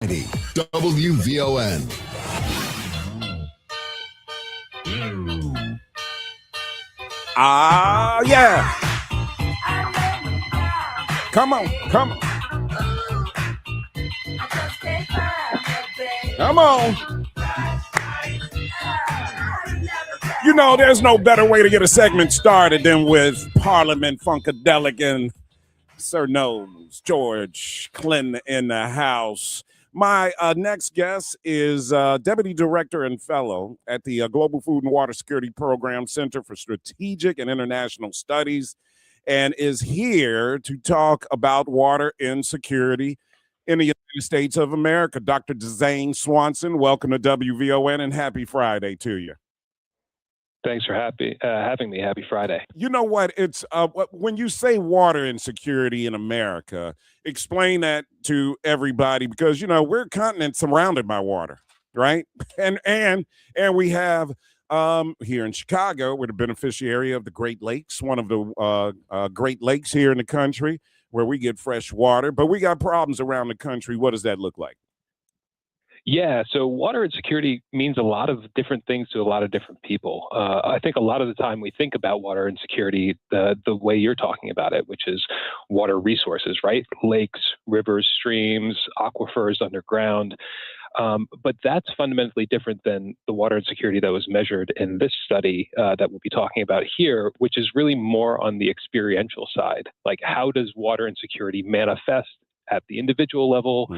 WVON. Yeah. Come on. Come on. You know, there's no better way to get a segment started than with Parliament Funkadelic and Sir Nose, George Clinton in the house. My next guest is Deputy Director and Fellow at the Global Food and Water Security Program Center for Strategic and International Studies, and is here to talk about water insecurity in the United States of America. Dr. Zane Swanson, welcome to WVON and happy Friday to you. Thanks for having me. Happy Friday. You know what? It's when you say water insecurity in America, explain that to everybody, because you know we're a continent surrounded by water, right? And we have here in Chicago, we're the beneficiary of the Great Lakes, one of the Great Lakes here in the country, where we get fresh water. But we got problems around the country. What does that look like? Yeah, so water insecurity means a lot of different things to a lot of different people. I think a lot of the time we think about water insecurity the way you're talking about it, which is water resources, right? Lakes, rivers, streams, aquifers underground. But that's fundamentally different than the water insecurity that was measured in this study that we'll be talking about here, which is really more on the experiential side. Like, how does water insecurity manifest at the individual level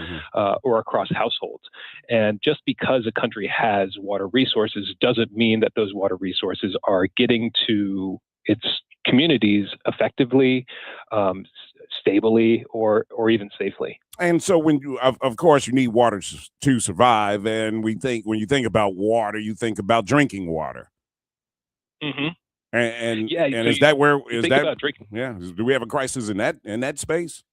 or across households? And just because a country has water resources doesn't mean that those water resources are getting to its communities effectively, stably, or even safely. And so when you, of course, you need water to survive. And when you think about water, you think about drinking water. Mm-hmm. And yeah, and so is that where is that about drinking? Yeah? Do we have a crisis in that space?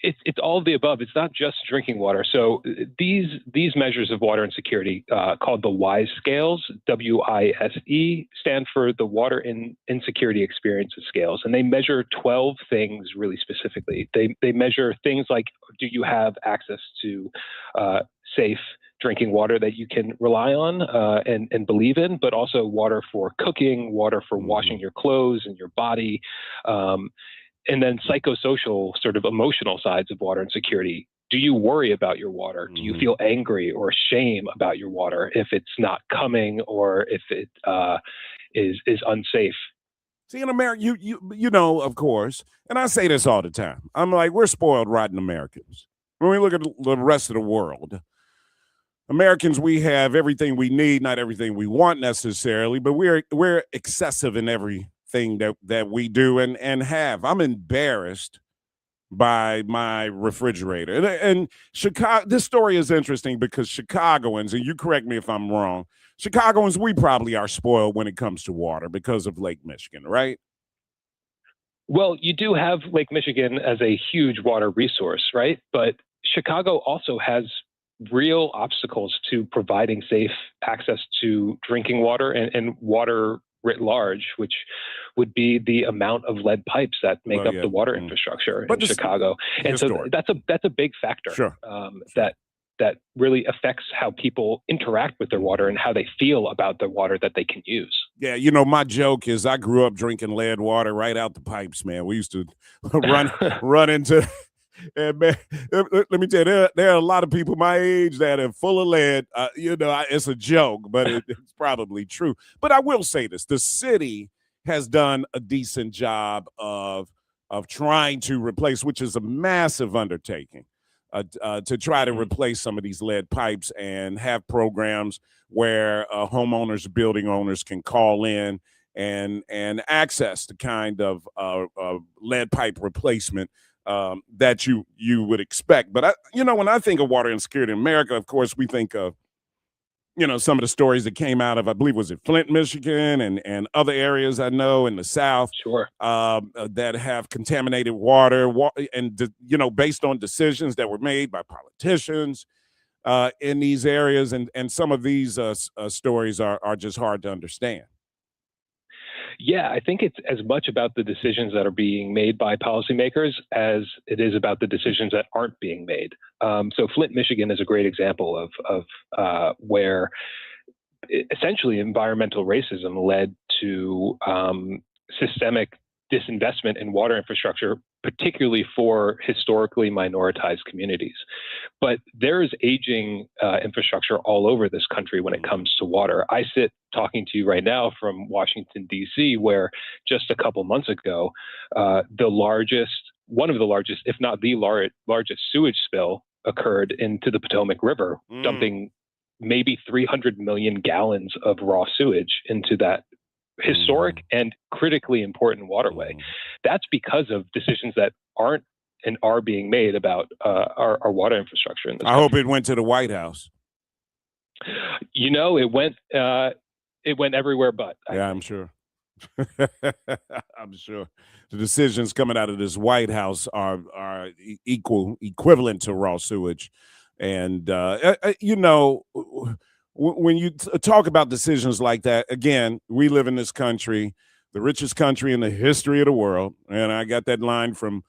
It's all of the above. It's not just drinking water. So these measures of water insecurity, called the WISE scales, WISE, stand for the Water Insecurity Experiences Scales, and they measure 12 things really specifically. They measure things like, do you have access to safe drinking water that you can rely on and believe in, but also water for cooking, water for washing your clothes and your body. And then psychosocial, sort of emotional sides of water insecurity. Do you worry about your water? Do you feel angry or shame about your water if it's not coming or if it is unsafe? See, in America, you know, of course, and I say this all the time. I'm like, we're spoiled rotten Americans. When we look at the rest of the world, Americans, we have everything we need, not everything we want necessarily, but we're excessive in everything that we do and have. I'm embarrassed by my refrigerator. And Chicago, this story is interesting because Chicagoans, and you correct me if I'm wrong, Chicagoans, we probably are spoiled when it comes to water because of Lake Michigan, right? Well, you do have Lake Michigan as a huge water resource, right? But Chicago also has real obstacles to providing safe access to drinking water and water writ large, which would be the amount of lead pipes that make up the water infrastructure in Chicago. And so that's a big factor. Sure. That really affects how people interact with their water and how they feel about the water that they can use. Yeah, you know, my joke is I grew up drinking lead water right out the pipes, man. We used to run into and man, let me tell you, there are a lot of people my age that are full of lead. You know, it's a joke, but it's probably true. But I will say this: the city has done a decent job of trying to replace, which is a massive undertaking, to try to replace some of these lead pipes and have programs where homeowners, building owners can call in and access the kind of lead pipe replacement that you would expect. But when I think of water insecurity in America, of course, we think of, you know, some of the stories that came out of, I believe, was it Flint, Michigan, and other areas I know in the South, sure, that have contaminated water, and you know, based on decisions that were made by politicians in these areas, and some of these stories are just hard to understand. Yeah, I think it's as much about the decisions that are being made by policymakers as it is about the decisions that aren't being made. So Flint, Michigan is a great example of where essentially environmental racism led to systemic disinvestment in water infrastructure, particularly for historically minoritized communities. But there is aging infrastructure all over this country when it comes to water. I sit talking to you right now from Washington, D.C., where just a couple months ago, one of the largest, if not the largest sewage spill occurred into the Potomac River, dumping maybe 300 million gallons of raw sewage into that historic and critically important waterway. That's because of decisions that aren't and are being made about our water infrastructure in this country. I hope it went to the White House. You know, it went everywhere but. Yeah, I'm sure. I'm sure the decisions coming out of this White House are equivalent to raw sewage. And you know, when you talk about decisions like that, again, we live in this country, the richest country in the history of the world, and I got that line from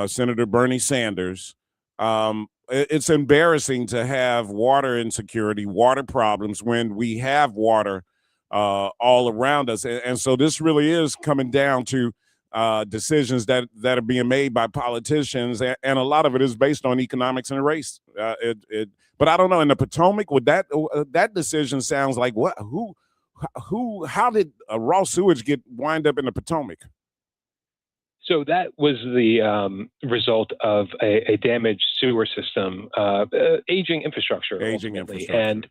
Senator Bernie Sanders. It's embarrassing to have water insecurity, water problems when we have water all around us, and so this really is coming down to decisions that are being made by politicians, and a lot of it is based on economics and race. But I don't know. In the Potomac, would that decision sounds like what? How did raw sewage wind up in the Potomac? So that was the result of a damaged sewer system, aging infrastructure, and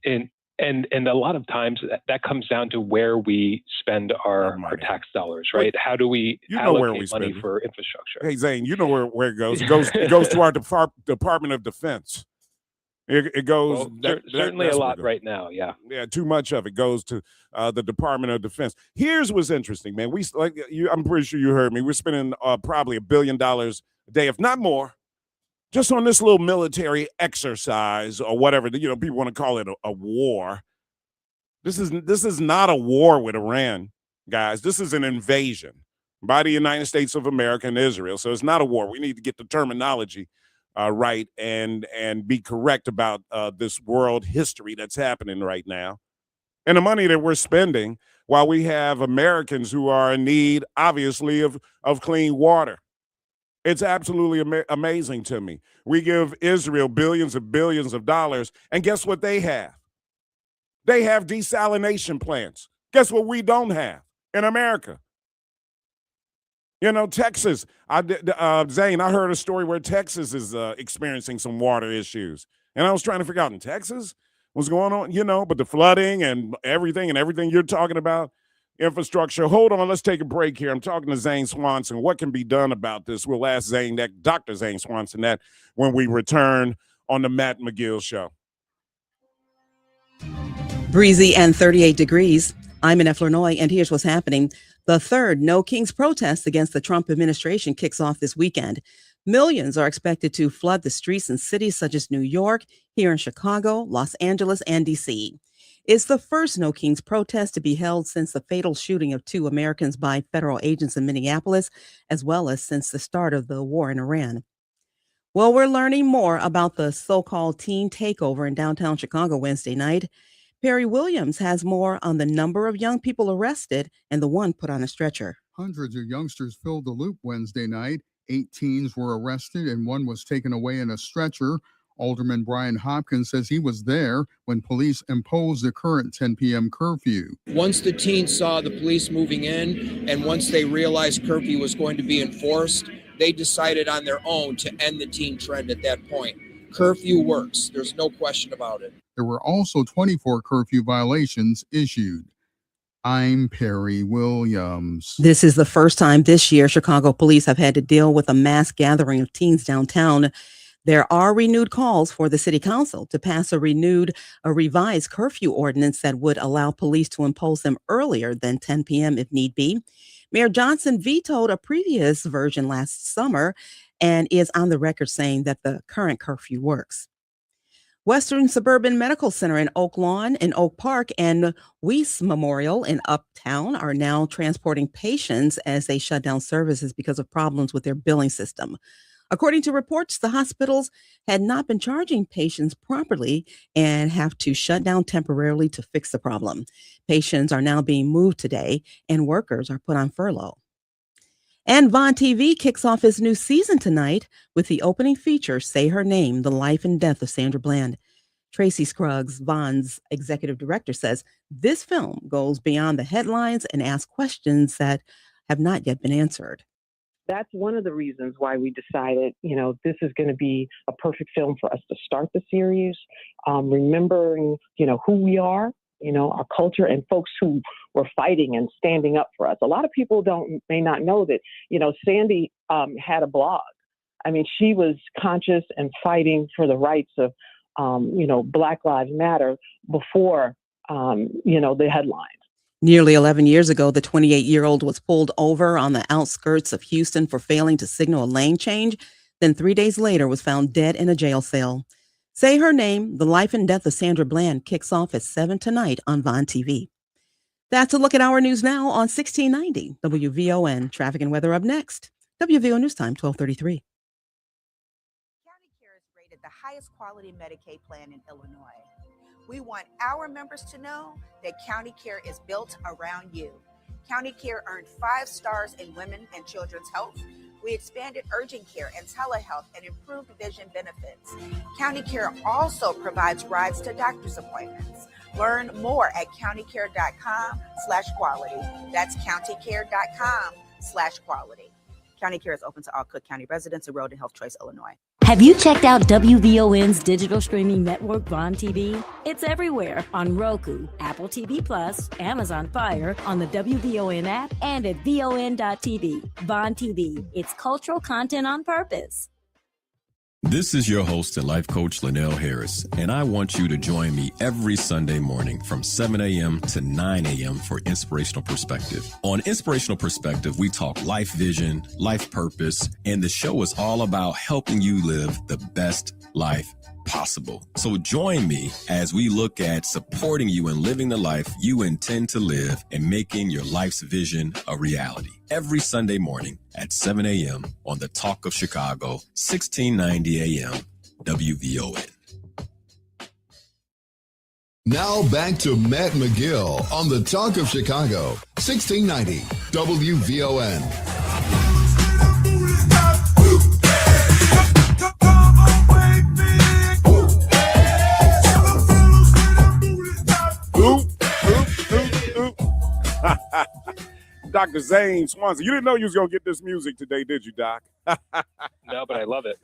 a lot of times that comes down to where we spend our tax dollars, right? How do we allocate money for infrastructure? Hey, Zane, you know where it goes. It goes to our Department of Defense. It goes certainly a lot right now. Yeah, too much of it goes to the Department of Defense. Here's what's interesting, man. I'm pretty sure you heard me. We're spending probably $1 billion a day, if not more, just on this little military exercise or whatever. People want to call it a war. This is not a war with Iran, guys. This is an invasion by the United States of America and Israel. So it's not a war. We need to get the terminology right and be correct about this world history that's happening right now, and the money that we're spending while we have Americans who are in need, obviously, of clean water. It's absolutely amazing to me. We give Israel billions of dollars, and guess what they have? They have desalination plants. Guess what we don't have in America? Texas. Zane, I heard a story where Texas is experiencing some water issues, and I was trying to figure out in Texas what's going on. But the flooding and everything you're talking about, infrastructure. Hold on, let's take a break here. I'm talking to Zane Swanson. What can be done about this? We'll ask Dr. Zane Swanson that when we return on the Matt McGill Show. Breezy and 38 degrees. I'm in Flournoy, and here's what's happening. The third No Kings protest against the Trump administration kicks off this weekend. Millions are expected to flood the streets in cities such as New York, here in Chicago, Los Angeles, and D.C. It's the first No Kings protest to be held since the fatal shooting of 2 Americans by federal agents in Minneapolis, as well as since the start of the war in Iran. Well, we're learning more about the so-called teen takeover in downtown Chicago Wednesday night. Perry Williams has more on the number of young people arrested and the one put on a stretcher. Hundreds of youngsters filled the loop Wednesday night. 8 teens were arrested and one was taken away in a stretcher. Alderman Brian Hopkins says he was there when police imposed the current 10 p.m. curfew. Once the teens saw the police moving in and once they realized curfew was going to be enforced, they decided on their own to end the teen trend at that point. Curfew works. There's no question about it. There were also 24 curfew violations issued. I'm Perry Williams. This is the first time this year Chicago police have had to deal with a mass gathering of teens downtown. There are renewed calls for the city council to pass a revised curfew ordinance that would allow police to impose them earlier than 10 p.m. if need be. Mayor Johnson vetoed a previous version last summer and is on the record saying that the current curfew works. Western Suburban Medical Center in Oak Lawn in Oak Park and Weiss Memorial in Uptown are now transporting patients as they shut down services because of problems with their billing system. According to reports, the hospitals had not been charging patients properly and have to shut down temporarily to fix the problem. Patients are now being moved today, and workers are put on furlough. And Vaughn TV kicks off its new season tonight with the opening feature, Say Her Name, The Life and Death of Sandra Bland. Tracy Scruggs, Vaughn's executive director, says this film goes beyond the headlines and asks questions that have not yet been answered. That's one of the reasons why we decided, this is going to be a perfect film for us to start the series, remembering, who we are, our culture, and folks who were fighting and standing up for us. A lot of people may not know that, Sandy had a blog. I mean, she was conscious and fighting for the rights of, Black Lives Matter before, the headlines. Nearly 11 years ago, the 28-year-old was pulled over on the outskirts of Houston for failing to signal a lane change, then 3 days later was found dead in a jail cell. Say Her Name, The Life and Death of Sandra Bland kicks off at 7 tonight on Vaughn TV. That's a look at our news now on 1690 WVON. Traffic and weather up next. WVO News Time, 12:33. County Care is rated the highest quality Medicaid plan in Illinois. We want our members to know that County Care is built around you. County Care earned 5 stars in women and children's health. We expanded urgent care and telehealth and improved vision benefits. County Care also provides rides to doctor's appointments. Learn more at countycare.com/quality. That's countycare.com/quality. County Care is open to all Cook County residents of Road and Health Choice, Illinois. Have you checked out WVON's digital streaming network, Vaughn TV? It's everywhere on Roku, Apple TV Plus, Amazon Fire, on the WVON app, and at VON.TV. Vaughn TV, it's cultural content on purpose. This is your host and life coach, Linnell Harris, and I want you to join me every Sunday morning from 7 a.m. to 9 a.m. for Inspirational Perspective. On Inspirational Perspective, we talk life vision, life purpose, and the show is all about helping you live the best life possible. So join me as we look at supporting you in living the life you intend to live and making your life's vision a reality. Every Sunday morning at 7 a.m. on the Talk of Chicago, 1690 a.m. WVON. Now back to Matt McGill on the Talk of Chicago, 1690 WVON. Dr. Zane Swanson. You didn't know you was going to get this music today, did you, Doc? No, but I love it.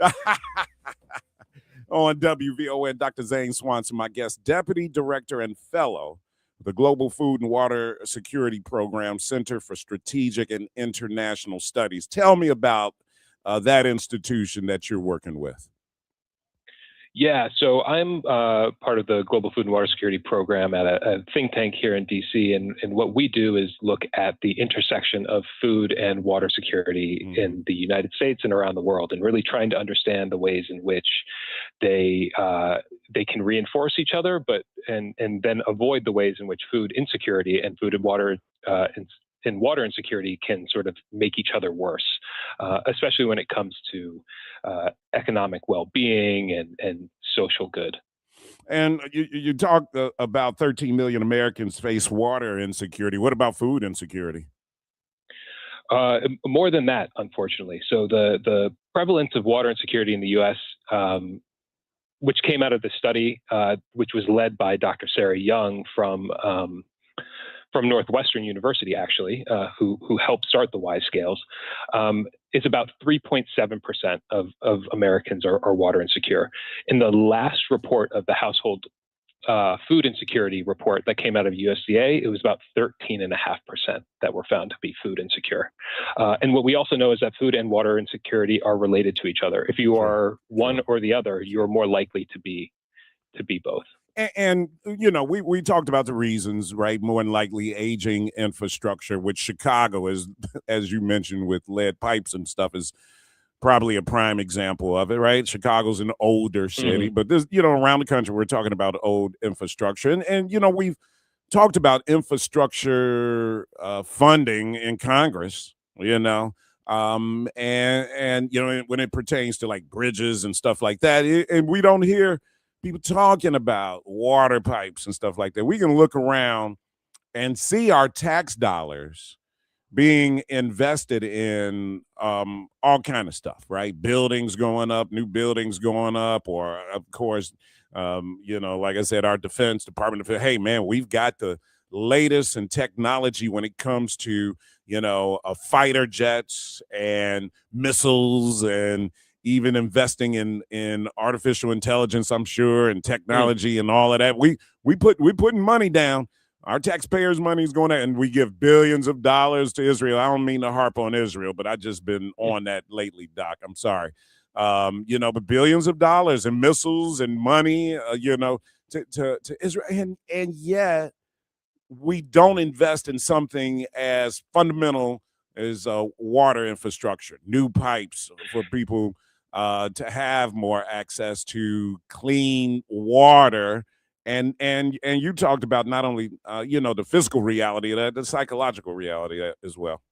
On WVON, Dr. Zane Swanson, my guest, Deputy Director and Fellow, the Global Food and Water Security Program Center for Strategic and International Studies. Tell me about that institution that you're working with. Yeah, so I'm part of the Global Food and Water Security Program at a think tank here in DC, and what we do is look at the intersection of food and water security in the United States and around the world, and really trying to understand the ways in which they can reinforce each other, and then avoid the ways in which food insecurity and food and water and water insecurity can sort of make each other worse, especially when it comes to economic well-being and social good. And you talked about 13 million Americans face water insecurity. What about food insecurity? More than that, unfortunately. So the prevalence of water insecurity in the U.S., which came out of the study, which was led by Dr. Sarah Young from Northwestern University, actually, who helped start the WISE scales, is about 3.7% of Americans are water insecure. In the last report of the household food insecurity report that came out of USDA, it was about 13.5% that were found to be food insecure. And what we also know is that food and water insecurity are related to each other. If you are one or the other, you're more likely to be both. And you know, we talked about the reasons, right? More than likely aging infrastructure, which Chicago is, as you mentioned, with lead pipes and stuff, is probably a prime example of it, right? Chicago's an older city, but this, around the country, we're talking about old infrastructure. And we've talked about infrastructure funding in Congress, and when it pertains to like bridges and stuff like that, and we don't hear people talking about water pipes and stuff like that. We can look around and see our tax dollars being invested in all kind of stuff, right? Buildings going up, new buildings going up, or of course, like I said, our Defense Department. Hey, man, we've got the latest in technology when it comes to fighter jets and missiles, and even investing in artificial intelligence, I'm sure, and technology and all of that. We're putting money down. Our taxpayers' money is going out, and we give billions of dollars to Israel. I don't mean to harp on Israel, but I've just been on that lately, Doc. I'm sorry. But billions of dollars in missiles and money, to Israel. And yet we don't invest in something as fundamental as water infrastructure, new pipes for people to have more access to clean water. And you talked about not only the physical reality of that, the psychological reality as well.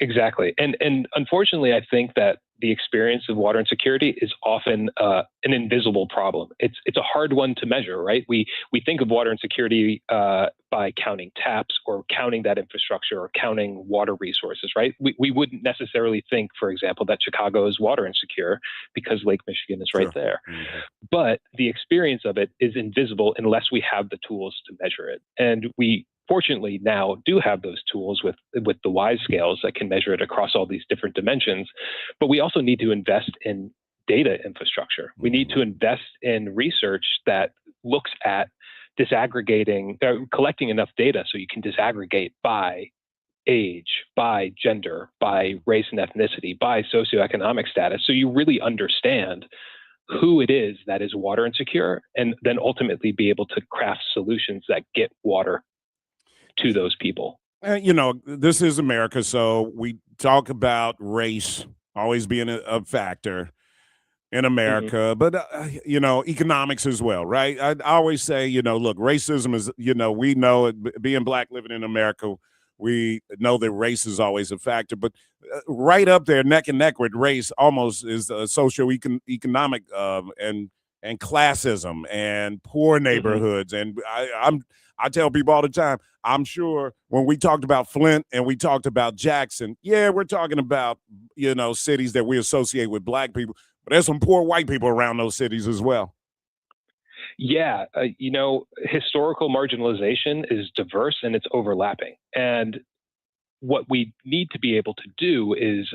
Exactly. And unfortunately, I think that the experience of water insecurity is often an invisible problem. It's a hard one to measure, right? We think of water insecurity by counting taps or counting that infrastructure or counting water resources, right? We wouldn't necessarily think, for example, that Chicago is water insecure because Lake Michigan is right there. Mm-hmm. But the experience of it is invisible unless we have the tools to measure it. And we fortunately now do have those tools with the WISE scales that can measure it across all these different dimensions. But we also need to invest in data infrastructure. We need to invest in research that looks at disaggregating, collecting enough data so you can disaggregate by age, by gender, by race and ethnicity, by socioeconomic status. So you really understand who it is that is water insecure, and then ultimately be able to craft solutions that get water to those people. This is America, so we talk about race always being a factor in America, but economics as well, right? I always say, look, racism is, we know it, being Black living in America, we know that race is always a factor, but right up there, neck and neck with race, almost is socio-economic and classism and poor neighborhoods. And I tell people all the time, I'm sure when we talked about Flint and we talked about Jackson, we're talking about, cities that we associate with Black people, but there's some poor white people around those cities as well. Yeah. Historical marginalization is diverse and it's overlapping. And what we need to be able to do is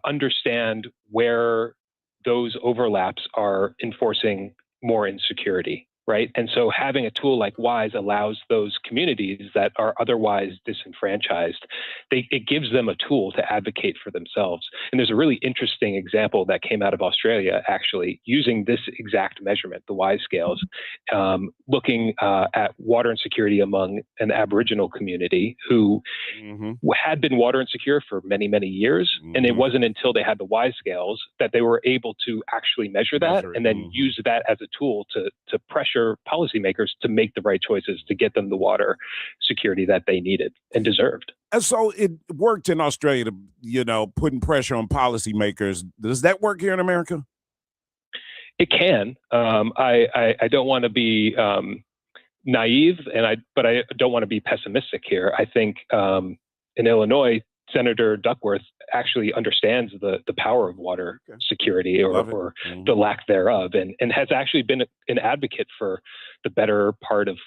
understand where those overlaps are enforcing more insecurity, right? And so having a tool like WISE allows those communities that are otherwise disenfranchised, it gives them a tool to advocate for themselves. And there's a really interesting example that came out of Australia, actually, using this exact measurement, the WISE scales, looking at water insecurity among an Aboriginal community who had been water insecure for many, many years. And it wasn't until they had the WISE scales that they were able to actually measure that and then use that as a tool to pressure policymakers to make the right choices to get them the water security that they needed and deserved. And so it worked in Australia to, putting pressure on policymakers. Does that work here in America? It can. I don't want to be naive, but I don't want to be pessimistic here. I think in Illinois, Senator Duckworth actually understands the power of water security or the lack thereof, and has actually been an advocate for the better part of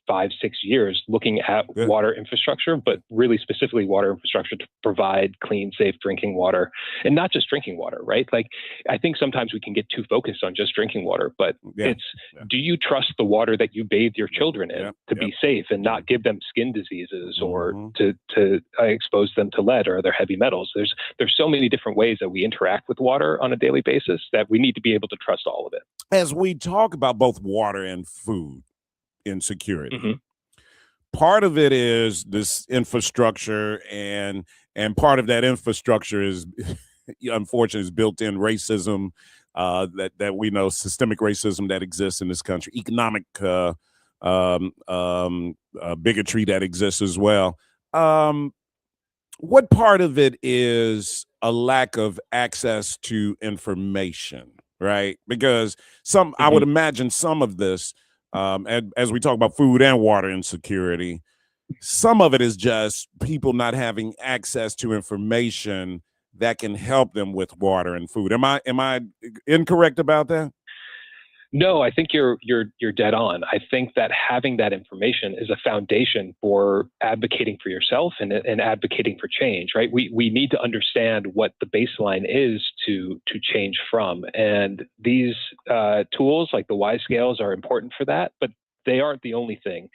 5-6 years looking at water infrastructure, but really specifically water infrastructure to provide clean, safe drinking water, and not just drinking water, right? Like, I think sometimes we can get too focused on just drinking water, but do you trust the water that you bathe your children in to be safe and not give them skin diseases or to expose them to lead or other heavy metals? There's so many different ways that we interact with water on a daily basis that we need to be able to trust all of it. As we talk about both water and food insecurity, part of it is this infrastructure, and part of that infrastructure is unfortunately, is built-in racism that we know, systemic racism that exists in this country, economic bigotry that exists as well. What part of it is a lack of access to information, right? Because I would imagine some of this, as we talk about food and water insecurity, some of it is just people not having access to information that can help them with water and food. Am I incorrect about that? No, I think you're dead on. I think that having that information is a foundation for advocating for yourself and advocating for change, right? We need to understand what the baseline is to change from. And these tools like the Y scales are important for that, but they aren't the only thing.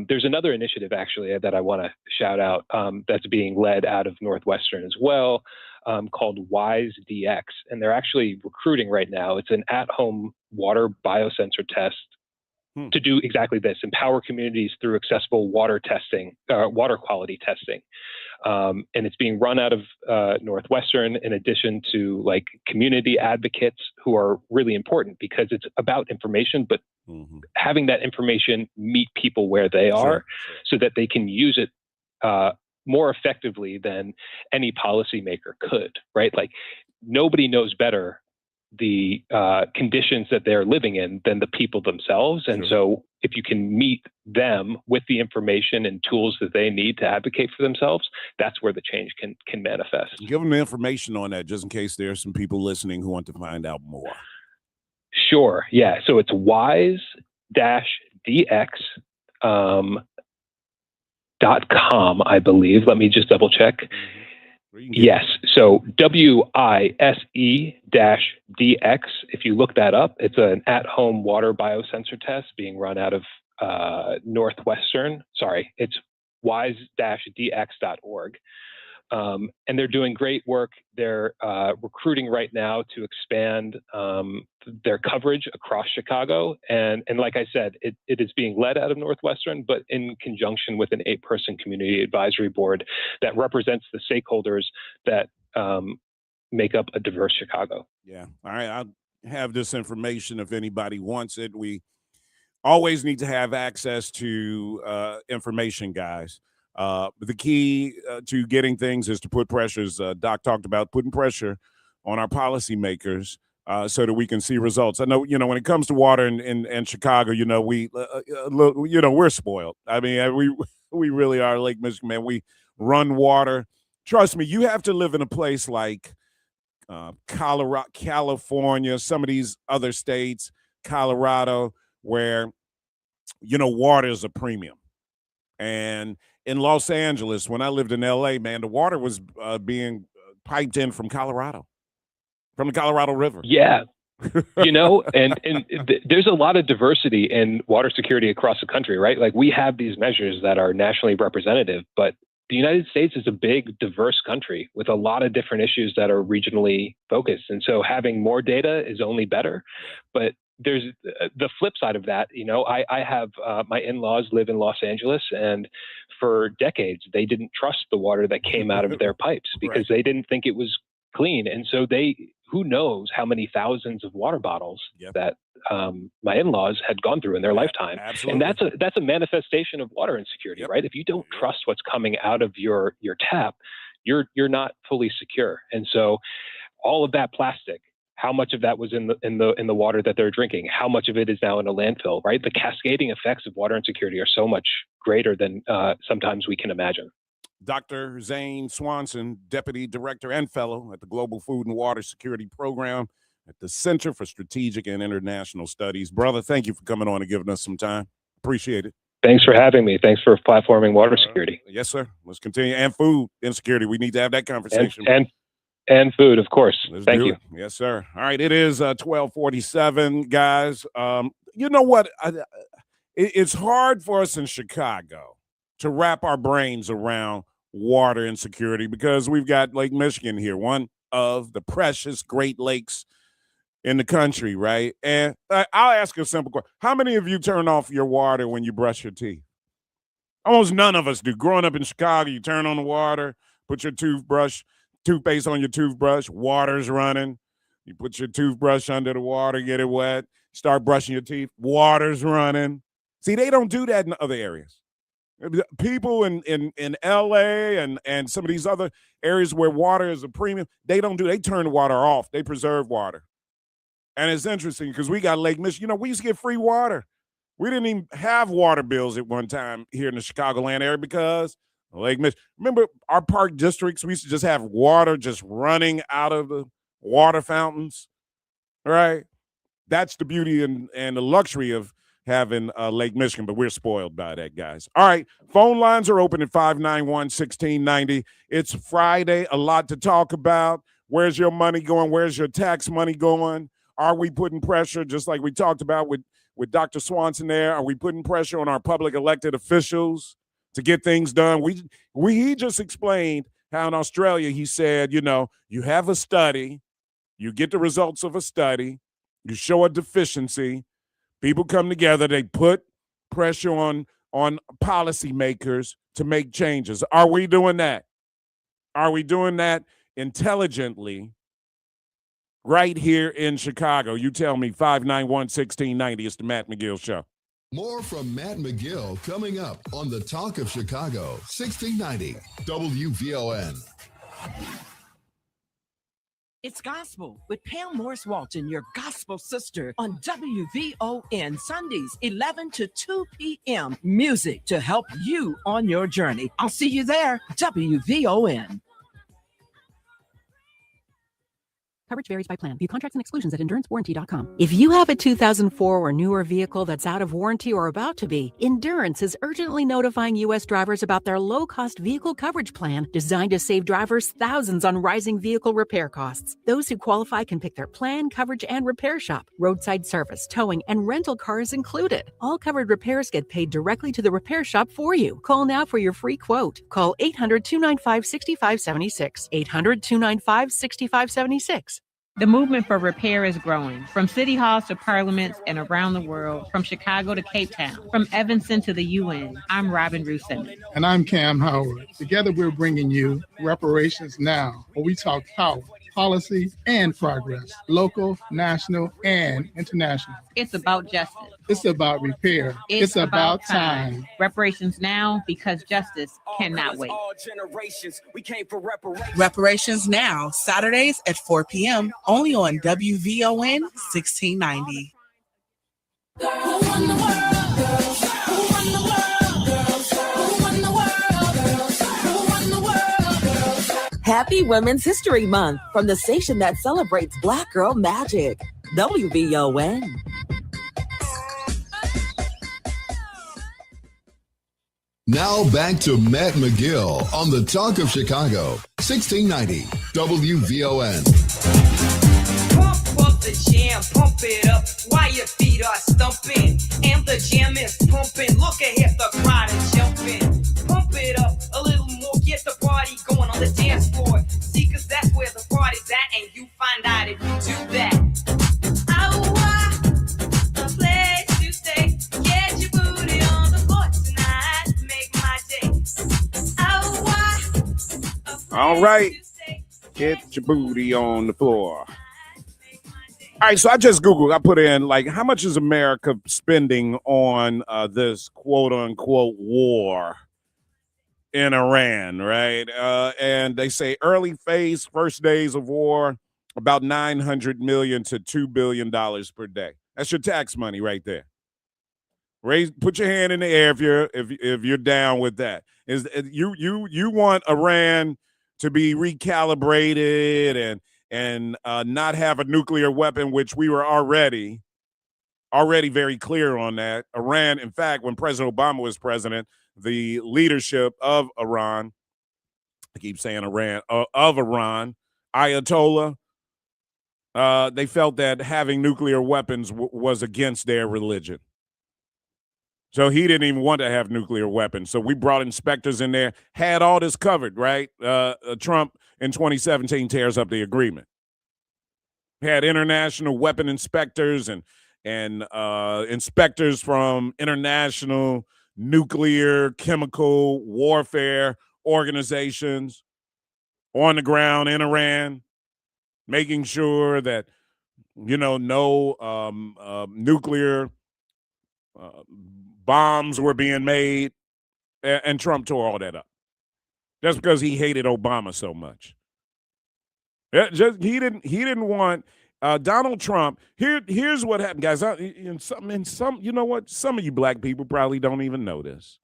There's another initiative actually that I want to shout out that's being led out of Northwestern as well, called WISE DX, and they're actually recruiting right now. It's an at-home water biosensor test to do exactly this: empower communities through accessible water testing, water quality testing. And it's being run out of Northwestern, in addition to like community advocates who are really important because it's about information, but having that information meet people where they are so that they can use it more effectively than any policymaker could, right? Like nobody knows better the conditions that they're living in than the people themselves. And so if you can meet them with the information and tools that they need to advocate for themselves, that's where the change can manifest. Give them the information on that, just in case there's some people listening who want to find out more. Sure. Yeah. So it's wise-dx .com, I believe. Let me just double check. Yes. So WISE-DX. If you look that up, it's an at-home water biosensor test being run out of Northwestern. Sorry, it's wise-dx.org. And they're doing great work. They're recruiting right now to expand their coverage across Chicago. And like I said, it is being led out of Northwestern, but in conjunction with an 8-person community advisory board that represents the stakeholders that make up a diverse Chicago. Yeah. All right. I'll have this information if anybody wants it. We always need to have access to information, guys. The key to getting things is to put pressures. Doc talked about putting pressure on our policymakers so that we can see results. I know, when it comes to water in Chicago, we're spoiled. I mean, we really are Lake Michigan, man. We run water. Trust me, you have to live in a place like Colorado, California, some of these other states, Colorado, where, water is a premium. And in Los Angeles, when I lived in LA, man, the water was being piped in from Colorado, from the Colorado River. Yeah. And there's a lot of diversity in water security across the country, right? Like we have these measures that are nationally representative, but the United States is a big, diverse country with a lot of different issues that are regionally focused. And so having more data is only better. But there's the flip side of that. I have my in-laws live in Los Angeles, and for decades, they didn't trust the water that came out of their pipes because they didn't think it was clean. And so who knows how many thousands of water bottles that my in-laws had gone through in their lifetime. Absolutely. And that's a manifestation of water insecurity, right? If you don't trust what's coming out of your tap, you're not fully secure. And so all of that plastic, how much of that was in the water that they're drinking? How much of it is now in a landfill, right? The cascading effects of water insecurity are so much greater than sometimes we can imagine. Dr. Zane Swanson, Deputy Director and Fellow at the Global Food and Water Security Program at the Center for Strategic and International Studies. Brother, thank you for coming on and giving us some time. Appreciate it. Thanks for having me. Thanks for platforming water security. Yes, sir. Let's continue. And food insecurity. We need to have that conversation. And food, of course. Thank you. Yes, sir. All right. It is 12:47, guys. You know what? It's hard for us in Chicago to wrap our brains around water insecurity because we've got Lake Michigan here, one of the precious Great Lakes in the country, right? And I'll ask a simple question. How many of you turn off your water when you brush your teeth? Almost none of us do. Growing up in Chicago, you turn on the water, put your toothbrush Toothpaste on your toothbrush, water's running. You put your toothbrush under the water, get it wet, start brushing your teeth, water's running. See, they don't do that in other areas. People in LA and some of these other areas where water is a premium, they turn the water off. They preserve water. And it's interesting because we got Lake Michigan. We used to get free water. We didn't even have water bills at one time here in the Chicagoland area because Lake Michigan. Remember our park districts? We used to just have water just running out of the water fountains, right? That's the beauty and the luxury of having Lake Michigan, but we're spoiled by that, guys. All right, phone lines are open at 591-1690. It's Friday, a lot to talk about. Where's your money going? Where's your tax money going? Are we putting pressure, just like we talked about with Dr. Swanson there? Are we putting pressure on our public elected officials to get things done? He just explained how in Australia he said, you have a study, you get the results of a study, you show a deficiency, people come together, they put pressure on policymakers to make changes. Are we doing that? Are we doing that intelligently right here in Chicago? You tell me. 591-1690. It's the Matt McGill Show. More from Matt McGill coming up on the Talk of Chicago, 1690 WVON. It's Gospel with Pam Morris Walton, your gospel sister, on WVON Sundays, 11 to 2 p.m. Music to help you on your journey. I'll see you there. WVON. Coverage varies by plan. View contracts and exclusions at endurancewarranty.com. If you have a 2004 or newer vehicle that's out of warranty or about to be, Endurance is urgently notifying U.S. drivers about their low-cost vehicle coverage plan designed to save drivers thousands on rising vehicle repair costs. Those who qualify can pick their plan, coverage, and repair shop. Roadside service, towing, and rental cars included. All covered repairs get paid directly to the repair shop for you. Call now for your free quote. Call 800-295-6576. 800-295-6576. The movement for repair is growing, from city halls to parliaments and around the world, from Chicago to Cape Town, from Evanston to the UN. I'm Robin Rusin. And I'm Cam Howard. Together we're bringing you Reparations Now, where we talk power, policy, and progress, local, national, and international. It's about justice. It's about repair. It's about time. Reparations now, because justice cannot wait. Reparations Now, Saturdays at 4 p.m. only on WVON 1690. Happy Women's History Month from the station that celebrates Black girl magic, WVON. Now back to Matt McGill on the Talk of Chicago, 1690 WVON. Pump up the jam, pump it up while your feet are stumping. And the jam is pumping. Look ahead, the crowd is jumping. Pump it up a little more, get the party going on the dance floor. See, cause that's where the party's at, and you find out if you do that. A place to stay. Get your booty on the floor tonight. Make my day. All right. Get your booty on the floor. All right, so I just Googled. I put in, how much is America spending on this quote-unquote war in Iran, right? And they say early phase, first days of war, about $900 million to $2 billion per day. That's your tax money right there. Put your hand in the air if you're down with that. You want Iran to be recalibrated and not have a nuclear weapon, which we were already very clear on that. Iran, in fact, when President Obama was president, the leadership of Iran, I keep saying Iran, of Iran, Ayatollah, they felt that having nuclear weapons was against their religion. So he didn't even want to have nuclear weapons. So we brought inspectors in there, had all this covered, right? Trump in 2017 tears up the agreement. Had international weapon inspectors and inspectors from international nuclear, chemical warfare organizations on the ground in Iran, making sure that, no nuclear bombs were being made, and Trump tore all that up. Just because he hated Obama so much. He didn't want Donald Trump. Here's what happened, guys. You know what? Some of you black people probably don't even know this.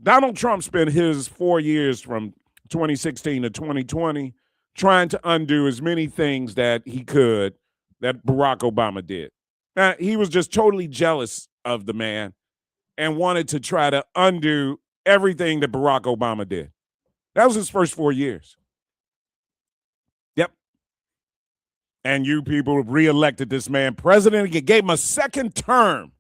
Donald Trump spent his 4 years from 2016 to 2020 trying to undo as many things that he could that Barack Obama did. He was just totally jealous of the man and wanted to try to undo everything that Barack Obama did. That was his first 4 years. Yep. And you people reelected this man president. You gave him a second term.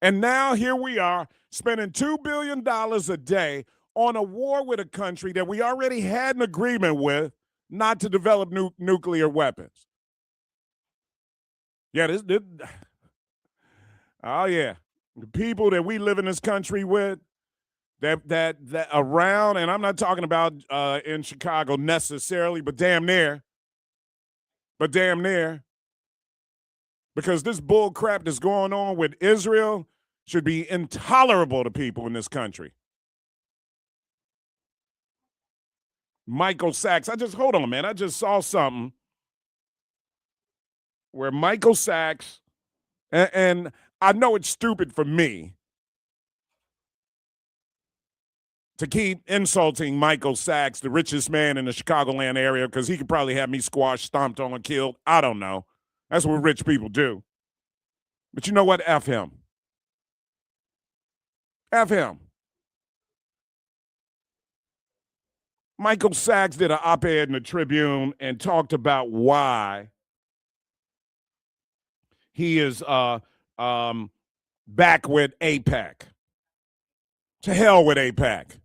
And now here we are spending $2 billion a day on a war with a country that we already had an agreement with not to develop nuclear weapons. Yeah, oh yeah. The people that we live in this country with, that around, and I'm not talking about in Chicago necessarily, but damn near. Because this bull crap that's going on with Israel should be intolerable to people in this country. Michael Sachs, hold on, man. I just saw something where Michael Sachs, and I know it's stupid for me to keep insulting Michael Sachs, the richest man in the Chicagoland area, because he could probably have me squashed, stomped on, or killed. I don't know. That's what rich people do. But you know what? F him. F him. Michael Sachs did an op-ed in the Tribune and talked about why he is back with AIPAC. To hell with AIPAC.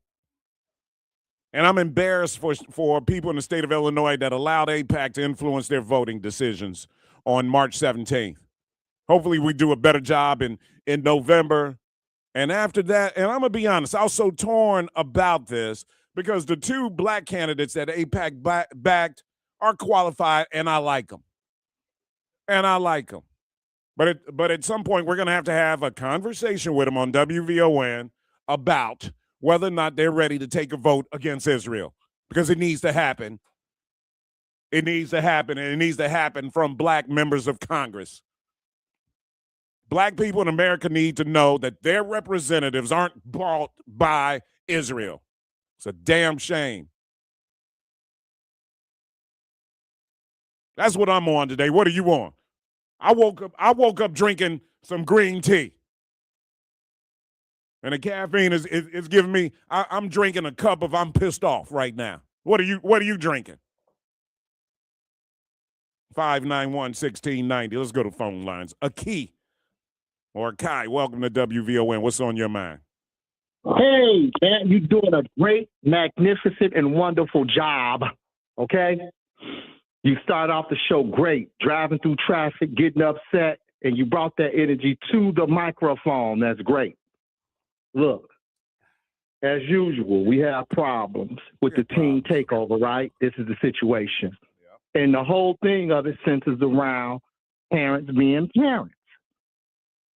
And I'm embarrassed for people in the state of Illinois that allowed AIPAC to influence their voting decisions on March 17th. Hopefully we do a better job in November. And after that, and I'm going to be honest, I was so torn about this because the two black candidates that AIPAC backed are qualified, and I like them. But at some point, we're going to have a conversation with them on WVON about whether or not they're ready to take a vote against Israel, because it needs to happen. It needs to happen, and it needs to happen from black members of Congress. Black people in America need to know that their representatives aren't bought by Israel. It's a damn shame. That's what I'm on today. What are you on? I woke up drinking some green tea. And the caffeine is giving me, I'm drinking a cup of I'm pissed off right now. What are you drinking? 591-1690. Let's go to phone lines. Aki or Kai, welcome to WVON. What's on your mind? Hey, man, you're doing a great, magnificent, and wonderful job, okay? You started off the show great, driving through traffic, getting upset, and you brought that energy to the microphone. That's great. Look, as usual, we have problems with the team takeover, right? This is the situation. Yeah. And the whole thing of it centers around parents being parents.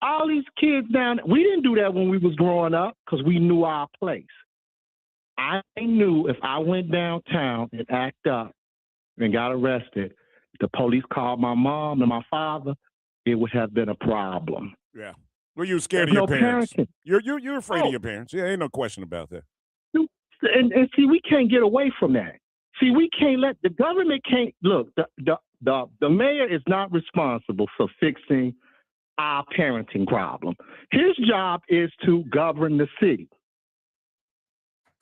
All these kids down there, we didn't do that when we was growing up because we knew our place. I knew if I went downtown and act up and got arrested, the police called my mom and my father, it would have been a problem. Yeah. Well, you're scared of your parents. Parenting. You're afraid of your parents. Yeah, ain't no question about that. And see, we can't get away from that. See, we can't let the government can't look. The mayor is not responsible for fixing our parenting problem. His job is to govern the city.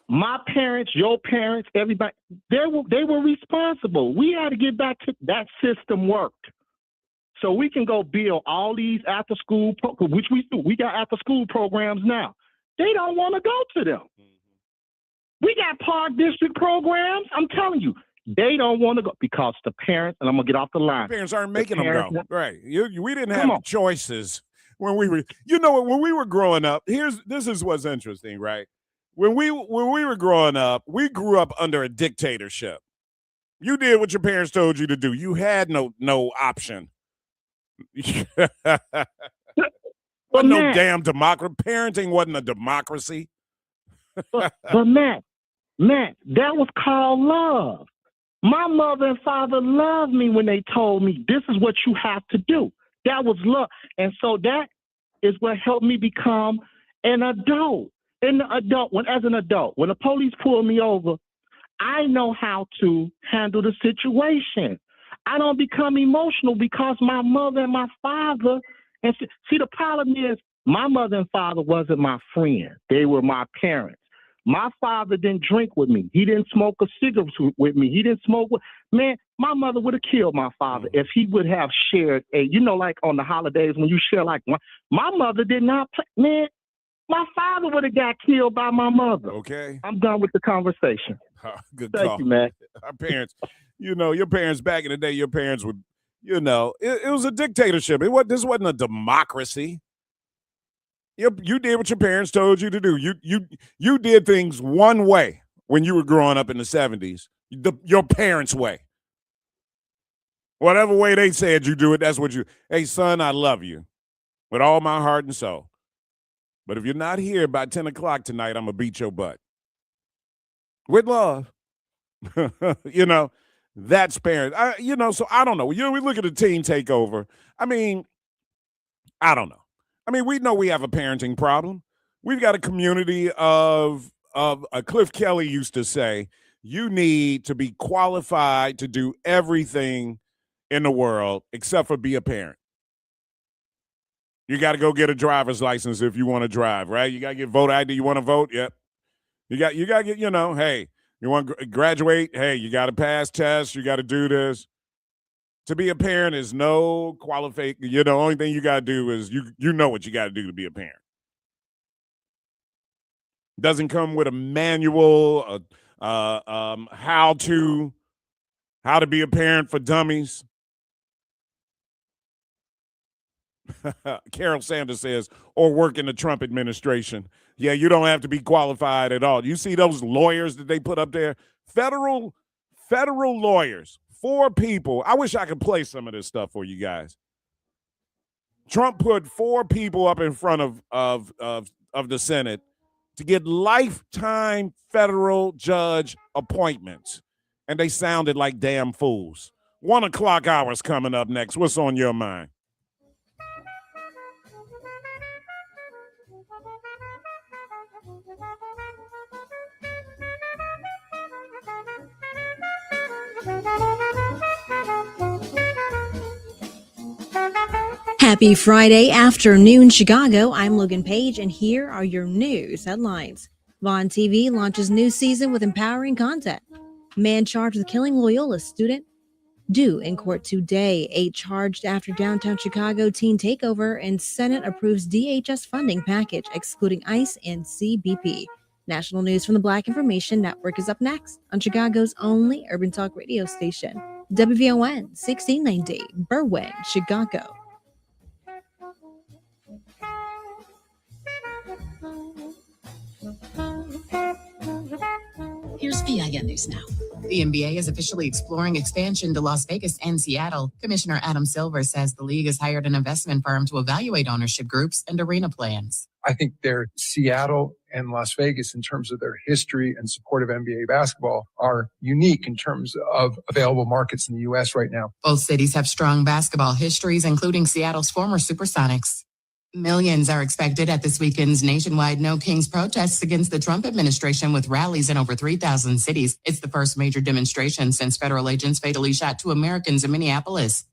My parents, your parents, everybody, they were responsible. We had to get back to that system worked. So we can go build all these after school, which we do. We got after school programs now. They don't want to go to them. We got park district programs. I'm telling you, they don't want to go because the parents, and I'm going to get off the line. The parents aren't making them go. Right. We didn't have choices when we were, when we were growing up. This is what's interesting, right? when we were growing up, we grew up under a dictatorship. You did what your parents told you to do. You had no option. Wasn't no Matt, damn democracy. Parenting wasn't a democracy. but Matt, that was called love. My mother and father loved me when they told me this is what you have to do. That was love. And so that is what helped me become an adult. As an adult, when the police pull me over, I know how to handle the situation. I don't become emotional because my mother and my father, and see, the problem is my mother and father wasn't my friend. They were my parents. My father didn't drink with me. He didn't smoke a cigarette with me. He didn't smoke with, man, my mother would have killed my father if he would have shared like on the holidays when you share like one. My mother did not play, man. My father would have got killed by my mother. Okay. I'm done with the conversation. Good Thank call. you, man. Our parents, your parents back in the day, your parents would, it was a dictatorship. This wasn't a democracy. You did what your parents told you to do. You did things one way when you were growing up in the 70s, your parents' way. Whatever way they said you do it, that's what you, hey, son, I love you with all my heart and soul. But if you're not here by 10 o'clock tonight, I'm going to beat your butt. With love. That's parents. So I don't know. We look at the teen takeover. I mean, I don't know. I mean, we know we have a parenting problem. We've got a community of Cliff Kelly used to say, you need to be qualified to do everything in the world except for be a parent. You got to go get a driver's license if you want to drive, right? You got to get voter ID. You want to vote? Yep. You got to get, hey, you want to graduate? Hey, you got to pass tests. You got to do this. To be a parent is no qualification. The only thing you got to do is you know what you got to do to be a parent. Doesn't come with a manual, how to be a parent for dummies. Carol Sanders says, or work in the Trump administration. Yeah, you don't have to be qualified at all. You see those lawyers that they put up there? Federal lawyers, 4 people. I wish I could play some of this stuff for you guys. Trump put 4 people up in front of the Senate to get lifetime federal judge appointments, and they sounded like damn fools. 1 o'clock hour's coming up next. What's on your mind? Happy Friday afternoon, Chicago. I'm Logan Page, and here are your news headlines. Vaughn TV launches new season with empowering content. Man charged with killing Loyola student due in court today. 8 charged after downtown Chicago teen takeover, and Senate approves DHS funding package excluding ICE and CBP. National news from the Black Information Network is up next on Chicago's only urban talk radio station, WVON 1690, Berwyn, Chicago. Here's PIN News Now. The NBA is officially exploring expansion to Las Vegas and Seattle. Commissioner Adam Silver says the league has hired an investment firm to evaluate ownership groups and arena plans. I think they're Seattle and Las Vegas in terms of their history and support of NBA basketball are unique in terms of available markets in the U.S. right now. Both cities have strong basketball histories, including Seattle's former Supersonics. Millions are expected at this weekend's nationwide No Kings protests against the Trump administration, with rallies in over 3,000 cities. It's the first major demonstration since federal agents fatally shot 2 Americans in Minneapolis.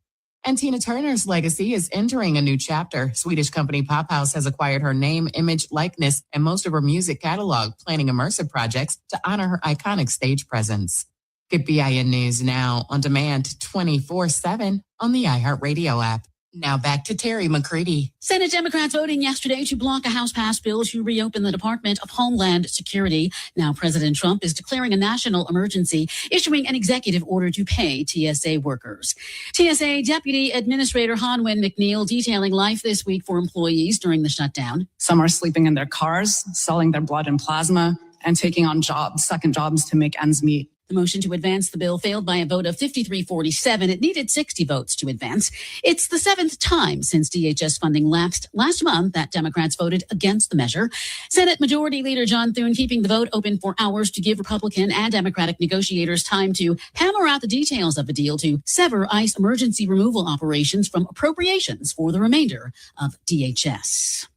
And Tina Turner's legacy is entering a new chapter. Swedish company Pop House has acquired her name, image, likeness, and most of her music catalog, planning immersive projects to honor her iconic stage presence. Get BIN News Now on demand 24/7 on the iHeartRadio app. Now back to Terry McCready. Senate Democrats voting yesterday to block a House-passed bill to reopen the Department of Homeland Security. Now President Trump is declaring a national emergency, issuing an executive order to pay TSA workers. TSA Deputy Administrator Hanwin McGill detailing life this week for employees during the shutdown. Some are sleeping in their cars, selling their blood and plasma, and taking on second jobs to make ends meet. The motion to advance the bill failed by a vote of 53-47. It needed 60 votes to advance. It's the 7th time since DHS funding lapsed last month that Democrats voted against the measure. Senate Majority Leader John Thune keeping the vote open for hours to give Republican and Democratic negotiators time to hammer out the details of a deal to sever ICE emergency removal operations from appropriations for the remainder of DHS.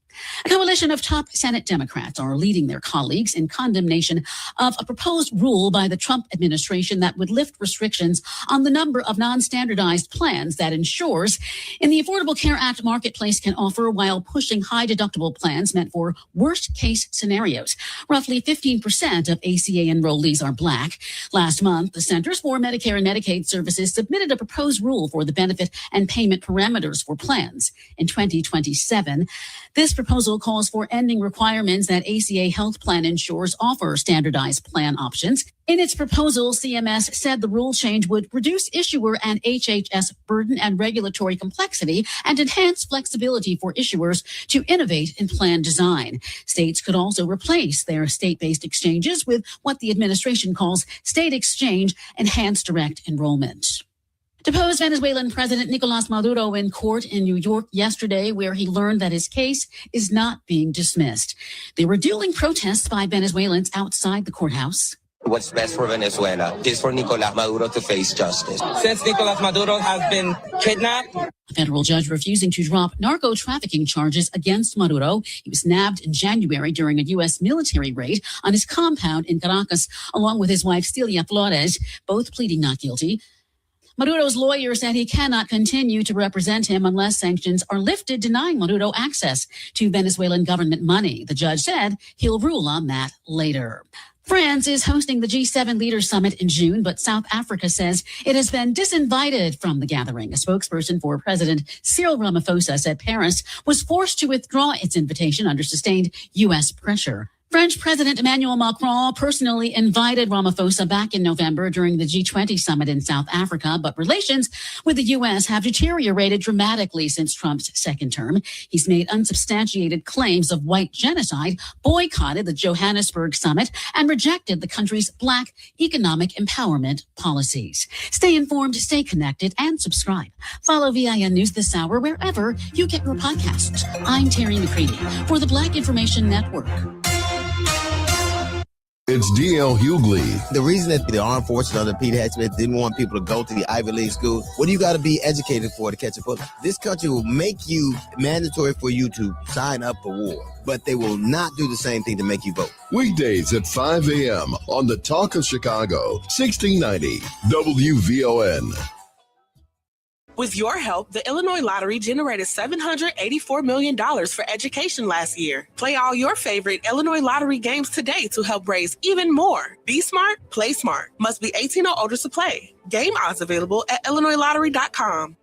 A coalition of top Senate Democrats are leading their colleagues in condemnation of a proposed rule by the Trump administration that would lift restrictions on the number of non-standardized plans that insurers in the Affordable Care Act marketplace can offer while pushing high deductible plans meant for worst case scenarios. Roughly 15% of ACA enrollees are Black. Last month, the Centers for Medicare and Medicaid Services submitted a proposed rule for the benefit and payment parameters for plans in 2027. This proposal calls for ending requirements that ACA health plan insurers offer standardized plan options. In its proposal, CMS said the rule change would reduce issuer and HHS burden and regulatory complexity and enhance flexibility for issuers to innovate in plan design. States could also replace their state-based exchanges with what the administration calls state exchange enhanced direct enrollment. Deposed Venezuelan President Nicolás Maduro in court in New York yesterday, where he learned that his case is not being dismissed. There were dueling protests by Venezuelans outside the courthouse. What's best for Venezuela is for Nicolás Maduro to face justice. Since Nicolás Maduro has been kidnapped, A federal judge refusing to drop narco trafficking charges against Maduro. He was nabbed in January during a U.S. military raid on his compound in Caracas, along with his wife Celia Flores, both pleading not guilty. Maduro's lawyer said he cannot continue to represent him unless sanctions are lifted, denying Maduro access to Venezuelan government money. The judge said he'll rule on that later. France is hosting the G7 Leaders Summit in June, but South Africa says it has been disinvited from the gathering. A spokesperson for President Cyril Ramaphosa said Paris was forced to withdraw its invitation under sustained U.S. pressure. French President Emmanuel Macron personally invited Ramaphosa back in November during the G20 summit in South Africa, but relations with the U.S. have deteriorated dramatically since Trump's second term. He's made unsubstantiated claims of white genocide, boycotted the Johannesburg summit, and rejected the country's Black economic empowerment policies. Stay informed, stay connected, and subscribe. Follow VIN News this hour wherever you get your podcasts. I'm Terry McCready for the Black Information Network. It's D.L. Hughley. The reason that the armed forces under Pete Hegseth didn't want people to go to the Ivy League schools, what do you got to be educated for to catch a bullet? This country will make you mandatory for you to sign up for war, but they will not do the same thing to make you vote. Weekdays at 5 a.m. on the Talk of Chicago, 1690 WVON. With your help, the Illinois Lottery generated $784 million for education last year. Play all your favorite Illinois Lottery games today to help raise even more. Be smart, play smart. Must be 18 or older to play. Game odds available at IllinoisLottery.com.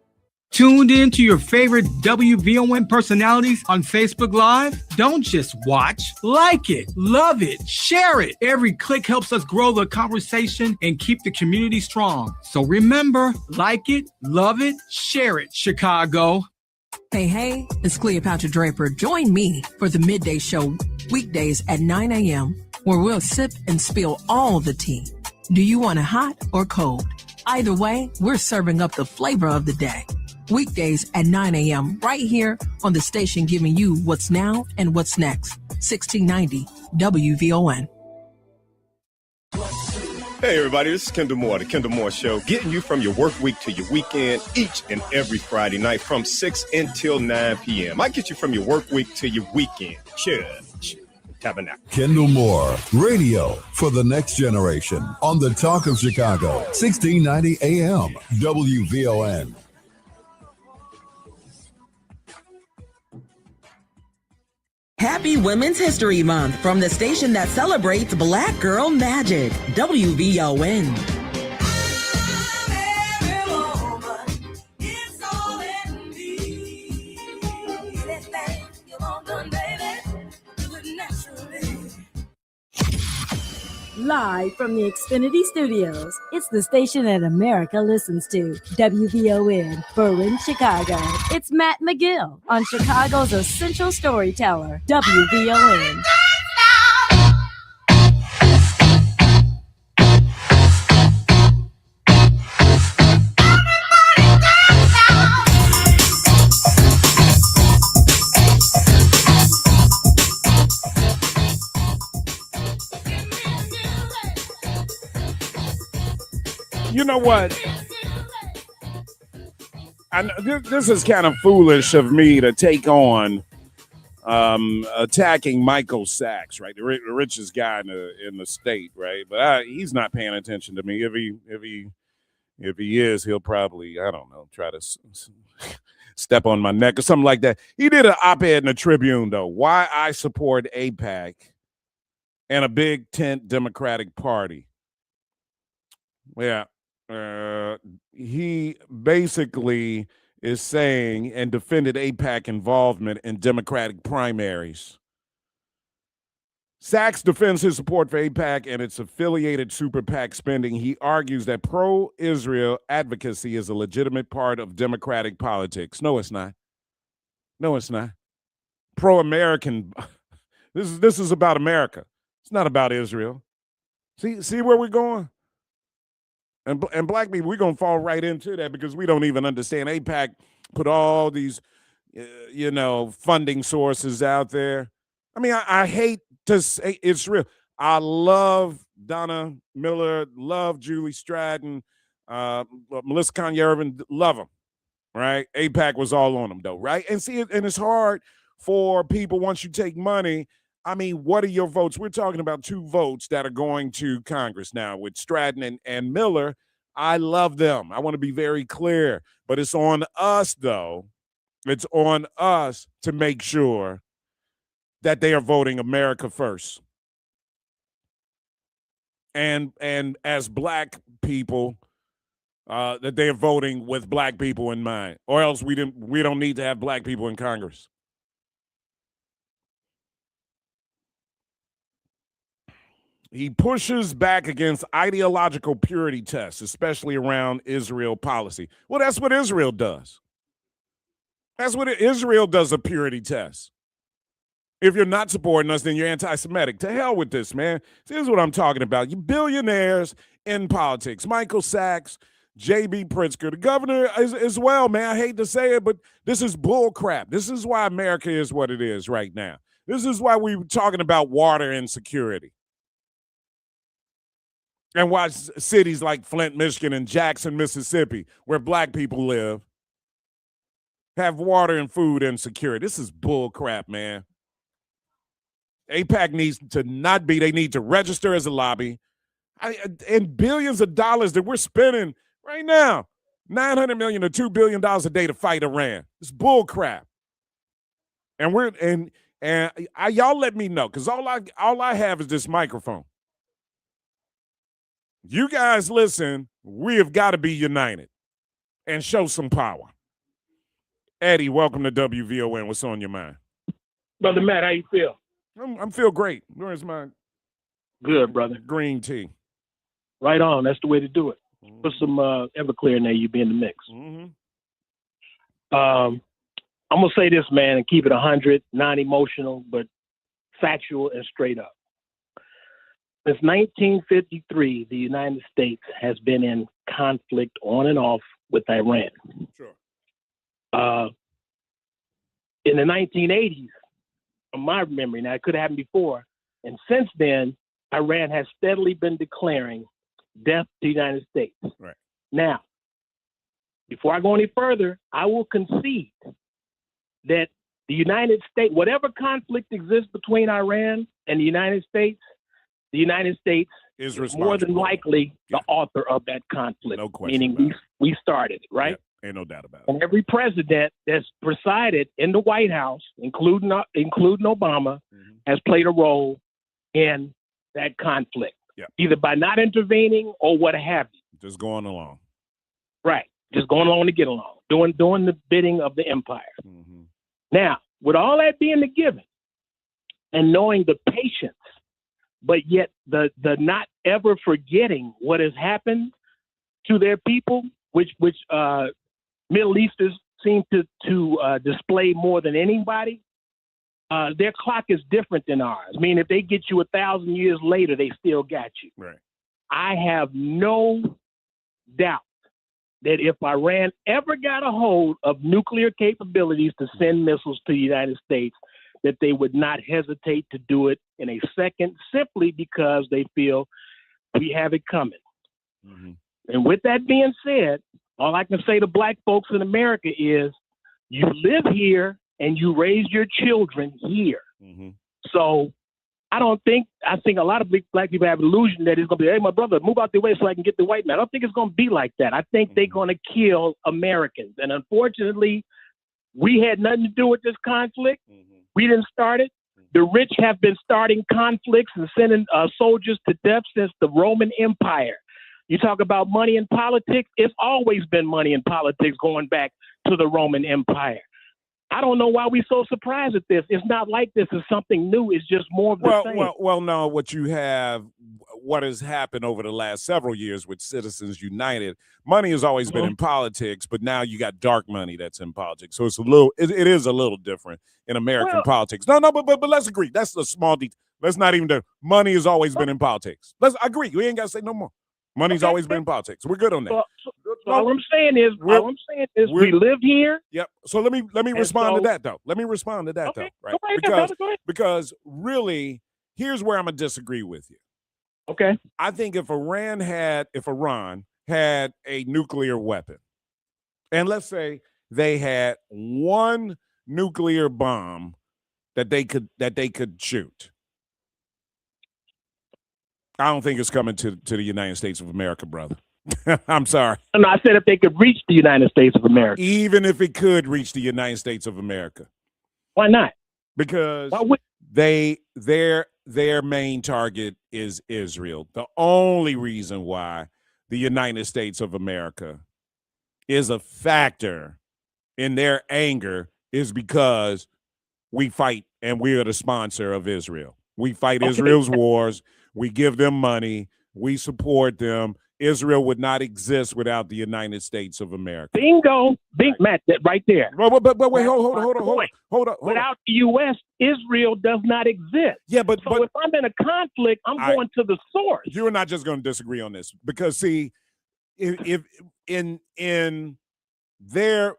Tuned in to your favorite WVON personalities on Facebook Live? Don't just watch, like it, love it, share it. Every click helps us grow the conversation and keep the community strong. So remember, like it, love it, share it, Chicago. Hey, it's Cleopatra Draper. Join me for the Midday Show weekdays at 9 a.m. where we'll sip and spill all the tea. Do you want it hot or cold? Either way, we're serving up the flavor of the day. Weekdays at 9 a.m. right here on the station giving you what's now and what's next. 1690 WVON. Hey everybody, this is Kendall Moore, The Kendall Moore Show, getting you from your work week to your weekend each and every Friday night from 6 until 9 p.m. I get you from your work week to your weekend. Church, Tabernacle. Kendall Moore, radio for the next generation on the Talk of Chicago, 1690 AM WVON. Happy Women's History Month from the station that celebrates Black Girl Magic, WVON. Live from the Xfinity Studios, it's the station that America listens to, WVON, Berlin, Chicago. It's Matt McGill on Chicago's essential storyteller, WVON. You know what? This is kind of foolish of me to take on attacking Michael Sachs, right? The richest guy in the state, right? But he's not paying attention to me. If he is, he'll probably, I don't know, try to step on my neck or something like that. He did an op-ed in the Tribune, though, why I support AIPAC and a big tent Democratic Party. Yeah. He basically is saying and defended AIPAC involvement in Democratic primaries. Sachs defends his support for AIPAC and its affiliated super PAC spending. He argues that pro-Israel advocacy is a legitimate part of Democratic politics. No, it's not. No, it's not. Pro-American. This is about America. It's not about Israel. See where we're going? And black people, we're going to fall right into that because we don't even understand. AIPAC put all these, funding sources out there. I mean, I hate to say it's real. I love Donna Miller, love Julie Stratton, Melissa Kanye-Irvin, love them, right? AIPAC was all on them, though, right? And it's hard for people once you take money. I mean, what are your votes? We're talking about 2 votes that are going to Congress now with Stratton and Miller. I love them. I want to be very clear. But it's on us, though. It's on us to make sure that they are voting America first. And as black people, that they are voting with black people in mind. Or else we don't need to have black people in Congress. He pushes back against ideological purity tests, especially around Israel policy. Well, that's what Israel does. Israel does, a purity test. If you're not supporting us, then you're anti-Semitic. To hell with this, man. Here's what I'm talking about. You billionaires in politics. Michael Sachs, J.B. Pritzker, the governor as well, man. I hate to say it, but this is bull crap. This is why America is what it is right now. This is why we're talking about water insecurity. And why cities like Flint, Michigan, and Jackson, Mississippi, where black people live, have water and food insecurity. This is bull crap, man. AIPAC needs to not be. They need to register as a lobby. And billions of dollars that we're spending right now, $900 million to $2 billion a day to fight Iran. It's bull crap. And y'all let me know, because all I have is this microphone. You guys listen, we have got to be united and show some power. Eddie, welcome to WVON. What's on your mind? Brother Matt, how you feel? I'm feel great. Where's my good, brother? Green tea. Right on. That's the way to do it. Put some Everclear in there, you be in the mix. I'm going to say this, man, and keep it 100, non-emotional, but factual and straight up. Since 1953, the United States has been in conflict on and off with Iran. Sure. In the 1980s, from my memory, now it could have happened before, and since then, Iran has steadily been declaring death to the United States. Right. Now, before I go any further, I will concede that the United States, whatever conflict exists between Iran and the United States is more than likely the author of that conflict. No question. Meaning we started it, right? Yeah, ain't no doubt about it. And every president that's presided in the White House, including Obama, has played a role in that conflict, either by not intervening or what have you. Just going along. Right. Just going along to get along, doing the bidding of the empire. Now, with all that being the given, and knowing the patience, but yet the not ever forgetting what has happened to their people, which Middle Easters seem to display more than anybody. Their clock is different than ours. I mean, if they get you 1,000 years later, they still got you. Right. I have no doubt that if Iran ever got a hold of nuclear capabilities to send missiles to the United States, that they would not hesitate to do it in a second, simply because they feel we have it coming. And with that being said, all I can say to black folks in America is you live here and you raise your children here. Mm-hmm. So I think a lot of black people have an illusion that it's going to be, hey, my brother, move out the way so I can get the white man. I don't think it's going to be like that. I think they're going to kill Americans. And unfortunately, we had nothing to do with this conflict. We didn't start it. The rich have been starting conflicts and sending soldiers to death since the Roman Empire. You talk about money in politics. It's always been money in politics going back to the Roman Empire. I don't know why we're so surprised at this. It's not like this is something new. It's just more of the same. Well, no, what has happened over the last several years with Citizens United, money has always been in politics, but now you got dark money that's in politics. So it is a little different in American politics. No, but let's agree. That's a small detail. Let's not even do. Money has always been in politics. Let's agree. We ain't got to say no more. Money's always been in politics. We're good on that. So all I'm saying is we live here. Yep. So let me respond to that though. Let me respond to that though. Right? Because really, here's where I'm gonna disagree with you. Okay. I think if Iran had a nuclear weapon, and let's say they had one nuclear bomb that they could shoot, I don't think it's coming to the United States of America, brother. I'm sorry. No, I said if they could reach the United States of America. Even if it could reach the United States of America. Why not? Because their main target is Israel. The only reason why the United States of America is a factor in their anger is because we fight and we are the sponsor of Israel. We fight Israel's wars. We give them money. We support them. Israel would not exist without the United States of America. Bingo. Matt, that right there. But wait, hold on. Without the U.S., Israel does not exist. Yeah, but if I'm in a conflict, I'm going to the source. You're not just going to disagree on this because see, if in their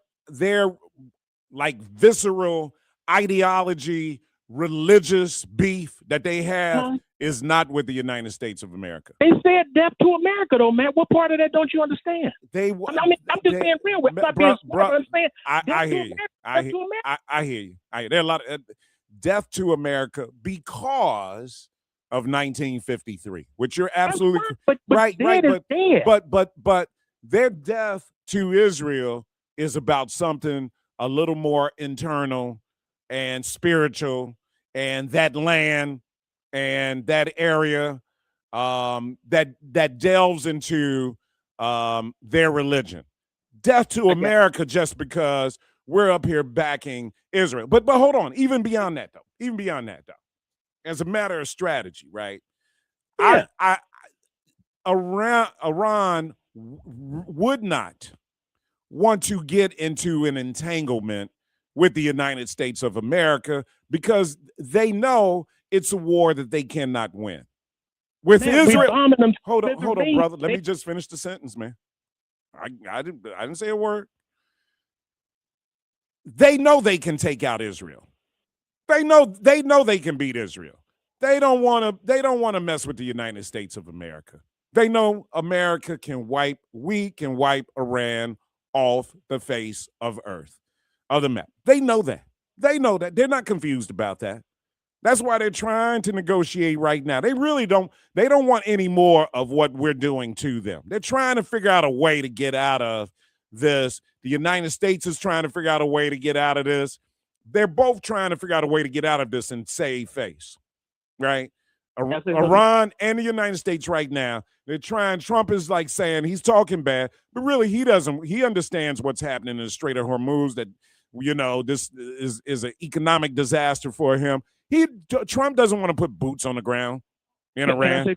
like visceral ideology, religious beef that they have is not with the United States of America. They said death to America, though, man. What part of that don't you understand? I'm just being real with you. I hear you. I hear you. There are a lot of death to America because of 1953, which you're absolutely right. But their death to Israel is about something a little more internal and spiritual, and that land and that area that delves into their religion. Death to America just because we're up here backing Israel. But hold on, even beyond that though, as a matter of strategy, right? Yeah. Iran would not want to get into an entanglement with the United States of America because they know it's a war that they cannot win. With Israel, hold on, brother. Let me just finish the sentence, man. I didn't say a word. They know they can take out Israel. They know they can beat Israel. They don't want to mess with the United States of America. They know we can wipe Iran off the face of earth, of the map. They know that. They're not confused about that. That's why they're trying to negotiate right now. They don't want any more of what we're doing to them. They're trying to figure out a way to get out of this. The United States is trying to figure out a way to get out of this. They're both trying to figure out a way to get out of this and save face, right? Iran and the United States right now, they're trying. Trump is like saying he's talking bad, but really he doesn't. He understands what's happening in the Strait of Hormuz, that, this is an economic disaster for him. Trump doesn't want to put boots on the ground in Iran.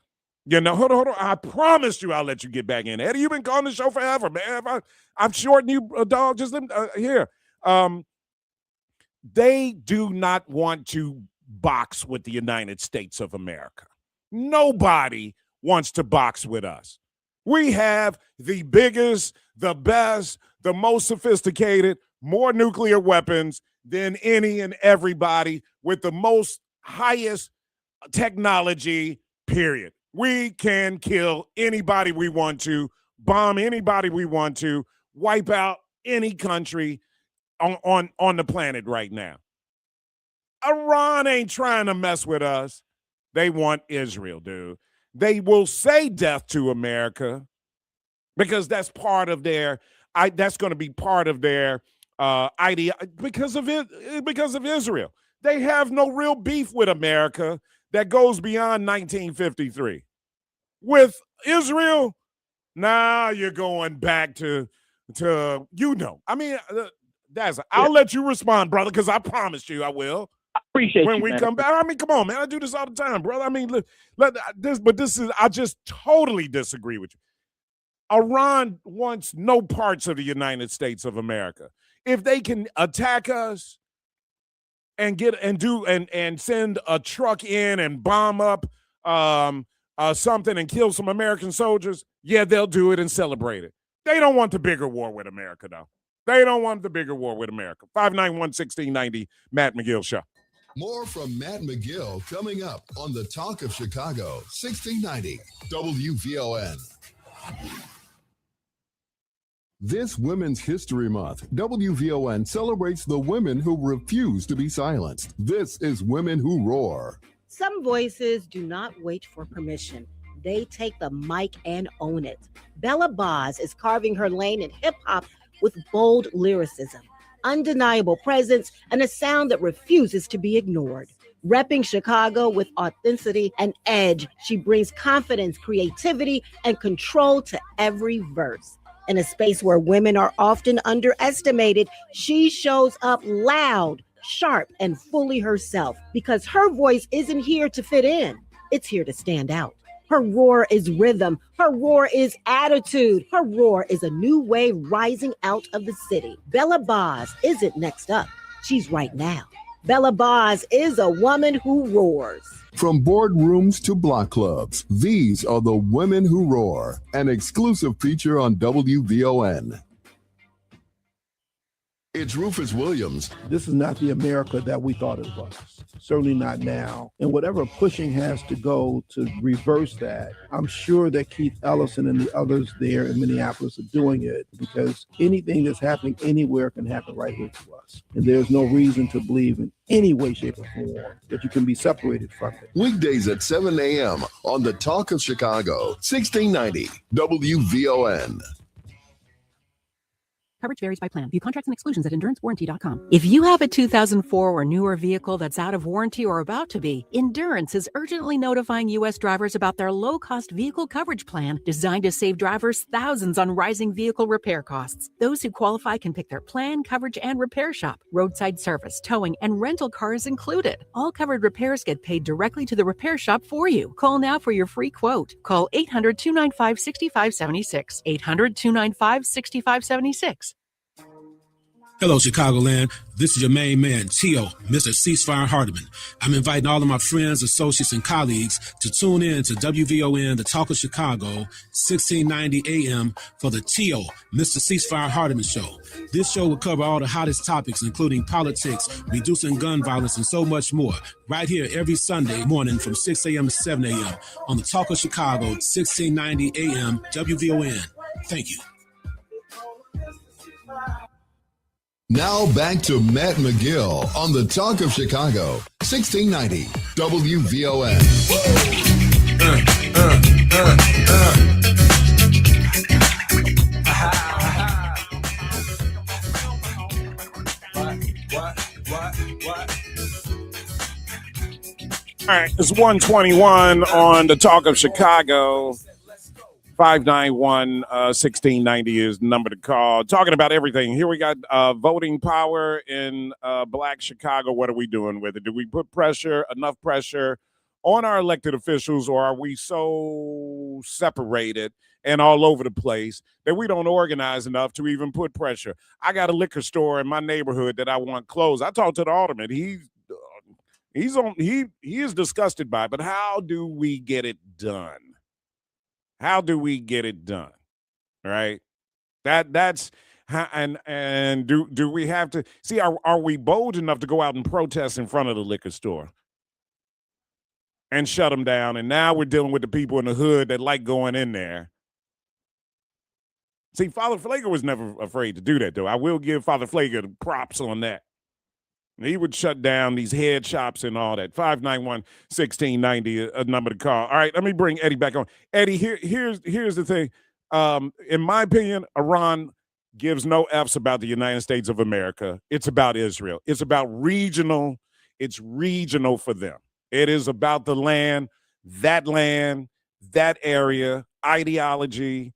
Hold on. I promised you I'll let you get back in. Eddie, you've been calling the show forever, man. I've shortened you, dog. Just let me, here. They do not want to box with the United States of America. Nobody wants to box with us. We have the biggest, the best, the most sophisticated, more nuclear weapons than any and everybody, with the most highest technology, period. We can kill anybody we want to bomb anybody we want to, wipe out any country on the planet right now. Iran ain't trying to mess with us. They want Israel, dude. They will say death to America because that's part of their. That's going to be part of their idea because of it. Because of Israel, they have no real beef with America that goes beyond 1953. With Israel, now you're going back to I mean, I'll let you respond, brother, because I promised you I will. I appreciate when you, we man. come back. I mean, come on, man. I do this all the time, brother. I mean, I just totally disagree with you. Iran wants no parts of the United States of America. If they can attack us and send a truck in and bomb up something and kill some American soldiers, yeah, they'll do it and celebrate it. They don't want the bigger war with America, though. They don't want the bigger war with America. 591-1690, Matt McGill Show. More from Matt McGill coming up on the Talk of Chicago, 1690 WVON. This Women's History Month, WVON celebrates the women who refuse to be silenced. This is Women Who Roar. Some voices do not wait for permission. They take the mic and own it. Bella Boz is carving her lane in hip-hop with bold lyricism, undeniable presence, and a sound that refuses to be ignored. Repping Chicago with authenticity and edge, she brings confidence, creativity, and control to every verse. In a space where women are often underestimated, she shows up loud, sharp, and fully herself because her voice isn't here to fit in. It's here to stand out. Her roar is rhythm. Her roar is attitude. Her roar is a new wave rising out of the city. Bella Boz isn't next up. She's right now. Bella Boz is a woman who roars. From boardrooms to block clubs, these are the Women Who Roar, an exclusive feature on WVON. It's Rufus Williams. This is not the America that we thought it was. Certainly not now. And whatever pushing has to go to reverse that, I'm sure that Keith Ellison and the others there in Minneapolis are doing it because anything that's happening anywhere can happen right here to us. And there's no reason to believe in any way, shape, or form that you can be separated from it. Weekdays at 7 a.m. on the Talk of Chicago, 1690 WVON. Coverage varies by plan. View contracts and exclusions at endurancewarranty.com. If you have a 2004 or newer vehicle that's out of warranty or about to be, Endurance is urgently notifying U.S. drivers about their low-cost vehicle coverage plan designed to save drivers thousands on rising vehicle repair costs. Those who qualify can pick their plan, coverage, and repair shop. Roadside service, towing, and rental cars included. All covered repairs get paid directly to the repair shop for you. Call now for your free quote. Call 800-295-6576. 800-295-6576. Hello, Chicagoland. This is your main man, T.O., Mr. Ceasefire Hardeman. I'm inviting all of my friends, associates, and colleagues to tune in to WVON, the Talk of Chicago, 1690 AM for the T.O., Mr. Ceasefire Hardeman Show. This show will cover all the hottest topics, including politics, reducing gun violence, and so much more, right here every Sunday morning from 6 a.m. to 7 a.m. on the Talk of Chicago, 1690 AM, WVON. Thank you. Now back to Matt McGill on the Talk of Chicago, 1690 WVON. All right, it's 121 on the Talk of Chicago. 591-1690 is the number to call. Talking about everything. Here we got voting power in Black Chicago. What are we doing with it? Do we put enough pressure on our elected officials, or are we so separated and all over the place that we don't organize enough to even put pressure? I got a liquor store in my neighborhood that I want closed. I talked to the alderman. He is disgusted by it, but how do we get it done? How do we get it done? Right? That's how, and do we have to see? Are we bold enough to go out and protest in front of the liquor store and shut them down? And now we're dealing with the people in the hood that like going in there See, Father Flake was never afraid to do that, though. I will give Father Flake props on that. He would shut down these head shops and all that. 591-1690, a number to call. All right, let me bring Eddie back on. Eddie, here's the thing. In my opinion, Iran gives no F's about the United States of America. It's about Israel. It's about regional. It's regional for them. It is about the land, that area, ideology.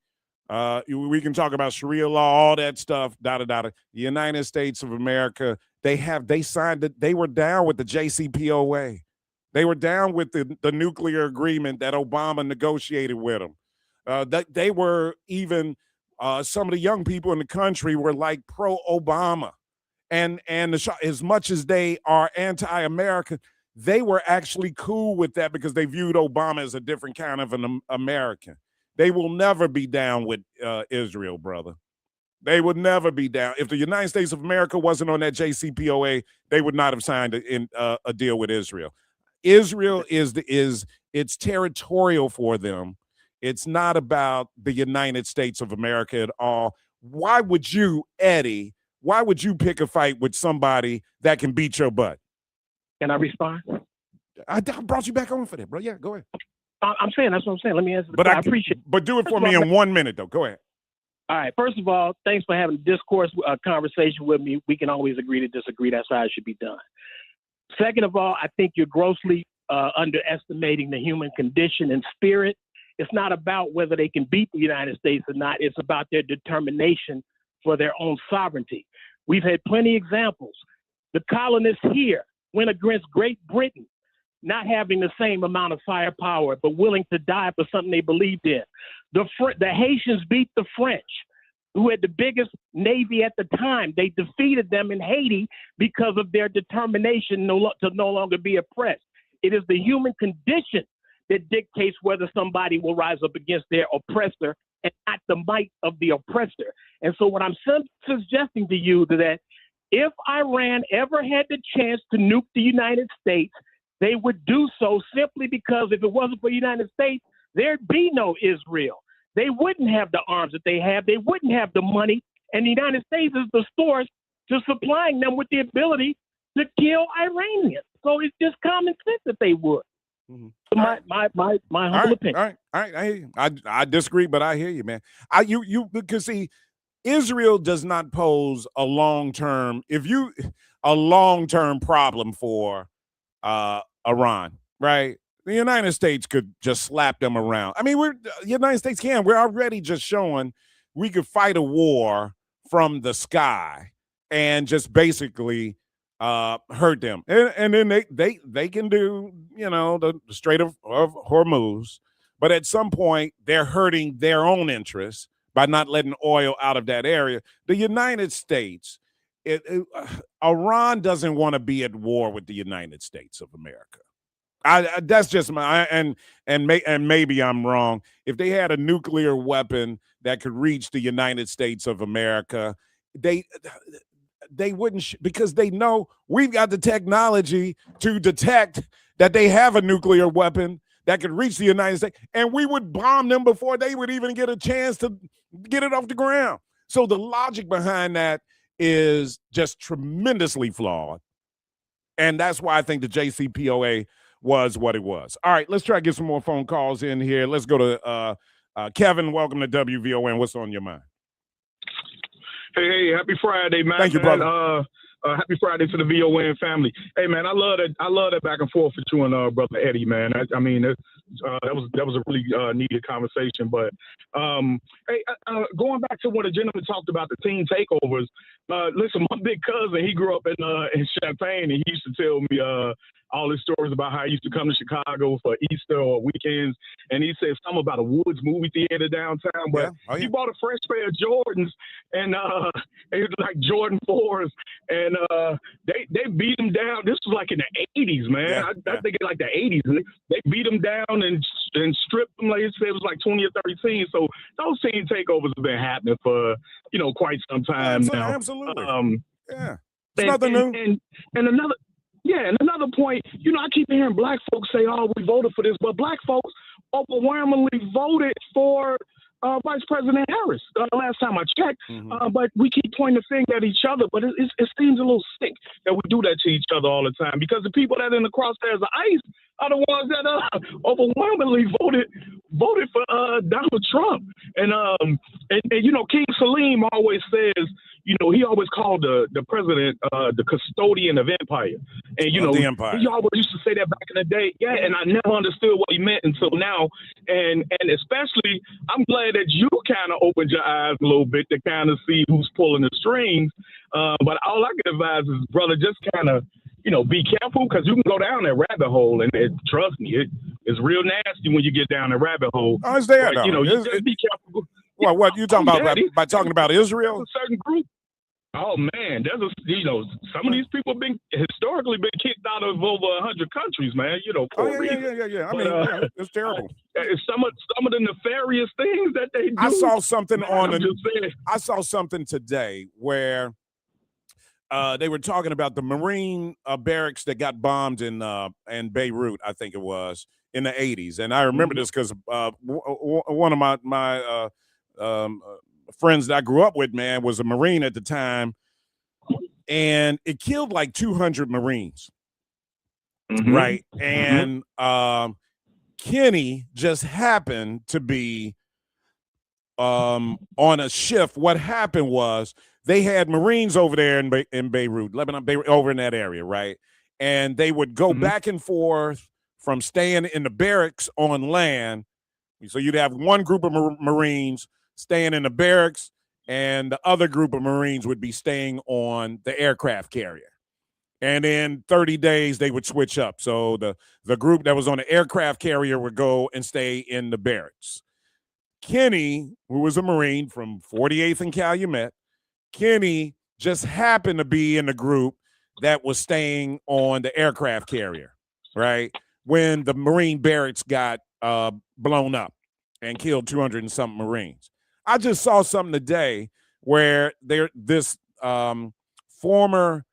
We can talk about Sharia law, all that stuff, The United States of America, they signed it. They were down with the JCPOA. They were down with the nuclear agreement that Obama negotiated with them. They were even, some of the young people in the country were like pro-Obama. And as much as they are anti-American, they were actually cool with that because they viewed Obama as a different kind of an American. They will never be down with Israel, brother. They would never be down. If the United States of America wasn't on that JCPOA, they would not have signed a deal with Israel. Israel it's territorial for them. It's not about the United States of America at all. Why would you, Eddie, pick a fight with somebody that can beat your butt? Can I respond? I brought you back on for that, bro. Yeah, go ahead. I'm saying, that's what I'm saying. Let me answer. I appreciate it. But do it for me in 1 minute, though. Go ahead. All right. First of all, thanks for having a discourse, conversation with me. We can always agree to disagree. That's how it should be done. Second of all, I think you're grossly underestimating the human condition and spirit. It's not about whether they can beat the United States or not. It's about their determination for their own sovereignty. We've had plenty of examples. The colonists here went against Great Britain, not having the same amount of firepower, but willing to die for something they believed in. The Haitians beat the French, who had the biggest navy at the time. They defeated them in Haiti because of their determination to no longer be oppressed. It is the human condition that dictates whether somebody will rise up against their oppressor and not the might of the oppressor. And so what I'm suggesting to you is that if Iran ever had the chance to nuke the United States, they would do so simply because if it wasn't for the United States, there'd be no Israel. They wouldn't have the arms that they have. They wouldn't have the money. And the United States is the source to supplying them with the ability to kill Iranians. So it's just common sense that they would. Mm-hmm. My humble opinion. All right. I hear you. I disagree, but I hear you, man. Because see, Israel does not pose a long-term problem for Iran, right? The United States could just slap them around. I mean, the United States can. We're already just showing we could fight a war from the sky and just basically hurt them. And then they can do, the Strait of Hormuz. But at some point, they're hurting their own interests by not letting oil out of that area. The United States, Iran doesn't want to be at war with the United States of America. That's just and maybe I'm wrong. If they had a nuclear weapon that could reach the United States of America, they wouldn't because they know we've got the technology to detect that they have a nuclear weapon that could reach the United States, and we would bomb them before they would even get a chance to get it off the ground. So the logic behind that is just tremendously flawed. And that's why I think the JCPOA was what it was. All right, let's try to get some more phone calls in here. Let's go to Kevin. Welcome to WVON. What's on your mind? Hey, happy Friday, man. Thank you, brother. Happy Friday to the VON family. Hey, man, I love that back and forth with you and brother Eddie, man. That was a really needed conversation. But hey, going back to what the gentleman talked about, the teen takeovers. Listen, my big cousin, he grew up in Champaign, and he used to tell me all his stories about how he used to come to Chicago for Easter or weekends, and he said something about a Woods movie theater downtown. But he bought a fresh pair of Jordans, and it was like Jordan 4s, and they beat him down. This was like in the 80s, man. I think it's like the 80s. They beat him down and stripped him. Like he said, it was like 20 or 30 teams. So those teen takeovers have been happening for quite some time now. Absolutely. It's nothing new. And another point, I keep hearing black folks say, "Oh, we voted for this," but black folks overwhelmingly voted for Vice President Harris last time I checked. But we keep pointing the finger at each other. But it seems a little sick that we do that to each other all the time, because the people that are in the crosshairs of ICE are the ones that overwhelmingly voted for Donald Trump. And you know, King Salim always says, you know, he always called the president the custodian of empire. And, you know, the empire. He always used to say that back in the day. Yeah, and I never understood what he meant until now. And especially, I'm glad that you kind of opened your eyes a little bit to kind of see who's pulling the strings. But all I can advise is, brother, just kind of, you know, be careful, because you can go down that rabbit hole, and trust me, it's real nasty when you get down that rabbit hole. Oh, it's there, but, you know, you just be careful. Well, what you talking about by talking about Israel? A certain group. Oh man, you know, some of these people have been historically kicked out of over 100 countries, man. You know, for a reason. Yeah. I mean, it's terrible. Some of the nefarious things that they do. I saw something I saw something today where they were talking about the Marine barracks that got bombed in Beirut, I think it was, in the 80s. And I remember this because one of my friends that I grew up with, man, was a Marine at the time, and it killed like 200 Marines, right? And Kenny just happened to be on a shift. What happened was they had Marines over there in Beirut, Lebanon, over in that area, right? And they would go back and forth from staying in the barracks on land. So you'd have one group of Marines staying in the barracks, and the other group of Marines would be staying on the aircraft carrier. And in 30 days, they would switch up. So the group that was on the aircraft carrier would go and stay in the barracks. Kenny, who was a Marine from 48th and Calumet, Kenny just happened to be in the group that was staying on the aircraft carrier, right? When the Marine barracks got blown up and killed 200 and something Marines. I just saw something today where this former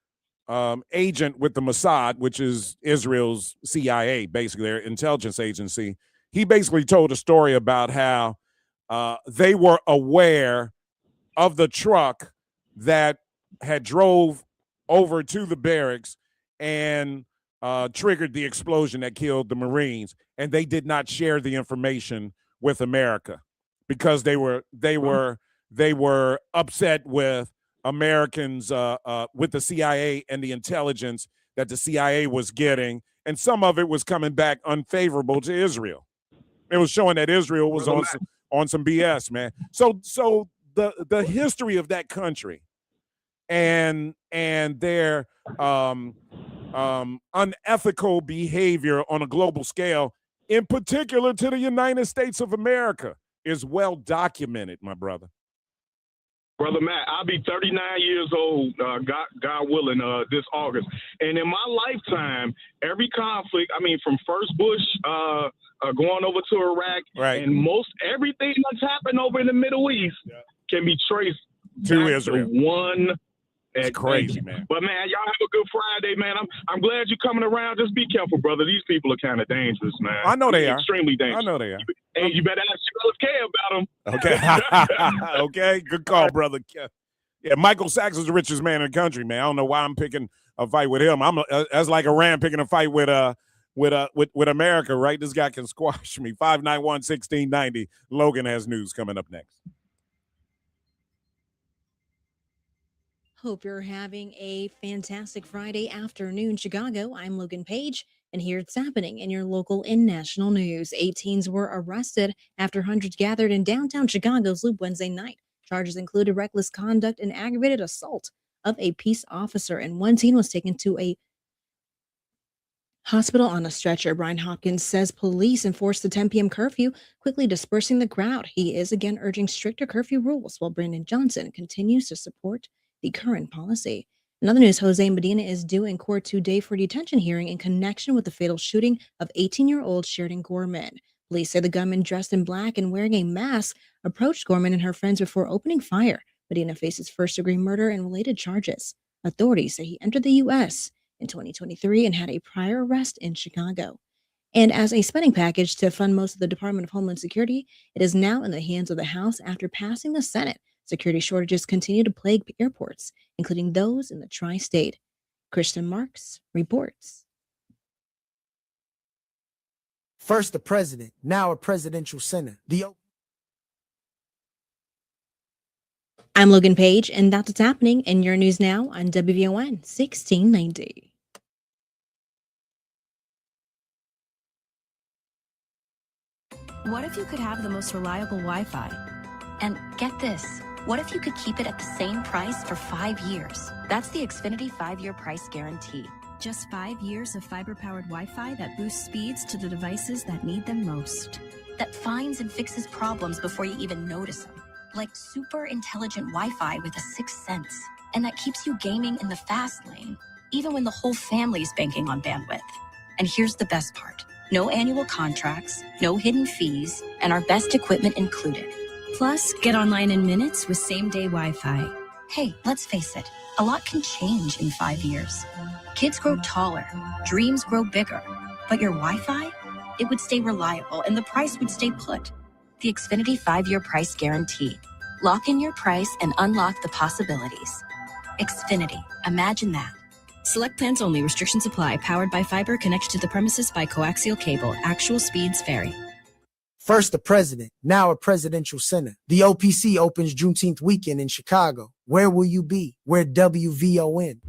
agent with the Mossad, which is Israel's CIA, basically their intelligence agency, he basically told a story about how they were aware of the truck that had drove over to the barracks and triggered the explosion that killed the Marines, and they did not share the information with America, because they were upset with Americans, with the CIA and the intelligence that the CIA was getting, and some of it was coming back unfavorable to Israel. It was showing that Israel was on some BS, man. So the history of that country and their unethical behavior on a global scale, in particular to the United States of America, is well documented, my brother. Brother Matt, I'll be 39 years old, God willing, this August. And in my lifetime, every conflict, I mean, from first Bush going over to Iraq, and most everything that's happened over in the Middle East can be traced to Israel. One. It's crazy, man. But man, y'all have a good Friday, man. I'm glad you're coming around. Just be careful, brother. These people are kind of dangerous, man. I know they are. Extremely dangerous. I know they are. And you better ask Charles K about them. Okay. Okay. Good call, brother. Yeah, Michael Sachs is the richest man in the country, man. I don't know why I'm picking a fight with him. That's like Iran picking a fight with America, right? This guy can squash me. 591-1690. Logan has news coming up next. Hope you're having a fantastic Friday afternoon, Chicago. I'm Logan Page, and here it's happening in your local and national news. 8 teens were arrested after hundreds gathered in downtown Chicago's Loop Wednesday night. Charges included reckless conduct and aggravated assault of a peace officer, and one teen was taken to a hospital on a stretcher. Brian Hopkins says police enforced the 10 p.m. curfew, quickly dispersing the crowd. He is again urging stricter curfew rules, while Brandon Johnson continues to support the current policy. In other news, Jose Medina is due in court today for a detention hearing in connection with the fatal shooting of 18-year-old Sheridan Gorman. Police say the gunman, dressed in black and wearing a mask, approached Gorman and her friends before opening fire. Medina faces first-degree murder and related charges. Authorities say he entered the U.S. in 2023 and had a prior arrest in Chicago. And as a spending package to fund most of the Department of Homeland Security, it is now in the hands of the House after passing the Senate. Security shortages continue to plague airports, including those in the tri-state. Christian Marks reports. First the president, now a presidential center. I'm Logan Page, and that's what's happening in your news now on WVON 1690. What if you could have the most reliable Wi-Fi? And get this, what if you could keep it at the same price for 5 years? That's the Xfinity 5-year price guarantee. Just 5 years of fiber-powered Wi-Fi that boosts speeds to the devices that need them most. That finds and fixes problems before you even notice them. Like super intelligent Wi-Fi with a sixth sense. And that keeps you gaming in the fast lane, even when the whole family's banking on bandwidth. And here's the best part. No annual contracts, no hidden fees, and our best equipment included. Plus, get online in minutes with same-day Wi-Fi. Hey, let's face it, a lot can change in 5 years. Kids grow taller, dreams grow bigger, but your Wi-Fi, it would stay reliable and the price would stay put. The Xfinity 5-year price guarantee. Lock in your price and unlock the possibilities. Xfinity, imagine that. Select plans only. Restrictions apply. Powered by fiber. Connected to the premises by coaxial cable. Actual speeds vary. First the president, now a presidential center. The OPC opens Juneteenth weekend in Chicago. Where will you be? We're WVON.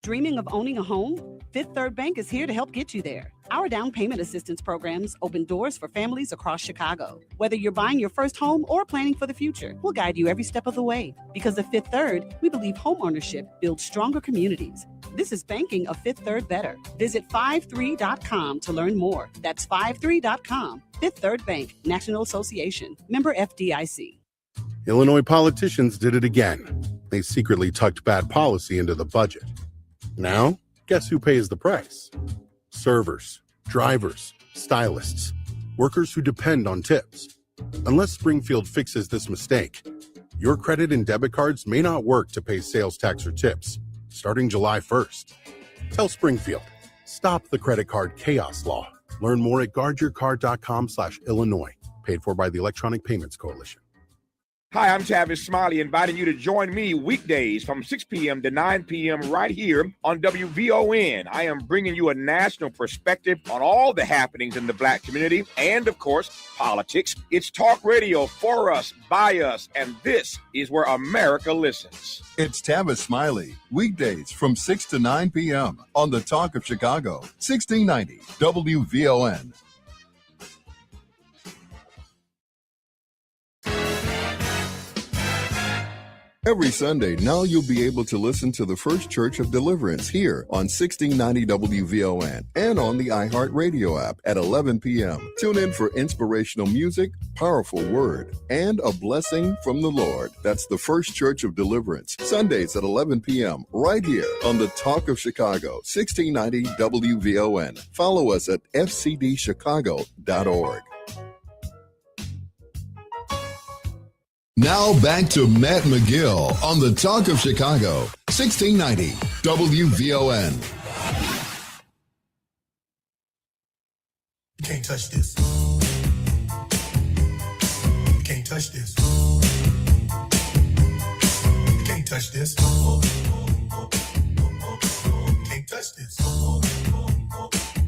Dreaming of owning a home? Fifth Third Bank is here to help get you there. Our down payment assistance programs open doors for families across Chicago. Whether you're buying your first home or planning for the future, we'll guide you every step of the way. Because at Fifth Third, we believe home ownership builds stronger communities. This is banking a Fifth Third better. Visit 53.com to learn more. That's 53.com. Fifth Third Bank, National Association. Member FDIC. Illinois politicians did it again. They secretly tucked bad policy into the budget. Now, guess who pays the price? Servers, drivers, stylists, workers who depend on tips. Unless Springfield fixes this mistake, your credit and debit cards may not work to pay sales tax or tips starting July 1st. Tell Springfield, stop the credit card chaos law. Learn more at guardyourcard.com/Illinois. Paid for by the Electronic Payments Coalition. Hi, I'm Tavis Smiley, inviting you to join me weekdays from 6 p.m. to 9 p.m. right here on WVON. I am bringing you a national perspective on all the happenings in the Black community and, of course, politics. It's talk radio for us, by us, and this is where America listens. It's Tavis Smiley, weekdays from 6 to 9 p.m. on the Talk of Chicago, 1690 WVON. Every Sunday, now you'll be able to listen to the First Church of Deliverance here on 1690 WVON and on the iHeartRadio app at 11 p.m. Tune in for inspirational music, powerful word, and a blessing from the Lord. That's the First Church of Deliverance, Sundays at 11 p.m. right here on the Talk of Chicago, 1690 WVON. Follow us at fcdchicago.org. Now back to Matt McGill on the Talk of Chicago, 1690 WVON. You can't touch this. You can't touch this. You can't touch this. You can't touch this.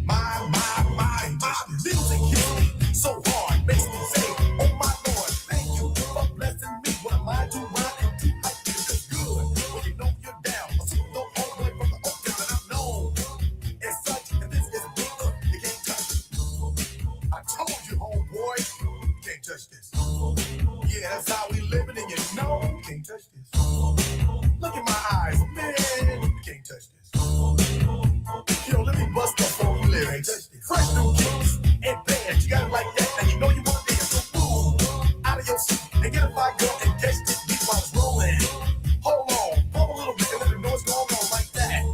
My music hits me so hard, makes me say, oh my Lord, thank you for blessing me. What am I to run and do? I feel just good. When you know you're down, I see no whole way from the open that I'm known. As such, and this is a big look, you can't touch it. I told you, homeboy, you can't touch this. Yeah, that's how we living, and you know you can't touch this. Look in my eyes, man, you can't touch this. Yo, let me bust up on you lyrics. Fresh new kicks and bands, you got it like that. Now you know you want to dance, so move out of your seat and get a fire girl and catch this beat while it's rolling. Hold on, pump a little bit and let them know what's going on like that.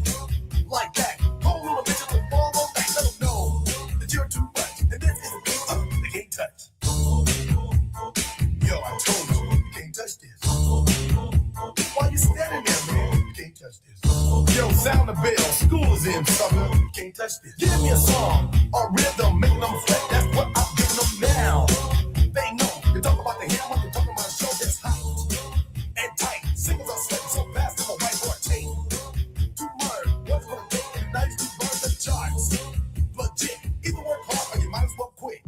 Like that. Hold a little bit and fall on back. Let them know that you're too much. And this is a beat they can't touch. Yo, I told you, you can't touch this. Why you standing there, man? You can't touch this. Yo, Sound the bell, school is in, sucker. Can't touch this. Give me a song, a rhythm, make them sweat. That's what I'm giving them now. They know. You talk about the hammer, you talk about a show that's hot and tight. Singers are sweating so fast, I'm a whiteboard tape. To learn what's gonna take and nice to burn the charts. Legit, either work hard or you might as well quit.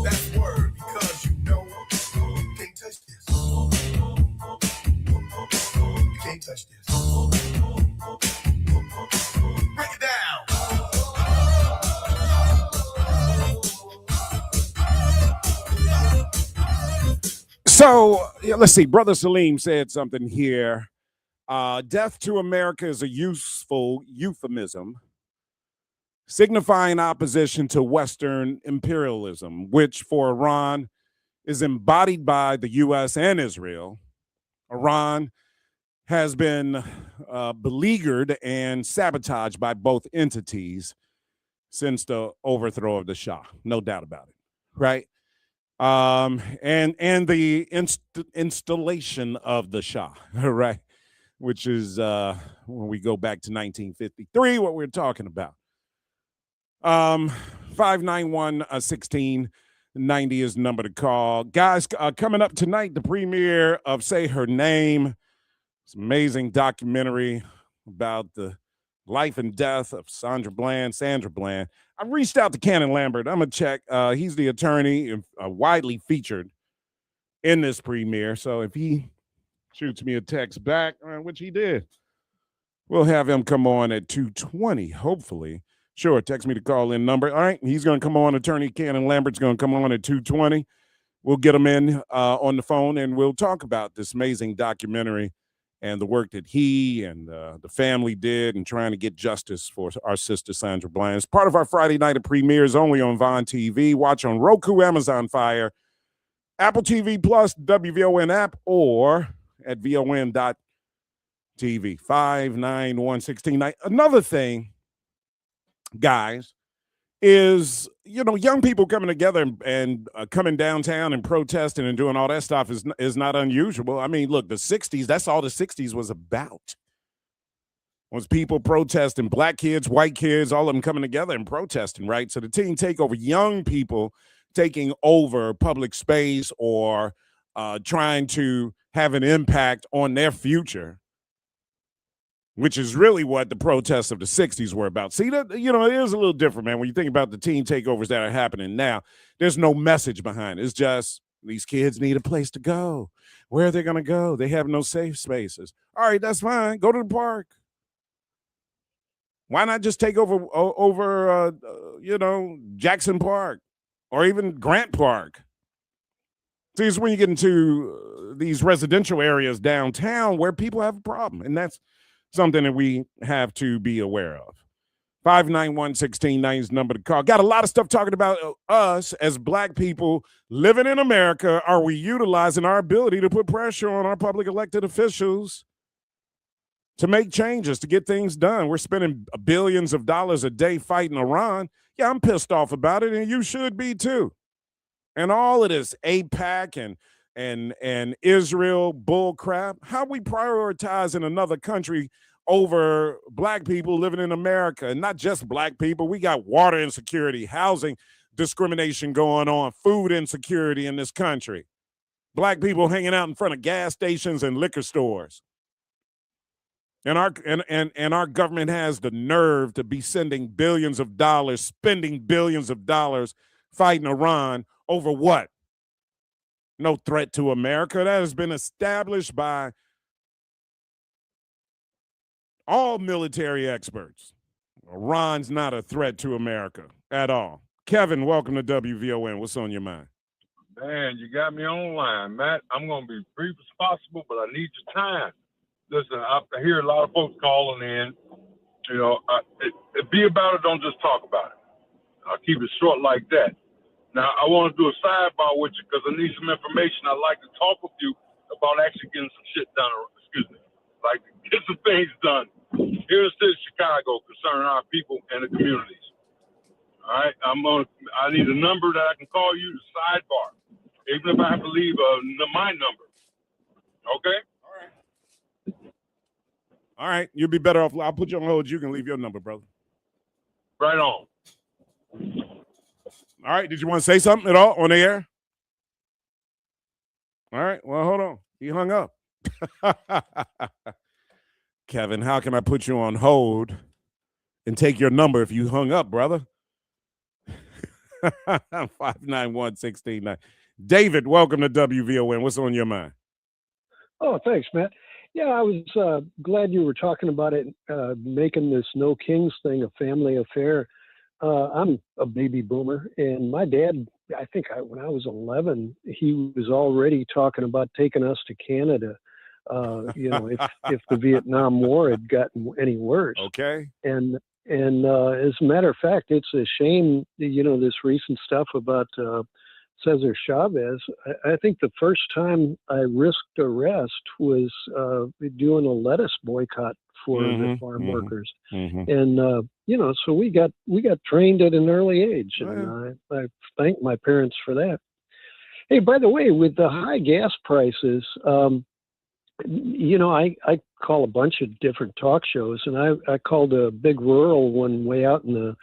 That's word because you know you can't touch this. You can't touch this. Break it down. So let's see. Brother Salim said something here. Death to America is a useful euphemism signifying opposition to Western imperialism, which for Iran is embodied by the U.S. and Israel. Iran has been beleaguered and sabotaged by both entities since the overthrow of the Shah. No doubt about it, right? And the installation of the Shah, right? Which is when we go back to 1953, what we're talking about. 591-1690 is the number to call. Guys, coming up tonight, the premiere of Say Her Name. It's an amazing documentary about the life and death of Sandra Bland. I reached out to Cannon Lambert. I'm going to check. He's the attorney, widely featured in this premiere. So if he shoots me a text back, which he did, we'll have him come on at 2:20, hopefully. Sure, text me the call-in number. All right, he's going to come on. Attorney Cannon Lambert's going to come on at 2:20. We'll get him in on the phone, and we'll talk about this amazing documentary and the work that he and the family did in trying to get justice for our sister Sandra Bland. It's part of our Friday night of premieres only on Vaughn TV. Watch on Roku, Amazon Fire, Apple TV Plus, WVON app, or at VON.TV. 591-1690. Another thing, guys, is, young people coming together and coming downtown and protesting and doing all that stuff is not unusual. I mean, look, the 60s, that's all the 60s was about. Was people protesting, black kids, white kids, all of them coming together and protesting, right? So the teen takeover, young people taking over public space or trying to have an impact on their future, which is really what the protests of the 60s were about. See, that, it is a little different, man. When you think about the teen takeovers that are happening now, there's no message behind it. It's just these kids need a place to go. Where are they going to go? They have no safe spaces. All right, that's fine. Go to the park. Why not just take over Jackson Park or even Grant Park? See, it's when you get into these residential areas downtown where people have a problem, and that's something that we have to be aware of. 591-1690 is the number to call. Got a lot of stuff talking about us as black people living in America. Are we utilizing our ability to put pressure on our public elected officials to make changes, to get things done? We're spending billions of dollars a day fighting Iran. Yeah, I'm pissed off about it, and you should be too. And all of this AIPAC and Israel bull crap. How we prioritizing another country over black people living in America, and not just black people. We got water insecurity, housing discrimination going on, food insecurity in this country. Black people hanging out in front of gas stations and liquor stores. And our government has the nerve to be sending billions of dollars, spending billions of dollars fighting Iran over what? No threat to America. That has been established by all military experts. Iran's not a threat to America at all. Kevin, welcome to WVON. What's on your mind? Man, you got me online, Matt. I'm going to be brief as possible, but I need your time. Listen, I hear a lot of folks calling in. It be about it, don't just talk about it. I'll keep it short like that. Now, I want to do a sidebar with you because I need some information. I'd like to talk with you about actually getting some shit done, like get some things done here in the city of Chicago concerning our people and the communities. All right, I need a number that I can call you to sidebar, even if I have to leave my number. Okay? All right. You'll be better off. I'll put you on hold. You can leave your number, brother. Right on. All right. Did you want to say something at all on the air? All right. Well, hold on. He hung up. Kevin, how can I put you on hold and take your number if you hung up, brother? 591-1690. David, welcome to WVON. What's on your mind? Oh, thanks, Matt. Yeah, I was glad you were talking about it, making this No Kings thing a family affair. I'm a baby boomer, and my dad, I think when I was 11, he was already talking about taking us to Canada, if the Vietnam War had gotten any worse. Okay. And as a matter of fact, it's a shame, this recent stuff about Cesar Chavez. I think the first time I risked arrest was doing a lettuce boycott for the farm workers. And, so we got trained at an early age, and I thank my parents for that. Hey, by the way, with the high gas prices, I call a bunch of different talk shows, and I called a big rural one way out in the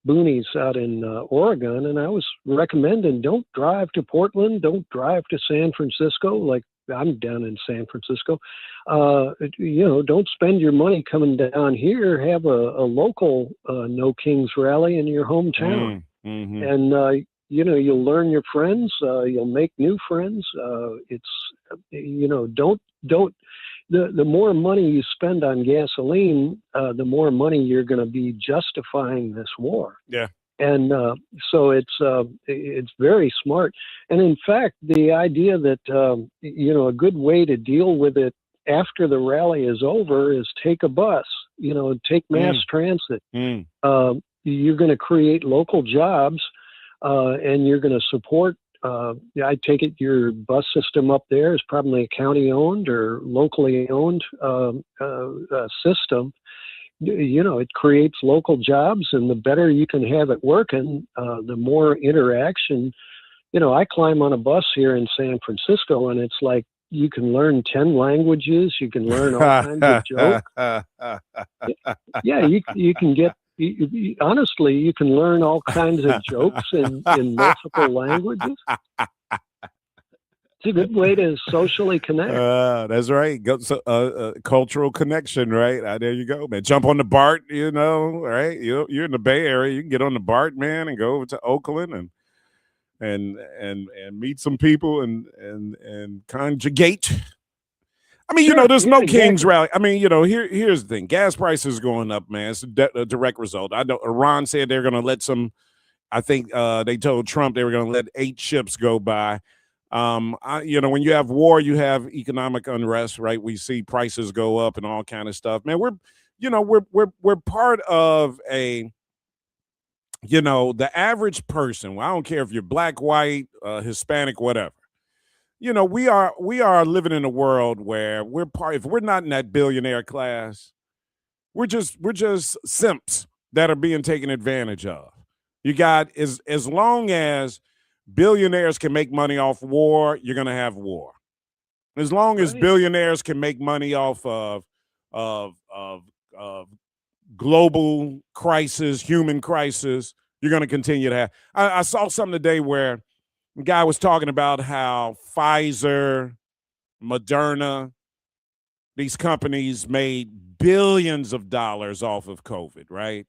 boonies out in Oregon, and I was recommending don't drive to Portland, don't drive to San Francisco, like I'm down in San Francisco. Don't spend your money coming down here. Have a local No Kings rally in your hometown, and you'll learn your friends. You'll make new friends. Don't. The more money you spend on gasoline, the more money you're going to be justifying this war. Yeah. And so it's very smart. And in fact, the idea that, a good way to deal with it after the rally is over is take a bus, take mass transit. You're going to create local jobs, and you're going to support. I take it your bus system up there is probably a county-owned or locally owned system. It creates local jobs, and the better you can have it working, the more interaction. I climb on a bus here in San Francisco, and it's like you can learn 10 languages. You can learn all kinds of jokes. Yeah, you can get. Honestly, you can learn all kinds of jokes in multiple languages. It's a good way to socially connect. That's right. Cultural connection, right? There you go, man. Jump on the BART, right? You're in the Bay Area. You can get on the BART, man, and go over to Oakland and meet some people and conjugate. I mean, there's no Kings rally. I mean, here's the thing. Gas prices going up, man. It's a direct result. I know Iran said they're going to let I think they told Trump they were going to let 8 ships go by. When you have war, you have economic unrest, right? We see prices go up and all kind of stuff. Man, we're part of the average person. Well, I don't care if you're black, white, Hispanic, whatever. We are living in a world where if we're not in that billionaire class, we're just simps that are being taken advantage of. You got as long as billionaires can make money off war, you're going to have war. As long as billionaires can make money off of global crisis, human crisis, you're going to continue to have. I saw something today where the guy was talking about how Pfizer, Moderna, these companies made billions of dollars off of COVID, right?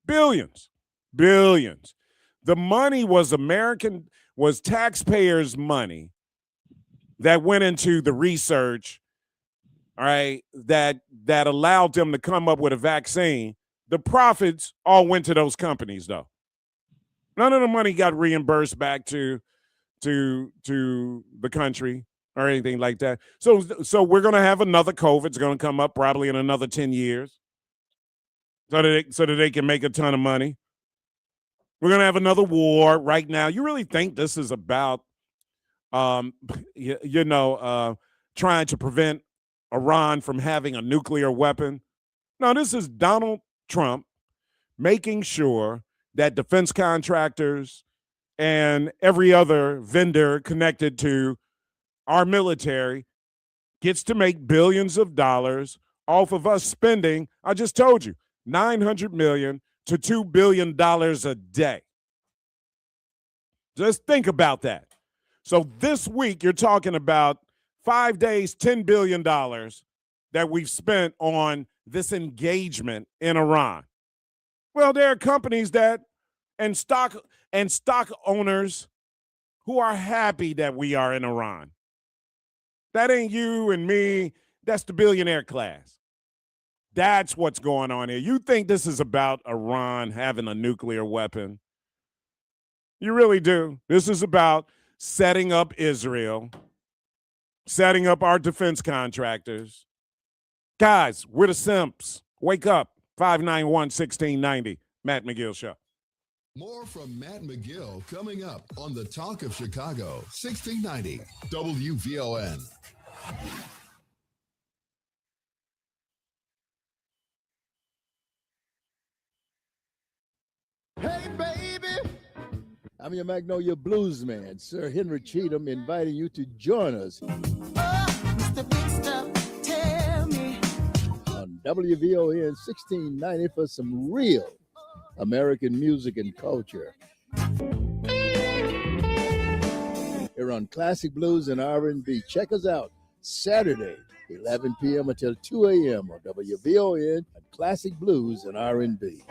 Billions. The money was taxpayers' money that went into the research, all right, that allowed them to come up with a vaccine. The profits all went to those companies, though. None of the money got reimbursed back to the country or anything like that. So we're going to have another COVID. It's going to come up probably in another 10 years so that they can make a ton of money. We're going to have another war right now. You really think this is about, trying to prevent Iran from having a nuclear weapon? No, this is Donald Trump making sure that defense contractors and every other vendor connected to our military gets to make billions of dollars off of us spending, I just told you, $900 million to $2 billion a day. Just think about that. So this week, you're talking about 5 days, $10 billion that we've spent on this engagement in Iran. Well, there are companies that and stock owners who are happy that we are in Iran. That ain't you and me. That's the billionaire class. That's what's going on here. You think this is about Iran having a nuclear weapon? You really do. This is about setting up Israel, setting up our defense contractors. Guys, we're the simps. Wake up. 591-1690. Matt McGill Show. More from Matt McGill coming up on the Talk of Chicago, 1690 WVON. Hey, baby. I'm your Magnolia Blues man, Sir Henry Cheatham, inviting you to join us Mr. Big Stuff, tell me. on WVON 1690 for some real American music and culture. Here on Classic Blues and R&B. Check us out Saturday, 11 p.m. until 2 a.m. on WVON and Classic Blues and R&B.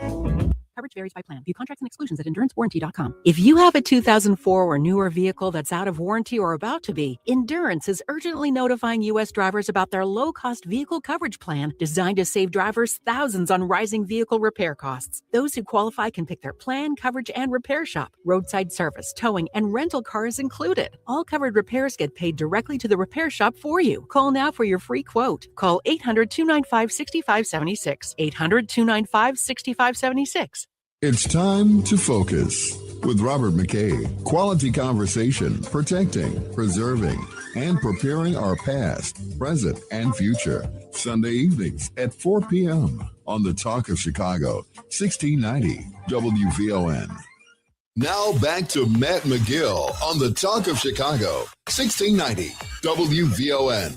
Coverage varies by plan. View contracts and exclusions at endurancewarranty.com. If you have a 2004 or newer vehicle that's out of warranty or about to be, Endurance is urgently notifying U.S. drivers about their low-cost vehicle coverage plan designed to save drivers thousands on rising vehicle repair costs. Those who qualify can pick their plan, coverage, and repair shop. Roadside service, towing, and rental car is included. All covered repairs get paid directly to the repair shop for you. Call now for your free quote. Call 800-295-6576. 800-295-6576. It's time to focus with Robert McKay. Quality conversation, protecting, preserving, and preparing our past, present, and future. Sunday evenings at 4 p.m. on the Talk of Chicago, 1690 WVON. Now back to Matt McGill on the Talk of Chicago, 1690 WVON.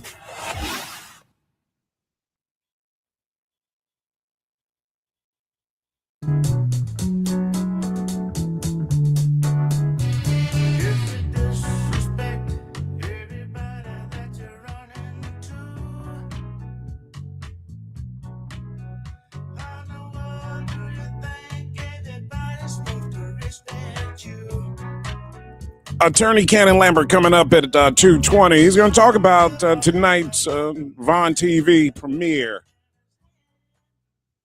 Attorney Cannon Lambert coming up at 2:20. He's going to talk about tonight's Vaughn TV premiere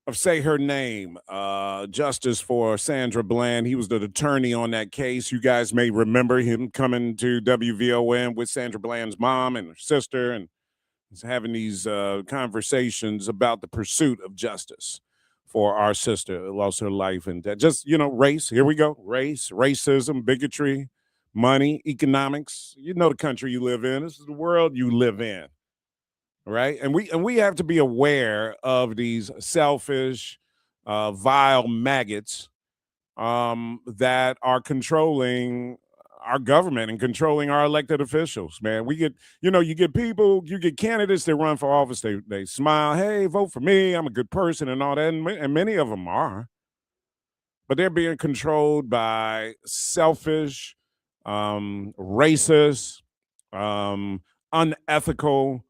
of Say Her Name, justice for Sandra Bland. He was the attorney on that case. You guys may remember him coming to WVON with Sandra Bland's mom and her sister and having these conversations about the pursuit of justice for our sister who lost her life. And just, race. Here we go. Race, racism, bigotry, money, economics. You know the country you live in. This is the world you live in. Right. And we have to be aware of these selfish, vile maggots that are controlling our government and controlling our elected officials, man. We get, you get people, you get candidates that run for office. They smile, hey, vote for me. I'm a good person and all that. And many of them are. But they're being controlled by selfish, racist, unethical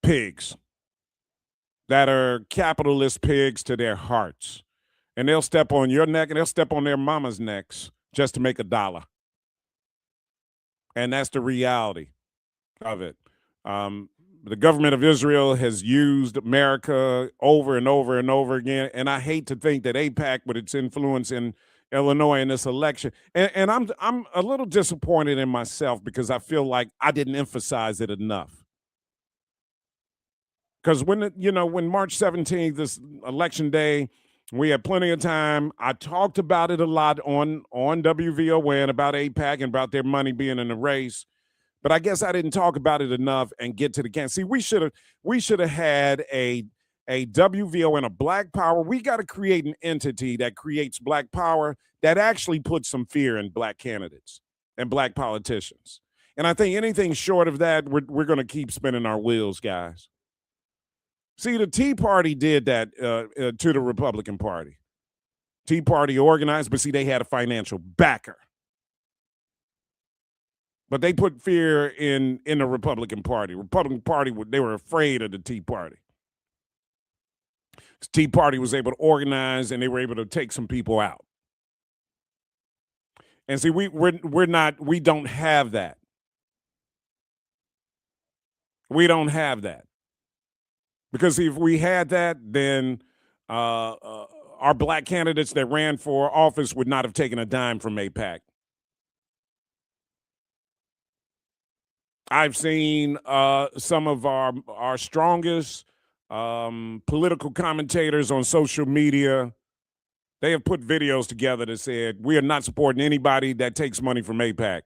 pigs that are capitalist pigs to their hearts. And they'll step on your neck and they'll step on their mama's necks just to make a dollar. And that's the reality of it. The government of Israel has used America over and over and over again. And I hate to think that AIPAC, with its influence in Illinois in this election, and I'm a little disappointed in myself because I feel like I didn't emphasize it enough. Because when March 17th, this election day, we had plenty of time. I talked about it a lot on WVON about AIPAC and about their money being in the race. But I guess I didn't talk about it enough and get to the can. See, we should have had a WVON, a Black Power. We got to create an entity that creates Black Power that actually puts some fear in Black candidates and Black politicians. And I think anything short of that, we're going to keep spinning our wheels, guys. See, the Tea Party did that to the Republican Party. Tea Party organized, but see, they had a financial backer. But they put fear in the Republican Party. Republican Party, they were afraid of the Tea Party. The Tea Party was able to organize, and they were able to take some people out. And see, we don't have that. We don't have that. Because if we had that, then our black candidates that ran for office would not have taken a dime from AIPAC. I've seen some of our strongest political commentators on social media. They have put videos together that said, we are not supporting anybody that takes money from AIPAC.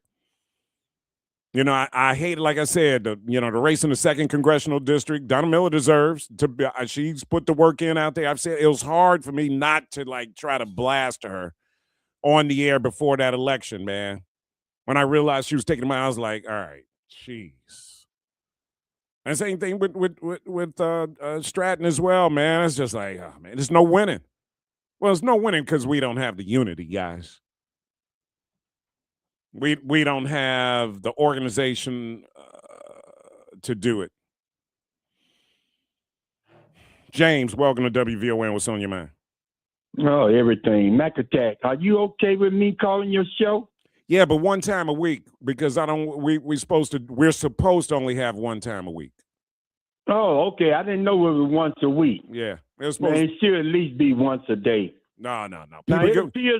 You know, I hate, like I said, the race in the 2nd Congressional District. Donna Miller deserves to be, she's put the work in out there. I've said it was hard for me not to, try to blast her on the air before that election, man. When I realized she was taking them out, I was like, all right, jeez. And same thing with Stratton as well, man. It's just like, oh, man, there's no winning. Well, there's no winning because we don't have the unity, guys. We don't have the organization to do it. James, welcome to WVON. What's on your mind? Oh, everything. Mac Attack, are you okay with me calling your show? Yeah, but one time a week because we're supposed to only have one time a week. Oh, okay. I didn't know it was once a week. Yeah, it should at least be once a day. No.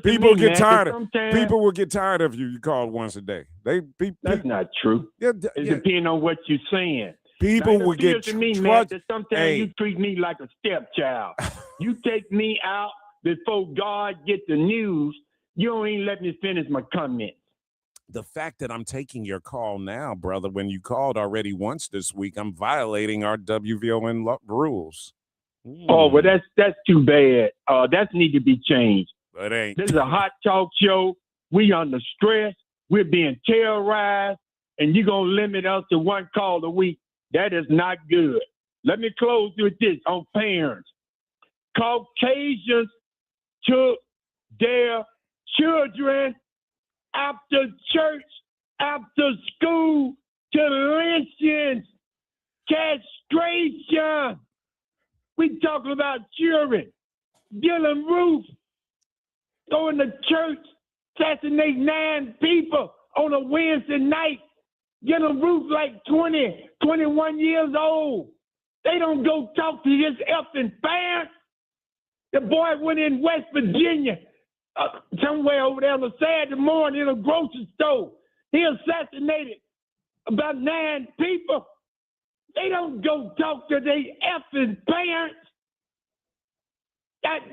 People get tired. People will get tired of you. You call once a day. That's not true. It depends on what you're saying. People will get to me, man, that sometimes you treat me like a stepchild. You take me out before God get the news. You don't even let me finish my comments. The fact that I'm taking your call now, brother, when you called already once this week, I'm violating our WVON rules. Oh, well, that's too bad. That need to be changed. It ain't. This is a hot talk show. We under stress. We're being terrorized, and you're going to limit us to one call a week. That is not good. Let me close with this on parents. Caucasians took their children after church, after school, to lynchings, castration. We talking about children. Dylan Roof going to church, assassinate 9 people on a Wednesday night. Dylan Roof like 20, 21 years old. They don't go talk to his effing parents. The boy went in West Virginia, somewhere over there on a Saturday morning in a grocery store. He assassinated about 9 people. They don't go talk to their effing parents.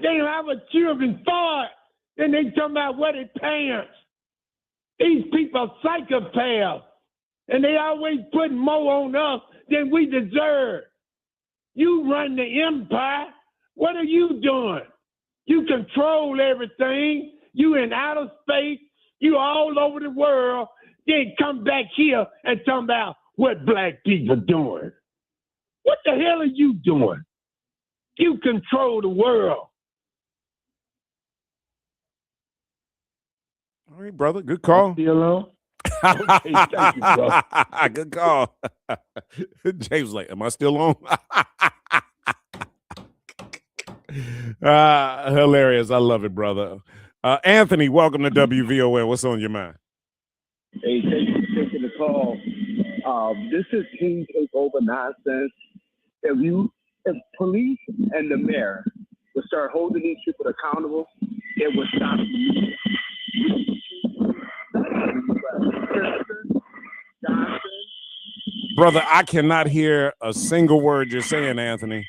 They don't have a children for it. Then they talking about what their parents. These people are psychopaths. And they always put more on us than we deserve. You run the empire. What are you doing? You control everything. You in outer space. You all over the world. Then come back here and talk about what black people doing. What the hell are you doing? You control the world. All right, brother. Good call. You alone? Okay, thank you, bro. Good call. James like, am I still on? Hilarious. I love it, brother. Anthony, welcome to WVON. What's on your mind? Hey, thank you for taking the call. This is team takeover nonsense. If police and the mayor would start holding these people accountable, it would stop. Brother, I cannot hear a single word you're saying, Anthony.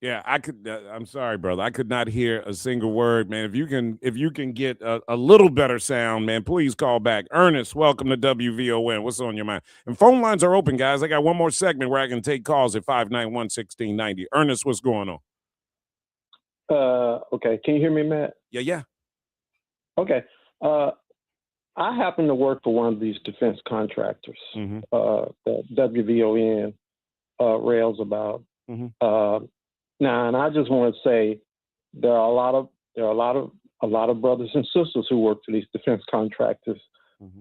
Yeah, I'm sorry, brother. I could not hear a single word, man. If you can get a little better sound, man, please call back. Ernest, welcome to WVON. What's on your mind? And phone lines are open, guys. I got one more segment where I can take calls at 591-1690. Ernest, what's going on? Okay. Can you hear me, Matt? Yeah. Okay. I happen to work for one of these defense contractors, the WVON. rails about. Now, and I just want to say there are a lot of brothers and sisters who work for these defense contractors.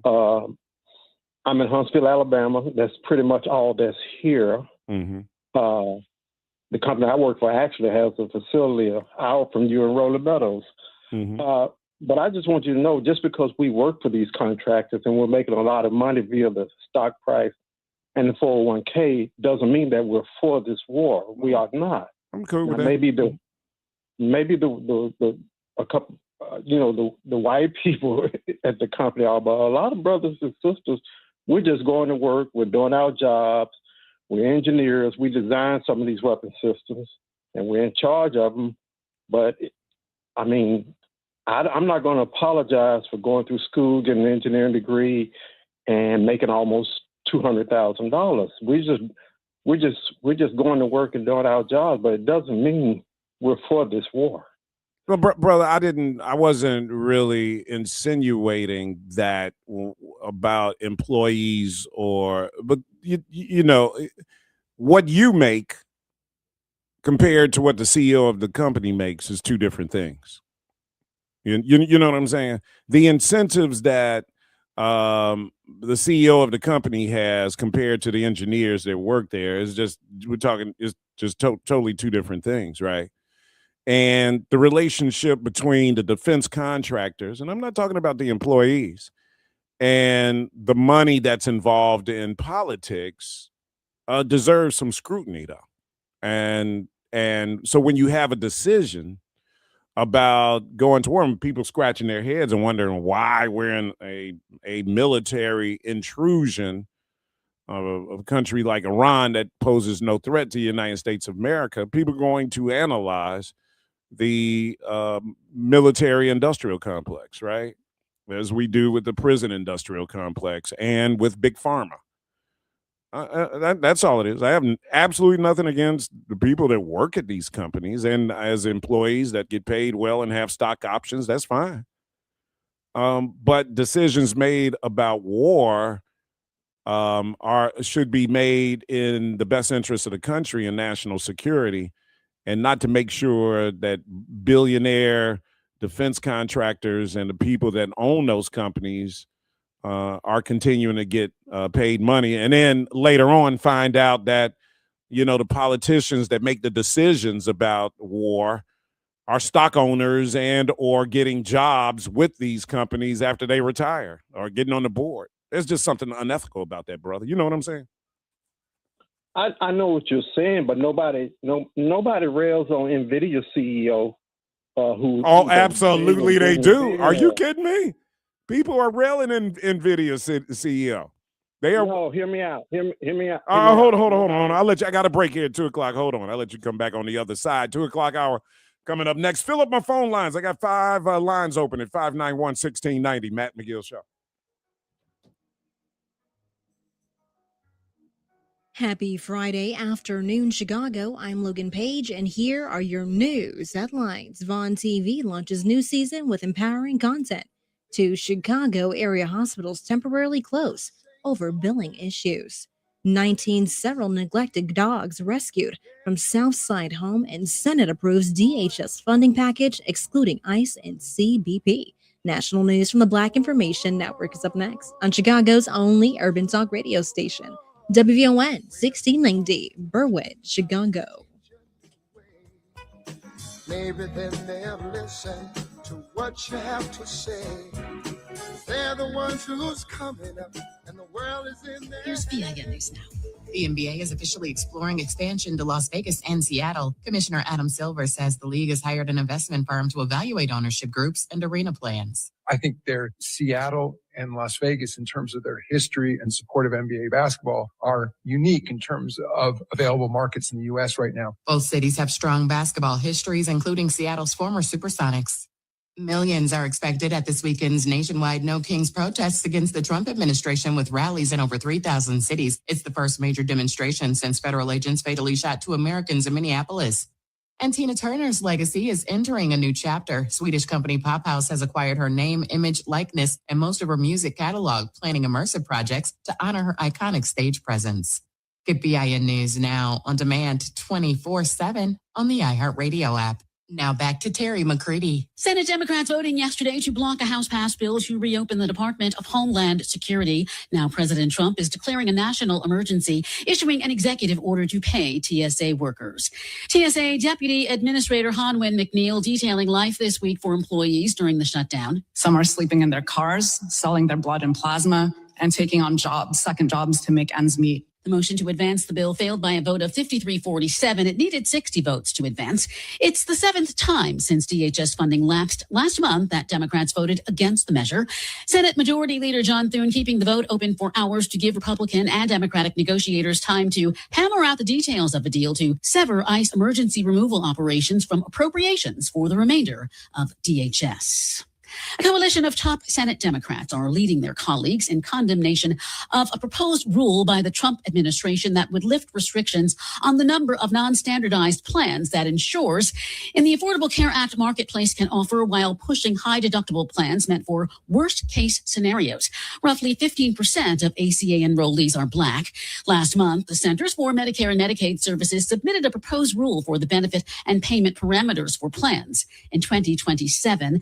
I'm in Huntsville, Alabama. That's pretty much all that's here. The company I work for actually has a facility an hour from you in Rolling Meadows. But I just want you to know, just because we work for these contractors and we're making a lot of money via the stock price and the 401k, doesn't mean that we're for this war. We are not. I'm cool with that. Maybe a couple, the white people at the company are, but a lot of brothers and sisters, we're just going to work. We're doing our jobs. We're engineers. We design some of these weapon systems, and we're in charge of them. But I mean, I'm not going to apologize for going through school, getting an engineering degree, and making almost $200,000. We're just going to work and doing our job, but it doesn't mean we're for this war. Well, brother, I wasn't really insinuating that about employees but you know, what you make compared to what the CEO of the company makes is two different things. You know what I'm saying? The incentives that the CEO of the company has compared to the engineers that work there is just totally two different things, right? And the relationship between the defense contractors, and I'm not talking about the employees, and the money that's involved in politics deserves some scrutiny, though. And so when you have a decision about going to war, people scratching their heads and wondering why we're in a military intrusion of a country like Iran that poses no threat to the United States of America, people are going to analyze the military industrial complex, right? As we do with the prison industrial complex and with Big Pharma. That's all it is. I have absolutely nothing against the people that work at these companies and as employees that get paid well and have stock options. That's fine. But decisions made about war should be made in the best interest of the country and national security, and not to make sure that billionaire defense contractors and the people that own those companies are continuing to get paid money, and then later on find out that, the politicians that make the decisions about war are stock owners and or getting jobs with these companies after they retire or getting on the board. There's just something unethical about that, brother. You know what I'm saying? I know what you're saying, but nobody rails on NVIDIA CEO. Oh, absolutely they do. Are you kidding me? People are railing in NVIDIA CEO. They are. No, hear me out. Hear me out. Hold on. I got a break here at 2:00. Hold on. I'll let you come back on the other side. 2:00 hour coming up next. Fill up my phone lines. I got 5 lines open at 591-1690. Matt McGill Show. Happy Friday afternoon, Chicago. I'm Logan Page, and here are your news headlines. Vaughn TV launches new season with empowering content. 2 Chicago area hospitals temporarily close over billing issues. 19 several neglected dogs rescued from Southside home, and Senate approves DHS funding package excluding ICE and CBP. National news from the Black Information Network is up next on Chicago's only urban talk radio station. WVON 1690, Berwick, Chicago. Maybe then they'll listen to what you have to say. They're the ones who's coming up, and the world is in their Here's VIN News Now. The NBA is officially exploring expansion to Las Vegas and Seattle. Commissioner Adam Silver says the league has hired an investment firm to evaluate ownership groups and arena plans. I think they're Seattle and Las Vegas, in terms of their history and support of NBA basketball, are unique in terms of available markets in the U.S. right now. Both cities have strong basketball histories, including Seattle's former Supersonics. Millions are expected at this weekend's nationwide No Kings protests against the Trump administration, with rallies in over 3,000 cities. It's the first major demonstration since federal agents fatally shot 2 Americans in Minneapolis. And Tina Turner's legacy is entering a new chapter. Swedish company Pop House has acquired her name, image, likeness, and most of her music catalog, planning immersive projects to honor her iconic stage presence. Get BIN News now on demand 24/7 on the iHeartRadio app. Now back to Terry McCready. Senate Democrats voting yesterday to block a House-passed bill to reopen the Department of Homeland Security. Now President Trump is declaring a national emergency, issuing an executive order to pay TSA workers. TSA Deputy Administrator Hanwin McGill detailing life this week for employees during the shutdown. Some are sleeping in their cars, selling their blood and plasma, and taking on second jobs to make ends meet. The motion to advance the bill failed by a vote of 53-47. It needed 60 votes to advance. It's the seventh time since DHS funding lapsed last month that Democrats voted against the measure. Senate Majority Leader John Thune keeping the vote open for hours to give Republican and Democratic negotiators time to hammer out the details of a deal to sever ICE emergency removal operations from appropriations for the remainder of DHS. A coalition of top Senate Democrats are leading their colleagues in condemnation of a proposed rule by the Trump administration that would lift restrictions on the number of non-standardized plans that insurers in the Affordable Care Act marketplace can offer while pushing high deductible plans meant for worst case scenarios. Roughly 15% of ACA enrollees are Black. Last month, the Centers for Medicare and Medicaid Services submitted a proposed rule for the benefit and payment parameters for plans. In 2027,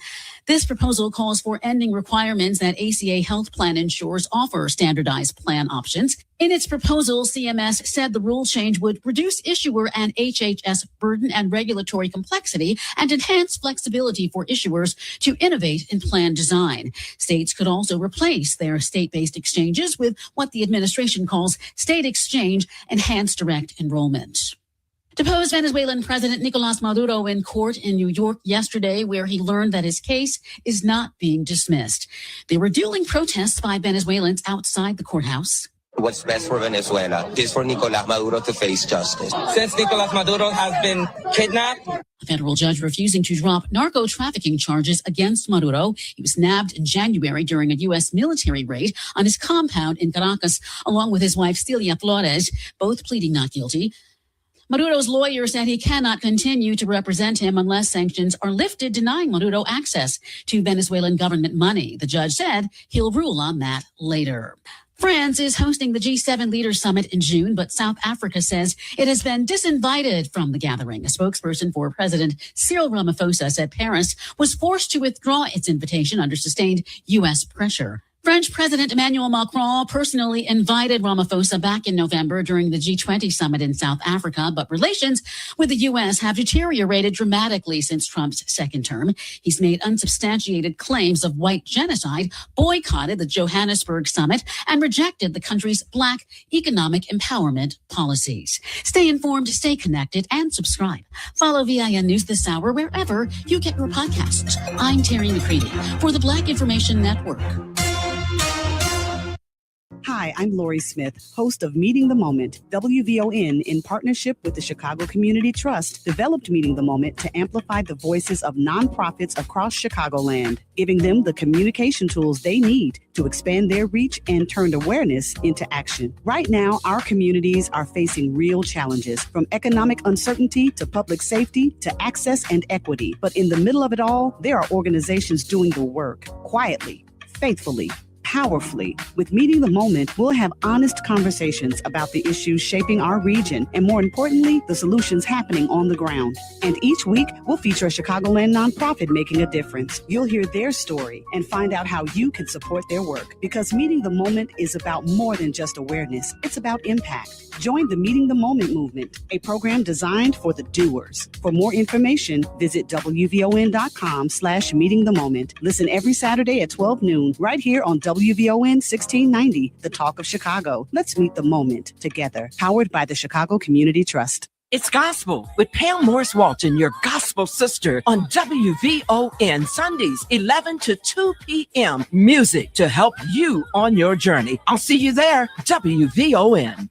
this proposal calls for ending requirements that ACA health plan insurers offer standardized plan options. In its proposal, CMS said the rule change would reduce issuer and HHS burden and regulatory complexity and enhance flexibility for issuers to innovate in plan design. States could also replace their state-based exchanges with what the administration calls state exchange enhanced direct enrollment. Deposed Venezuelan President Nicolas Maduro in court in New York yesterday, where he learned that his case is not being dismissed. There were dueling protests by Venezuelans outside the courthouse. What's best for Venezuela is for Nicolas Maduro to face justice. Since Nicolas Maduro has been kidnapped, A federal judge refusing to drop narco trafficking charges against Maduro. He was nabbed in January during a U.S. military raid on his compound in Caracas, along with his wife Celia Flores, both pleading not guilty. Maduro's lawyer said he cannot continue to represent him unless sanctions are lifted, denying Maduro access to Venezuelan government money. The judge said he'll rule on that later. France is hosting the G7 Leaders Summit in June, but South Africa says it has been disinvited from the gathering. A spokesperson for President Cyril Ramaphosa said Paris was forced to withdraw its invitation under sustained U.S. pressure. French President Emmanuel Macron personally invited Ramaphosa back in November during the G20 summit in South Africa, but relations with the U.S. have deteriorated dramatically since Trump's second term. He's made unsubstantiated claims of white genocide, boycotted the Johannesburg summit, and rejected the country's Black economic empowerment policies. Stay informed, stay connected, and subscribe. Follow VIN News this hour wherever you get your podcasts. I'm Terry McCready for the Black Information Network. Hi, I'm Lori Smith, host of Meeting the Moment. WVON, in partnership with the Chicago Community Trust, developed Meeting the Moment to amplify the voices of nonprofits across Chicagoland, giving them the communication tools they need to expand their reach and turn awareness into action. Right now, our communities are facing real challenges, from economic uncertainty to public safety to access and equity. But in the middle of it all, there are organizations doing the work quietly, faithfully, powerfully. With Meeting the Moment, we'll have honest conversations about the issues shaping our region and, more importantly, the solutions happening on the ground. And each week, we'll feature a Chicagoland nonprofit making a difference. You'll hear their story and find out how you can support their work. Because Meeting the Moment is about more than just awareness. It's about impact. Join the Meeting the Moment movement, a program designed for the doers. For more information, visit WVON.com/Meeting the Moment. Listen every Saturday at 12 noon, right here on WVON 1690, the talk of Chicago. Let's meet the moment together. Powered by the Chicago Community Trust. It's Gospel with Pam Morris Walton, your gospel sister, on WVON Sundays, 11 to 2 p.m. Music to help you on your journey. I'll see you there. WVON.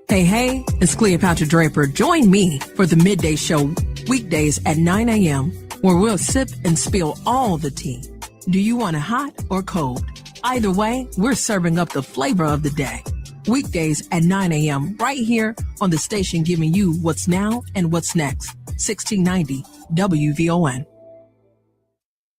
Hey, it's Cleopatra Draper. Join me for the Midday Show weekdays at 9 a.m. where we'll sip and spill all the tea. Do you want it hot or cold? Either way, we're serving up the flavor of the day. Weekdays at 9 a.m. right here on the station giving you what's now and what's next. 1690 WVON.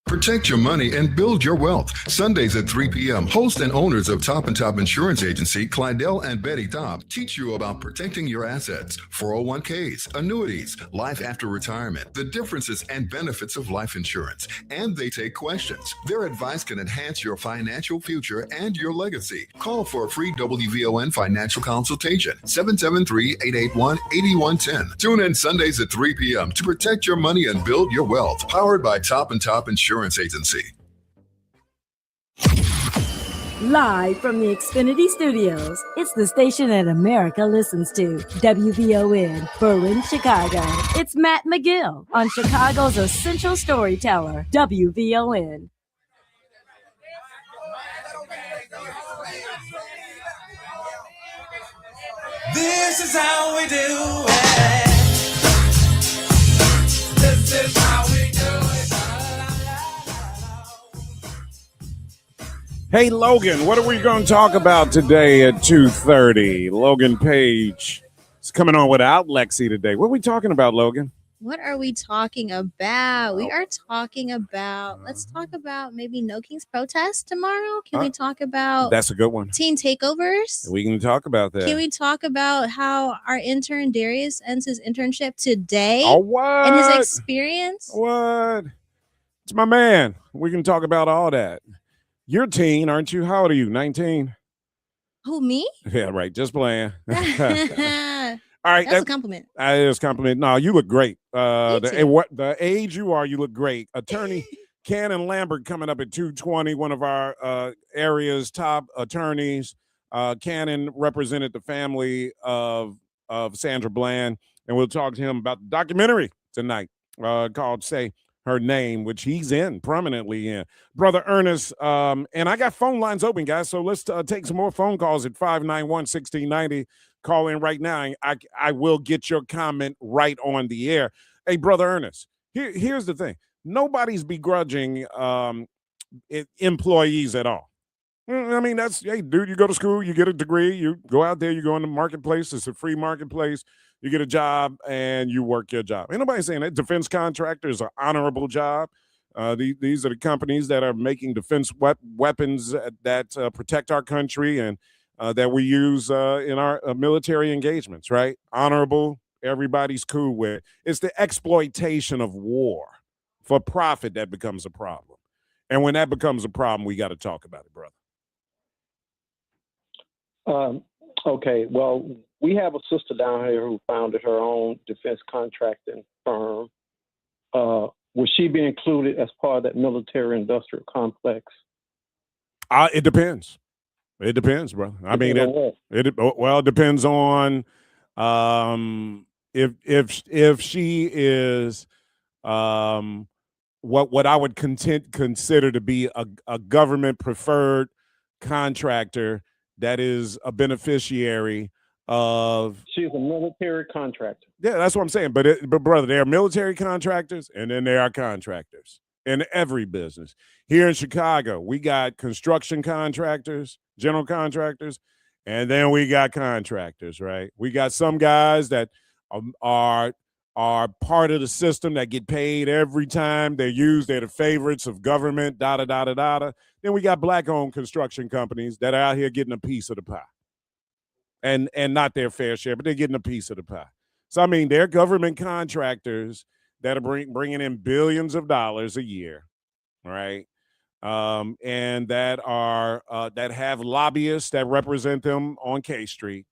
Protect your money and build your wealth. Sundays at 3 p.m., host and owners of Top and Top Insurance Agency, Clydell and Betty Top, teach you about protecting your assets, 401ks, annuities, life after retirement, the differences and benefits of life insurance. And they take questions. Their advice can enhance your financial future and your legacy. Call for a free WVON financial consultation, 773-881-8110. Tune in Sundays at 3 p.m. to protect your money and build your wealth. Powered by Top and Top Insurance Agency. Live from the Xfinity Studios, it's the station that America listens to, WVON, Berlin, Chicago. It's Matt McGill on Chicago's essential storyteller, WVON. This is how we do it. This is how we do it. Hey, Logan, what are we going to talk about today at 2:30? Logan Page is coming on without Lexi today. What are we talking about, Logan? What are we talking about? We are talking about, let's talk about maybe No Kings protest tomorrow. Can we talk about That's a good one. teen takeovers? We can talk about that. Can we talk about how our intern Darius ends his internship today? Oh, what? And his experience? What? It's my man. We can talk about all that. You're a teen, aren't you? How old are you? 19? Who, me? Yeah, right. Just playing. All right. That's a compliment. That is a compliment. No, you look great. too. The age you are, you look great. Attorney Cannon Lambert coming up at 2:20, one of our area's top attorneys. Cannon represented the family of Sandra Bland, and we'll talk to him about the documentary tonight called Say Her Name, which he's prominently in. Brother Ernest, and I got phone lines open, guys, so let's take some more phone calls at 591-1690. Call in right now, and I will get your comment right on the air. Hey, Brother Ernest, here's the thing. Nobody's begrudging employees at all. I mean, hey, dude, you go to school, you get a degree, you go out there, you go in the marketplace. It's a free marketplace. You get a job and you work your job. Ain't nobody saying that. Defense contractor is an honorable job. These are the companies that are making defense weapons that protect our country and that we use in our military engagements, right? Honorable, everybody's cool with. It's the exploitation of war for profit that becomes a problem. And when that becomes a problem, we got to talk about it, brother. Okay, well, we have a sister down here who founded her own defense contracting firm. Would she be included as part of that military-industrial complex? It depends. It depends, bro. I mean, it depends on if she is what I would consider to be a government preferred contractor that is a beneficiary of. She's a military contractor. Yeah, that's what I'm saying. But brother, there are military contractors, and then there are contractors in every business. Here in Chicago, we got construction contractors, general contractors, and then we got contractors, right? We got some guys that are part of the system that get paid every time they're used. They're the favorites of government, da-da-da-da-da. Then we got black-owned construction companies that are out here getting a piece of the pie. And not their fair share, but they're getting a piece of the pie. So, I mean, they're government contractors that are bringing in billions of dollars a year, right? And that have lobbyists that represent them on K Street,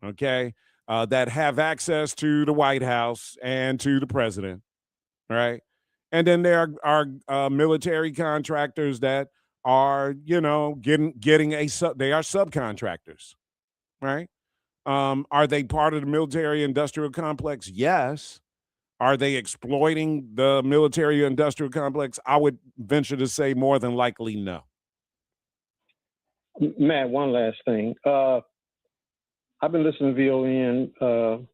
okay? That have access to the White House and to the president, right? And then there are military contractors that are, getting they are subcontractors, right? Are they part of the military-industrial complex? Yes. Are they exploiting the military-industrial complex? I would venture to say more than likely no. Matt, one last thing. I've been listening to VON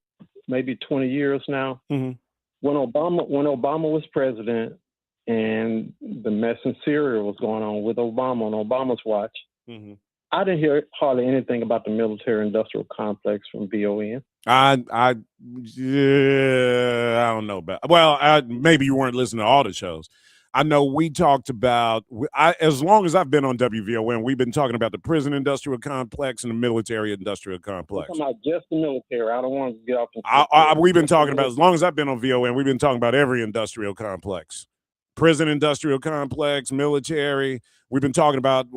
maybe 20 years now. Mm-hmm. When Obama was president and the mess in Syria was going on with Obama on Obama's watch, mm-hmm. I didn't hear hardly anything about the military-industrial complex from VON. I don't know about. Well, maybe you weren't listening to all the shows. I know we talked about, as long as I've been on WVON, we've been talking about the prison industrial complex and the military industrial complex. I'm talking about just the military. I don't want to get off. We've been talking about, as long as I've been on VON, we've been talking about every industrial complex. Prison industrial complex, military. We've been talking about,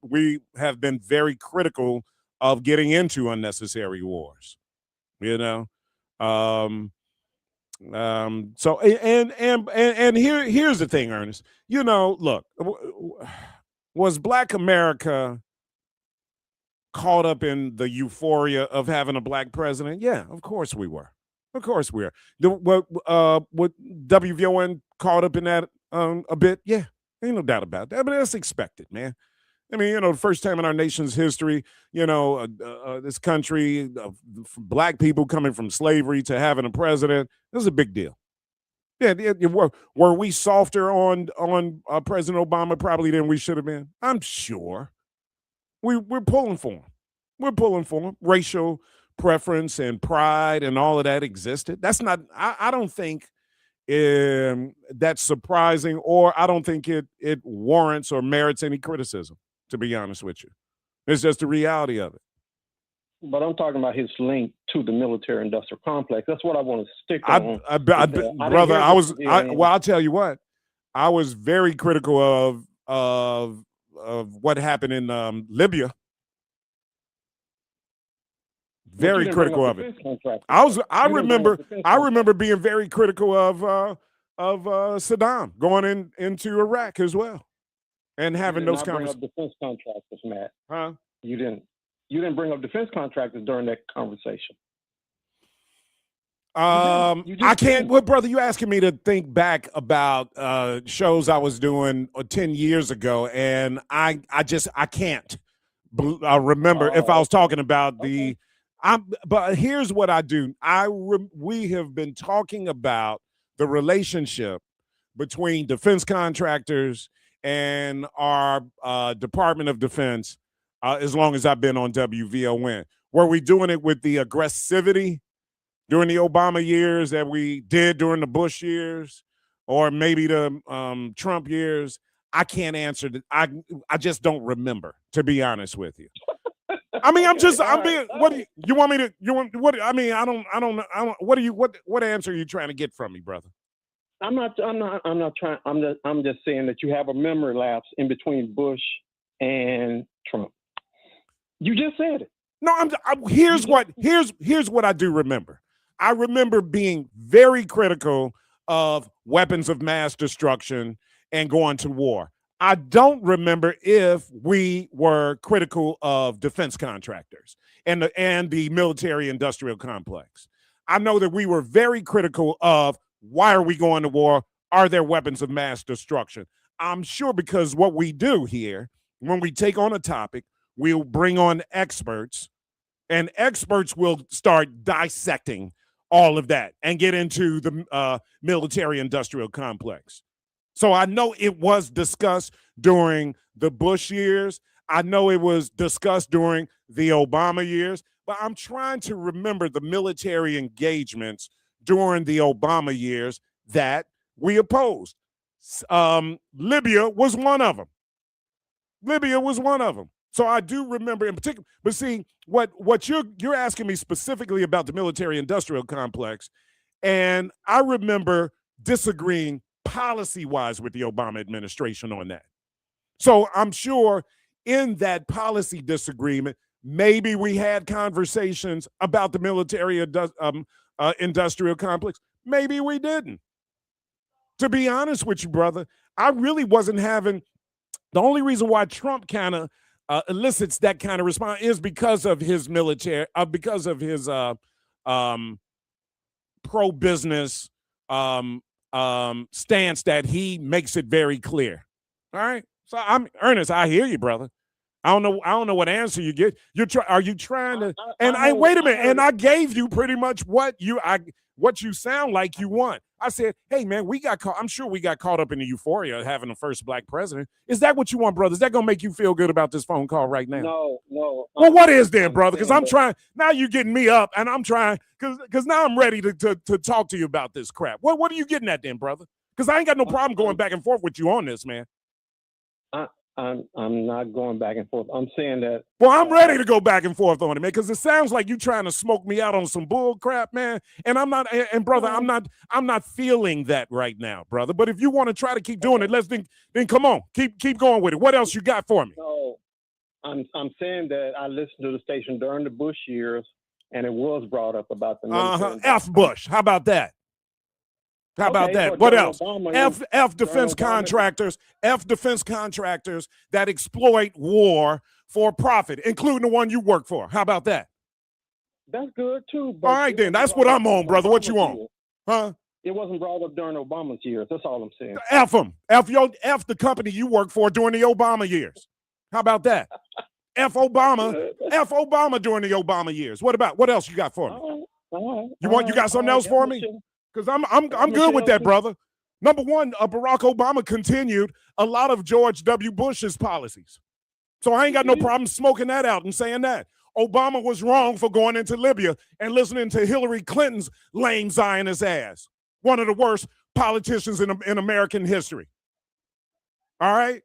we have been very critical of getting into unnecessary wars, you know? So here's the thing, Ernest. You know, look, was Black America caught up in the euphoria of having a black president? Yeah, of course we were. Of course we were. What WVON caught up in that a bit? Yeah, ain't no doubt about that. But that's expected, man. I mean, you know, the first time in our nation's history, you know, this country, black people coming from slavery to having a president, this is a big deal. Yeah, were we softer on President Obama probably than we should have been? I'm sure. We're pulling for him. We're pulling for him. Racial preference and pride and all of that existed. That's not, I don't think that's surprising, or I don't think it warrants or merits any criticism, to be honest with you. It's just the reality of it. But I'm talking about his link to the military-industrial complex. That's what I want to stick on. Brother, I'll tell you what. I was very critical of what happened in Libya. Very critical of it. I remember being very critical of Saddam going into Iraq as well, and having those conversations. Defense contractors, Matt. Huh? You didn't bring up defense contractors during that conversation. I can't. Well, brother, you asking me to think back about shows I was doing 10 years ago, and I can't remember if I was talking about the. But here's what I do. We have been talking about the relationship between defense contractors and our Department of Defense as long as I've been on WVON. Were we doing it with the aggressivity during the Obama years that we did during the Bush years, or maybe the Trump years? I can't answer that. I just don't remember, to be honest with you. I mean, what do you want me to, I mean, I don't, what answer are you trying to get from me, brother? I'm not trying, I'm just saying that you have a memory lapse in between Bush and Trump. You just said it. No, here's what I do remember. I remember being very critical of weapons of mass destruction and going to war. I don't remember if we were critical of defense contractors and the military industrial complex. I know that we were very critical of why are we going to war? Are there weapons of mass destruction? I'm sure because what we do here, when we take on a topic, we'll bring on experts, and experts will start dissecting all of that and get into the military industrial complex. So I know it was discussed during the Bush years. I know it was discussed during the Obama years, but I'm trying to remember the military engagements during the Obama years that we opposed. Libya was one of them. So I do remember in particular, but see, what you're asking me specifically about the military industrial complex, and I remember disagreeing policy-wise with the Obama administration on that. So I'm sure in that policy disagreement, maybe we had conversations about the military industrial complex. Maybe we didn't. To be honest with you, brother, I really wasn't having, the only reason why Trump kind of elicits that kind of response is because of his military, because of his pro-business stance that he makes it very clear. All right. So I'm Ernest. I hear you, brother. I don't know what answer you get. Are you trying to? Wait a minute. And I gave you pretty much what you sound like you want. I said, hey man, I'm sure we got caught up in the euphoria of having the first black president. Is that what you want, brother? Is that gonna make you feel good about this phone call right now? No. Well, what is then, brother? Because I'm trying. Now you're getting me up, and I'm trying because now I'm ready to talk to you about this crap. What are you getting at then, brother? Because I ain't got no problem going back and forth with you on this, man. I'm not going back and forth. I'm saying that. Well, I'm ready to go back and forth on it, man, because it sounds like you trying to smoke me out on some bull crap, man. And I'm not, and brother, I'm not feeling that right now, brother. But if you want to try to keep doing it, then come on, keep going with it. What else you got for me? So I'm saying that I listened to the station during the Bush years, and it was brought up about the military. F Bush. How about that? How about that? What else? F defense contractors, that exploit war for profit, including the one you work for. How about that? That's good too. All right then, that's what I'm on, brother. What you on? Huh? It wasn't brought up during Obama's years. That's all I'm saying. F them. F the company you work for during the Obama years. How about that? F Obama during the Obama years. What else you got for me? You got something else for me? Because I'm good with that, brother. Number one, Barack Obama continued a lot of George W. Bush's policies. So I ain't got no problem smoking that out and saying that. Obama was wrong for going into Libya and listening to Hillary Clinton's lame Zionist ass. One of the worst politicians in American history. All right?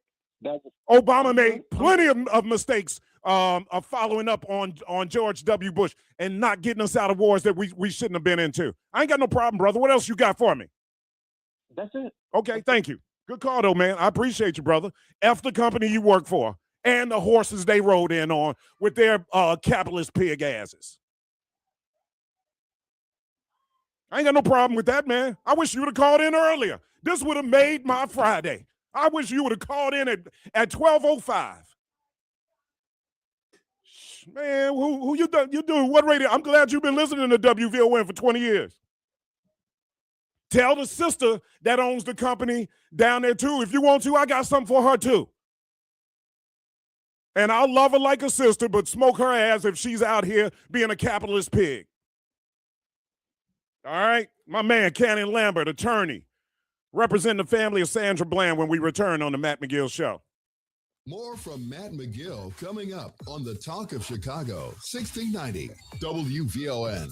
Obama made plenty of mistakes of following up on George W. Bush and not getting us out of wars that we shouldn't have been into. I ain't got no problem, brother. What else you got for me? That's it. Okay, thank you. Good call, though, man. I appreciate you, brother. F the company you work for and the horses they rode in on with their capitalist pig asses. I ain't got no problem with that, man. I wish you would have called in earlier. This would have made my Friday. I wish you would have called in at 12:05. Man, who you doing? What radio? I'm glad you've been listening to WVON for 20 years. Tell the sister that owns the company down there, too. If you want to, I got something for her, too. And I'll love her like a sister, but smoke her ass if she's out here being a capitalist pig. All right? My man, Cannon Lambert, attorney, representing the family of Sandra Bland when we return on the Matt McGill Show. More from Matt McGill coming up on the Talk of Chicago, 1690 WVON.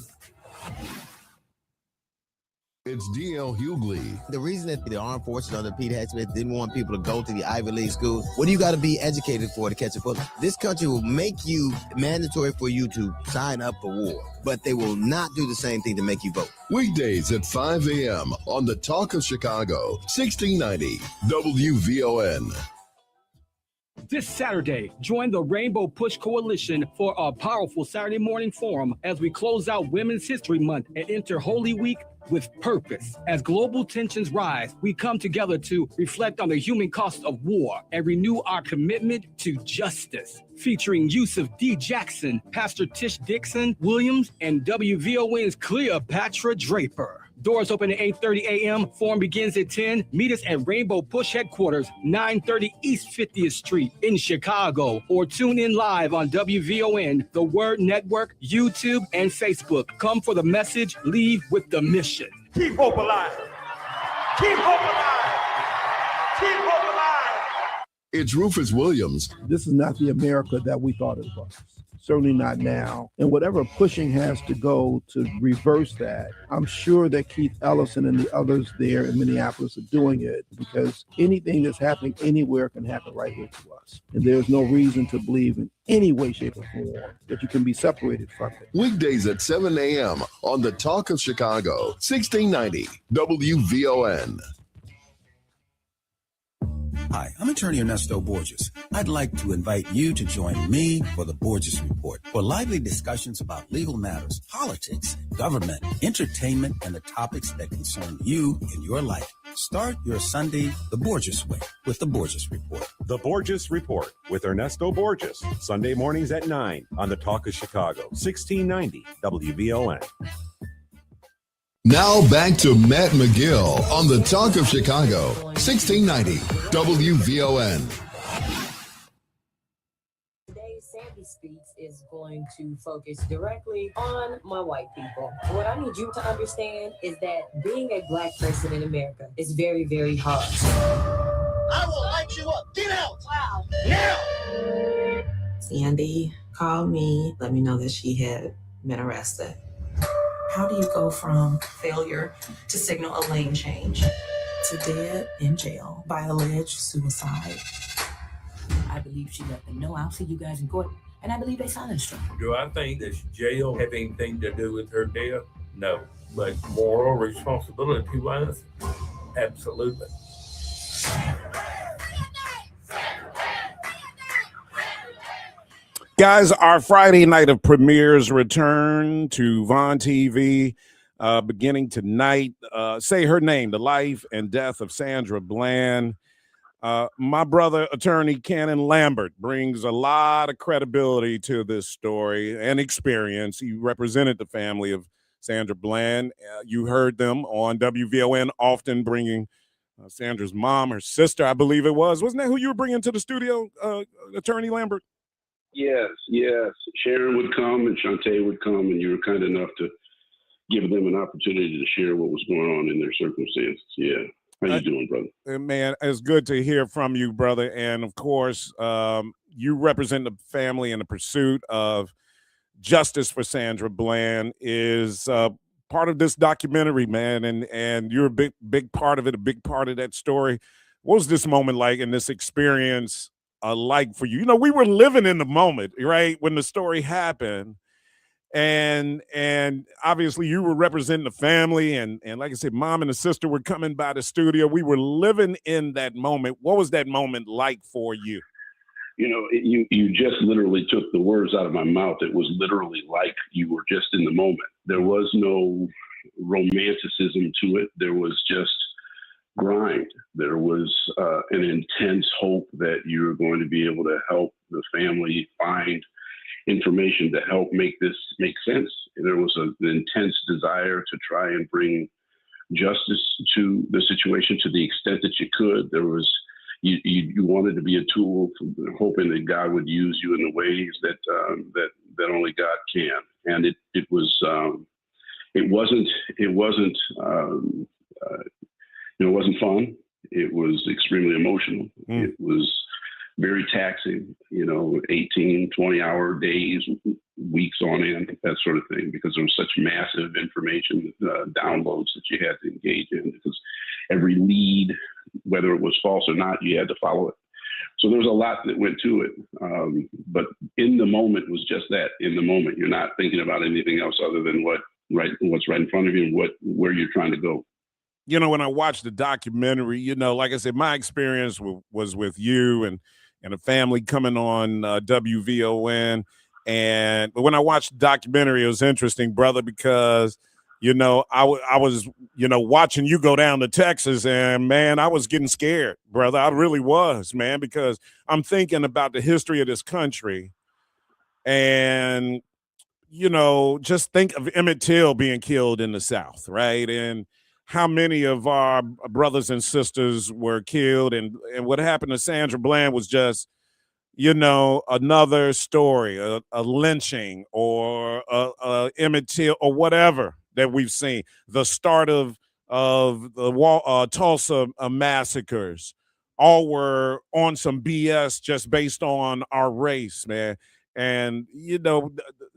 It's D.L. Hughley. The reason that the armed forces under Pete Hegseth didn't want people to go to the Ivy League schools, what do you got to be educated for to catch a bullet? This country will make you mandatory for you to sign up for war, but they will not do the same thing to make you vote. Weekdays at 5 a.m. on the Talk of Chicago, 1690 WVON. This Saturday, join the Rainbow Push Coalition for a powerful Saturday morning forum as we close out Women's History Month and enter Holy Week with purpose. As global tensions rise, we come together to reflect on the human cost of war and renew our commitment to justice. Featuring Yusuf D. Jackson, Pastor Tish Dixon Williams, and WVON's Cleopatra Draper. Doors open at 8:30 a.m. Forum begins at 10. Meet us at Rainbow Push Headquarters, 930 East 50th Street in Chicago. Or tune in live on WVON, The Word Network, YouTube, and Facebook. Come for the message, leave with the mission. Keep hope alive. Keep hope alive. Keep hope alive. It's Rufus Williams. This is not the America that we thought it was. Certainly not now. And whatever pushing has to go to reverse that, I'm sure that Keith Ellison and the others there in Minneapolis are doing it, because anything that's happening anywhere can happen right here to us. And there's no reason to believe in any way, shape, or form that you can be separated from it. Weekdays at 7 a.m. on the Talk of Chicago, 1690 WVON. Hi, I'm attorney Ernesto Borges. I'd like to invite you to join me for the Borges Report for lively discussions about legal matters, politics, government, entertainment, and the topics that concern you in your life. Start your Sunday the Borges way with the Borges Report. The Borges Report with Ernesto Borges, Sunday mornings at 9 on the Talk of Chicago, 1690 WVON. Now back to Matt McGill on the Talk of Chicago, 1690 WVON. Today's Sandy Speaks is going to focus directly on my white people. What I need you to understand is that being a black person in America is very, very hard. I will light you up. Get out. Wow. Now. Sandy called me, let me know that she had been arrested. How do you go from failure to signal a lane change officer dead in jail by alleged suicide. I believe she let them know. I'll see you guys in court, and I believe they silenced her. Do I think that jail have anything to do with her death? No. But moral responsibility-wise, absolutely. Guys, our Friday night of premieres return to Vaughn TV beginning tonight. Say her name, The Life and Death of Sandra Bland. My brother, attorney Cannon Lambert, brings a lot of credibility to this story and experience. He represented the family of Sandra Bland. You heard them on WVON, often bringing Sandra's mom, her sister, I believe it was. Wasn't that who you were bringing to the studio, attorney Lambert? Yes. Sharon would come and Shantae would come, and you were kind enough to give them an opportunity to share what was going on in their circumstances. Yeah. How you doing, brother? Man, it's good to hear from you, brother. And of course, you represent the family in the pursuit of justice for Sandra Bland is part of this documentary, man. And you're a big part of it, a big part of that story. What was this moment like and this experience like for you? You know, we were living in the moment, right, when the story happened. And obviously you were representing the family, and like I said, mom and the sister were coming by the studio. We were living in that moment. What was that moment like for you? You know, you just literally took the words out of my mouth. It was literally like you were just in the moment. There was no romanticism to it. There was just grind. There was an intense hope that you were going to be able to help the family find information to help make this make sense. There was an intense desire to try and bring justice to the situation to the extent that you could. There was you wanted to be a tool, hoping that God would use you in the ways that only God can. And it wasn't fun. It was extremely emotional. It was very taxing, 18, 20-hour days, weeks on end, that sort of thing, because there was such massive information downloads that you had to engage in, because every lead, whether it was false or not, you had to follow it. So there was a lot that went to it. But in the moment was just that. In the moment, you're not thinking about anything else other than what's right in front of you and where you're trying to go. When I watched the documentary, like I said, my experience was with you and a family coming on WVON. But when I watched the documentary, it was interesting, brother, because, I was, watching you go down to Texas, and, man, I was getting scared, brother. I really was, man, because I'm thinking about the history of this country. And, just think of Emmett Till being killed in the South, right? And how many of our brothers and sisters were killed, and what happened to Sandra Bland was just, another story, a lynching or a Emmett Till or whatever that we've seen. The start of the Tulsa massacres, all were on some BS just based on our race, man. And,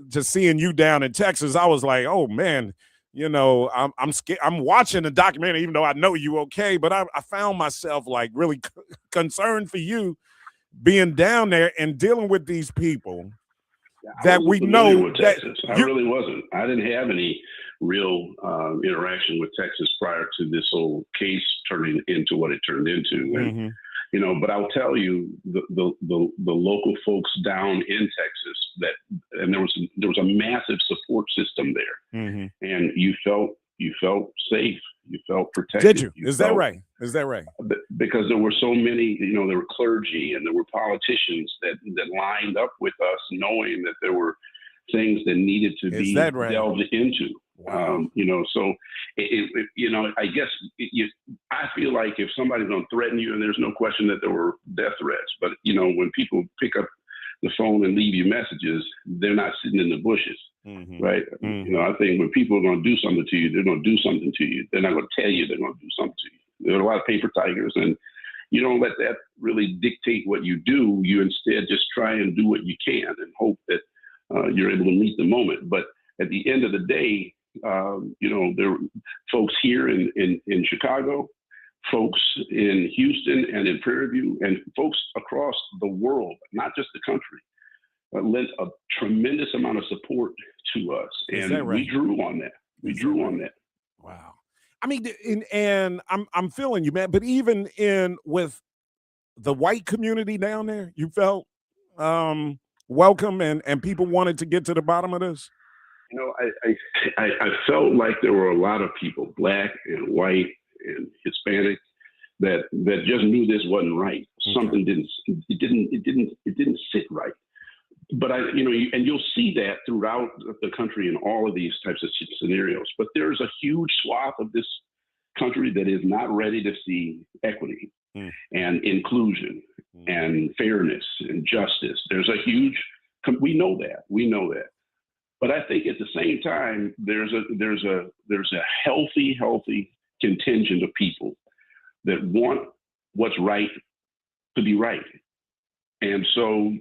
just seeing you down in Texas, I was like, oh, man, I'm scared. I'm watching the documentary, even though I know you okay, but I found myself like really concerned for you being down there and dealing with these people that we know with Texas. I really wasn't. I didn't have any real interaction with Texas prior to this whole case turning into what it turned into. And, but I'll tell you, the local folks down in Texas and there was a massive support system there, and you felt safe, you felt protected. Did you? Is that right? Because there were so many, there were clergy and there were politicians that lined up with us, knowing that there were things that needed to be delved into. Wow. So I guess I feel like if somebody's going to threaten you, and there's no question that there were death threats, but when people pick up the phone and leave you messages, they're not sitting in the bushes, right? I think when people are going to do something to you, they're going to do something to you. They're not going to tell you they're going to do something to you. There are a lot of paper tigers, and you don't let that really dictate what you do. You instead just try and do what you can and hope that you're able to meet the moment. But at the end of the day, there were folks here in Chicago, folks in Houston and in Prairie View and folks across the world, not just the country, lent a tremendous amount of support to us. And we drew on that. We drew on that. Wow. I mean, and I'm feeling you, man. But even with the white community down there, you felt welcome and people wanted to get to the bottom of this? You know, I felt like there were a lot of people, black and white and Hispanic, that just knew this wasn't right. Okay. Something didn't sit right. But and you'll see that throughout the country in all of these types of scenarios. But there's a huge swath of this country that is not ready to see equity and inclusion and fairness and justice. There's a huge, we know that. But I think at the same time, there's a healthy contingent of people that want what's right to be right. And so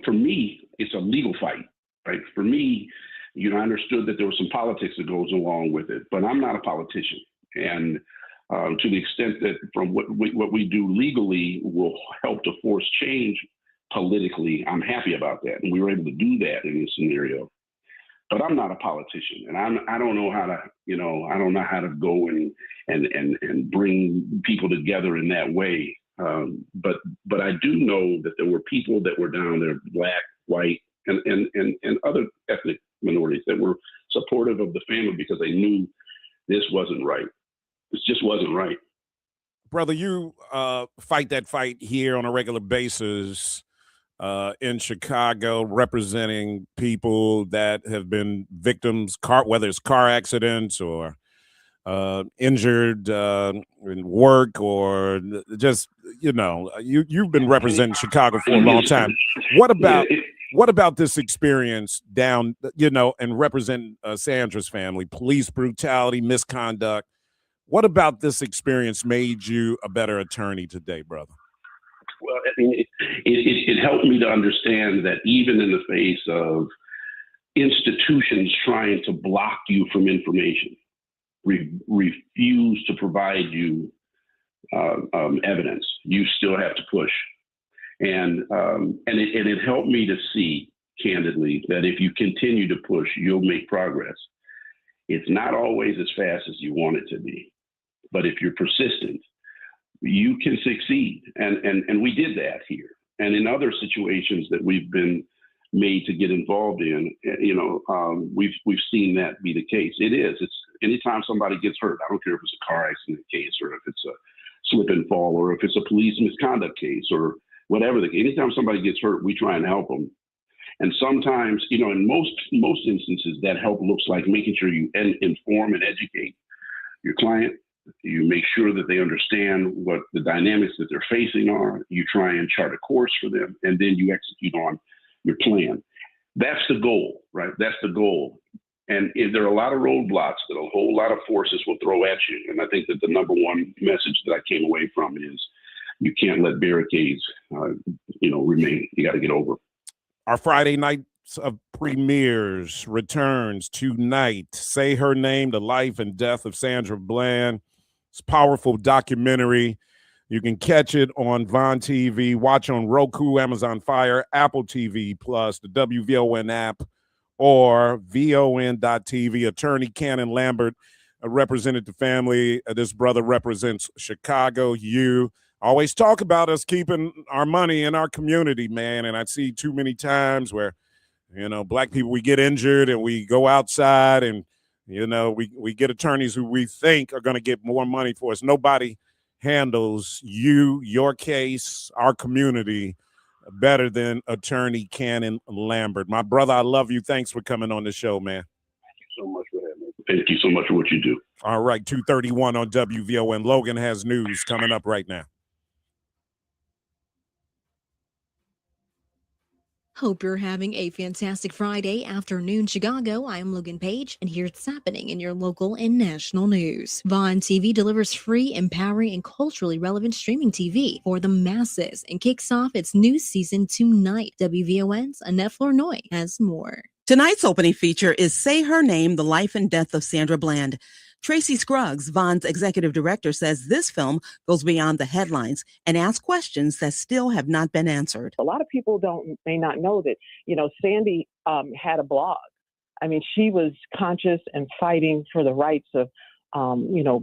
for me, it's a legal fight, right? For me, I understood that there was some politics that goes along with it, but I'm not a politician. And to the extent that from what we do legally will help to force change politically, I'm happy about that. And we were able to do that in this scenario. But I'm not a politician, and I don't know how to, I don't know how to go and bring people together in that way. But I do know that there were people that were down there, black, white, and other ethnic minorities that were supportive of the family because they knew this wasn't right. This just wasn't right. Brother, you fight that fight here on a regular basis in Chicago, representing people that have been victims, whether it's car accidents or injured in work or just, you've been representing Chicago for a long time. What about this experience down, and representing Sandra's family, police brutality, misconduct? What about this experience made you a better attorney today, brother? Well, I mean, it helped me to understand that even in the face of institutions trying to block you from information, refuse to provide you evidence, you still have to push. And it helped me to see, candidly, that if you continue to push, you'll make progress. It's not always as fast as you want it to be, but if you're persistent, you can succeed. And we did that here. And in other situations that we've been made to get involved in, we've seen that be the case. It's anytime somebody gets hurt, I don't care if it's a car accident case or if it's a slip and fall or if it's a police misconduct case or whatever. Anytime somebody gets hurt, we try and help them. And sometimes, in most instances, that help looks like making sure you inform and educate your client. You make sure that they understand what the dynamics that they're facing are. You try and chart a course for them, and then you execute on your plan. That's the goal, right? That's the goal. And there are a lot of roadblocks that a whole lot of forces will throw at you. And I think that the number one message that I came away from is you can't let barricades, remain. You got to get over. Our Friday nights of premieres returns tonight. Say Her Name, The Life and Death of Sandra Bland. It's a powerful documentary. You can catch it on Vaughn TV, watch on Roku, Amazon Fire, Apple TV Plus, the WVON app, or VON.TV. Attorney Cannon Lambert represented the family. This brother represents Chicago. You always talk about us keeping our money in our community, man. And I see too many times where, black people, we get injured and we go outside and, we get attorneys who we think are going to get more money for us. Nobody handles your case, our community better than Attorney Cannon Lambert. My brother, I love you. Thanks for coming on the show, man. Thank you so much for having me. Thank you so much for what you do. All right, 2:31 on WVON. Logan has news coming up right now. Hope you're having a fantastic Friday afternoon, Chicago. I'm Logan Page, and here's what's happening in your local and national news. Vaughn TV delivers free, empowering, and culturally relevant streaming TV for the masses and kicks off its new season tonight. WVON's Annette Flournoy has more. Tonight's opening feature is Say Her Name, The Life and Death of Sandra Bland. Tracy Scruggs, Vaughn's executive director, says this film goes beyond the headlines and asks questions that still have not been answered. A lot of people may not know that, Sandy had a blog. I mean, she was conscious and fighting for the rights of,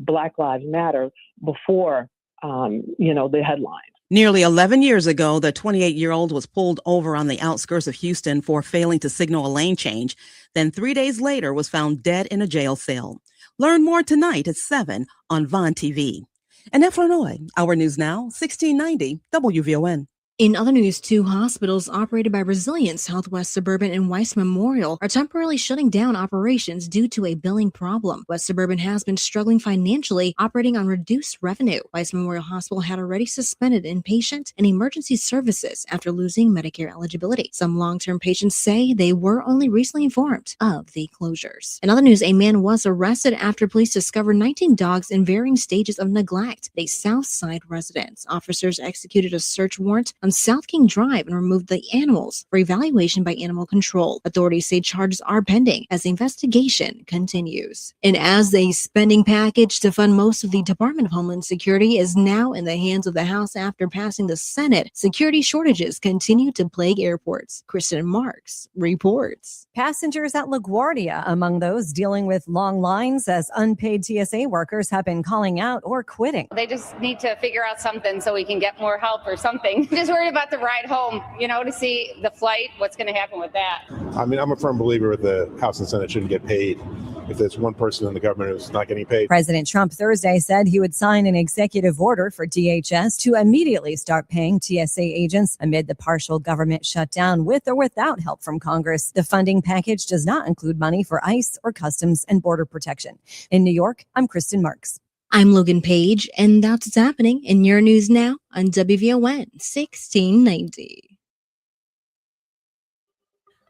Black Lives Matter before, the headlines. Nearly 11 years ago, the 28-year-old was pulled over on the outskirts of Houston for failing to signal a lane change. Then 3 days later was found dead in a jail cell. Learn more tonight at 7 on Vaughn TV. And F. Illinois, Our News Now, 1690 WVON. In other news, 2 hospitals operated by Resilient Southwest Suburban and Weiss Memorial are temporarily shutting down operations due to a billing problem. West Suburban has been struggling financially, operating on reduced revenue. Weiss Memorial Hospital had already suspended inpatient and emergency services after losing Medicare eligibility. Some long-term patients say they were only recently informed of the closures. In other news, a man was arrested after police discovered 19 dogs in varying stages of neglect at a Southside residence. Officers executed a search warrant on South King Drive and removed the animals for evaluation by animal control. Authorities say charges are pending as the investigation continues. And as a spending package to fund most of the Department of Homeland Security is now in the hands of the House after passing the Senate, security shortages continue to plague airports. Kristen Marks reports. Passengers at LaGuardia among those dealing with long lines as unpaid TSA workers have been calling out or quitting. They just need to figure out something so we can get more help or something. Just worried about the ride home, to see the flight, what's going to happen with that. I mean, I'm a firm believer that the House and Senate shouldn't get paid if there's one person in the government who's not getting paid. President Trump Thursday said he would sign an executive order for DHS to immediately start paying TSA agents amid the partial government shutdown with or without help from Congress. The funding package does not include money for ICE or Customs and Border Protection. In New York, I'm Kristen Marks. I'm Logan Page, and that's what's happening in your news now on WVON 1690.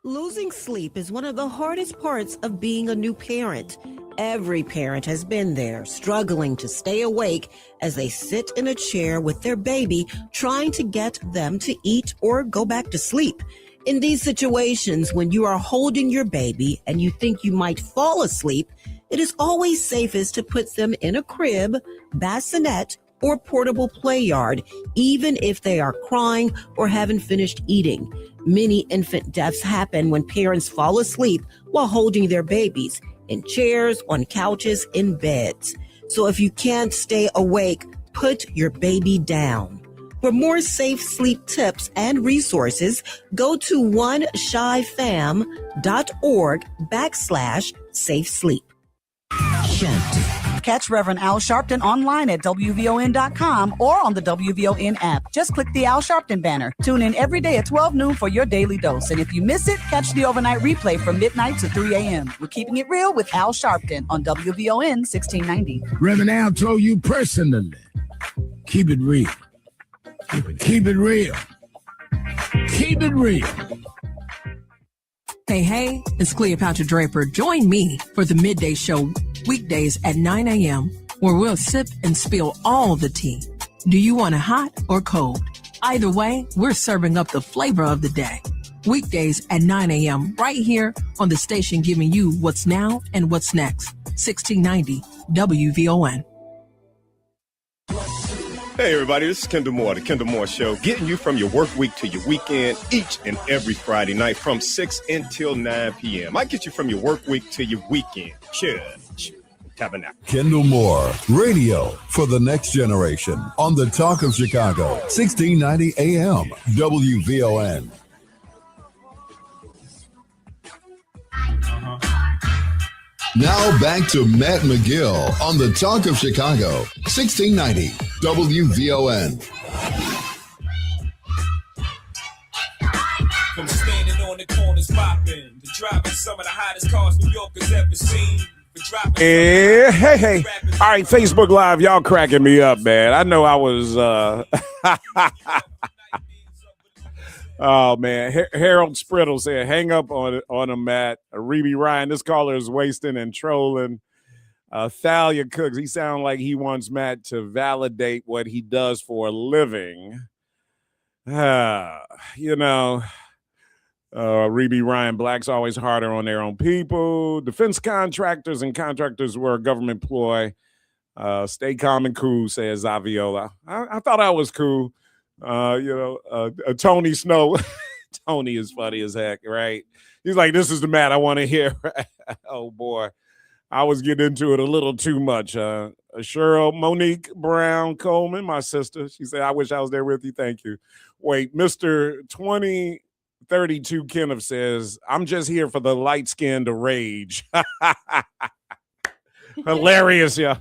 Losing sleep is one of the hardest parts of being a new parent. Every parent has been there, struggling to stay awake as they sit in a chair with their baby, trying to get them to eat or go back to sleep. In these situations, when you are holding your baby and you think you might fall asleep, it is always safest to put them in a crib, bassinet, or portable play yard, even if they are crying or haven't finished eating. Many infant deaths happen when parents fall asleep while holding their babies in chairs, on couches, in beds. So if you can't stay awake, put your baby down. For more safe sleep tips and resources, go to oneshyfam.org/safe sleep. Catch Reverend Al Sharpton online at WVON.com or on the WVON app. Just click the Al Sharpton banner. Tune in every day at 12 noon for your daily dose. And if you miss it, catch the overnight replay from midnight to 3 a.m. We're keeping it real with Al Sharpton on WVON 1690. Reverend Al told you personally, keep it real. Keep it real. Keep it real. Hey, it's Cleopatra Draper. Join me for the Midday Show weekdays at 9 a.m. where we'll sip and spill all the tea. Do you want it hot or cold? Either way, we're serving up the flavor of the day. Weekdays at 9 a.m. right here on the station giving you what's now and what's next. 1690 WVON. Hey everybody, this is Kendall Moore, The Kendall Moore Show, getting you from your work week to your weekend each and every Friday night from 6 until 9 p.m. I get you from your work week to your weekend. Church, tabernacle. Kendall Moore, radio for the next generation on the Talk of Chicago, 1690 AM, WVON. Now back to Matt McGill on the Talk of Chicago, 1690 WVON. From standing on the corners popping, to driving some of the hottest cars New York has ever seen. Hey. All right, Facebook Live, y'all cracking me up, man. I know I was... Oh, man. Harold Sprittle said, hang up on him, Matt. Reby Ryan, this caller is wasting and trolling. Thalia Cooks, he sounds like he wants Matt to validate what he does for a living. Reby Ryan, blacks always harder on their own people. Defense contractors and contractors were a government ploy. Stay calm and cool, says Aviola. I thought I was cool. Tony Snow. Tony is funny as heck, right? He's like, this is the man I want to hear. Oh, boy. I was getting into it a little too much. Cheryl Monique Brown Coleman, my sister, she said, I wish I was there with you. Thank you. Wait, Mr. 2032 Kenneth says, I'm just here for the light skin to rage. Hilarious, yeah.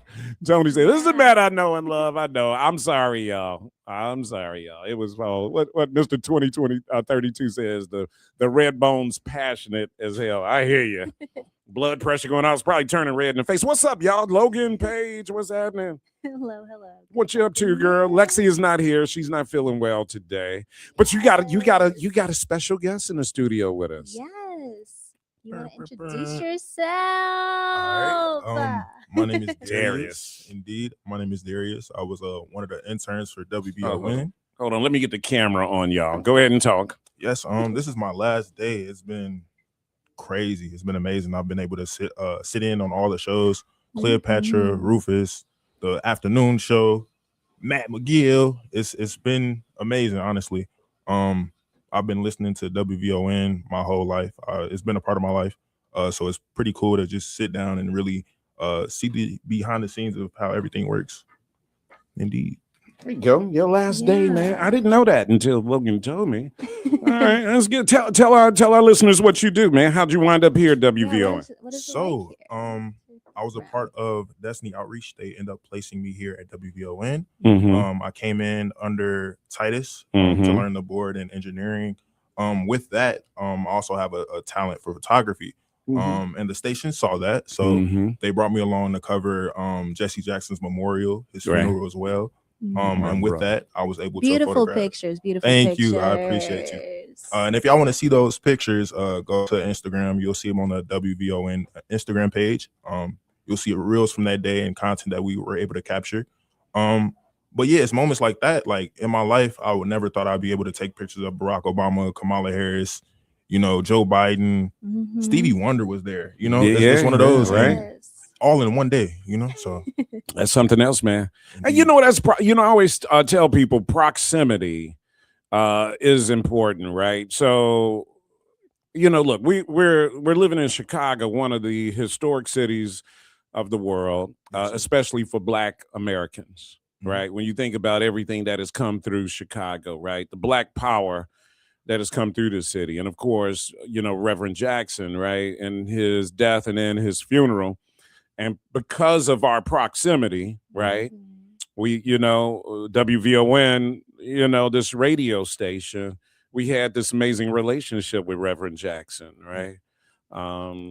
Tony said, this is the man I know and love. I know. I'm sorry, y'all. It was what Mr. 2032 says, the red bone's passionate as hell. I hear you. Blood pressure going out. It's probably turning red in the face. What's up, y'all? Logan, Paige, what's happening? Hello. What you up to, girl? Lexi is not here. She's not feeling well today. But you got a special guest in the studio with us. Yes. You want to introduce yourself? All right. My name is Darius. Indeed, my name is Darius. I was one of the interns for WBON. Hold on, let me get the camera on y'all. Go ahead and talk. Yes. This is my last day. It's been crazy. It's been amazing. I've been able to sit in on all the shows. Cleopatra, Rufus, the afternoon show, Matt McGill. It's been amazing, honestly. I've been listening to WVON my whole life. It's been a part of my life. So it's pretty cool to just sit down and really see the behind the scenes of how everything works. Indeed. There you go. Your last day, man. I didn't know that until Logan told me. All right, let's get tell our listeners what you do, man. How'd you wind up here at WVON? I was a part of Destiny Outreach. They ended up placing me here at WVON. Mm-hmm. I came in under Titus to learn the board and engineering. With that, I also have a talent for photography. And the station saw that, so they brought me along to cover Jesse Jackson's memorial, his funeral as well. And with that, I was able to photograph. Pictures. Thank you. I appreciate you. And if y'all want to see those pictures, go to Instagram. You'll see them on the WVON Instagram page. You'll see reels from that day and content that we were able to capture. But yeah, it's moments like that. Like in my life, I would never thought I'd be able to take pictures of Barack Obama, Kamala Harris, Joe Biden. Stevie Wonder was there. It's one of those, right? All in one day, so that's something else, man. And I always tell people proximity is important, right? So, look, we're living in Chicago, one of the historic cities of the world, especially for Black Americans, right? When you think about everything that has come through Chicago, right? The Black power that has come through the city. And of course, Reverend Jackson, right? And his death and then his funeral. And because of our proximity, right, we, WVON, this radio station, we had this amazing relationship with Reverend Jackson, right?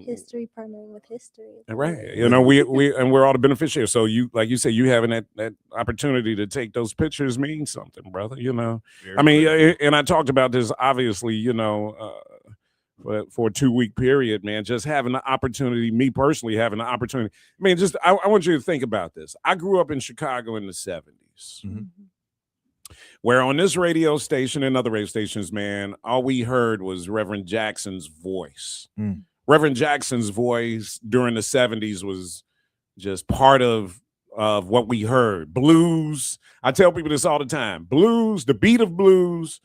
History partnering with history. Right. We're all the beneficiaries. So like you say, you having that opportunity to take those pictures means something, brother, and I talked about this, obviously, for a 2-week period, man, just having the opportunity, me personally having the opportunity. I mean, I want you to think about this. I grew up in Chicago in the 70s, where on this radio station and other radio stations, man, all we heard was Reverend Jackson's voice. Reverend Jackson's voice during the 70s was just part of what we heard. Blues. I tell people this all the time. Blues, the beat of blues.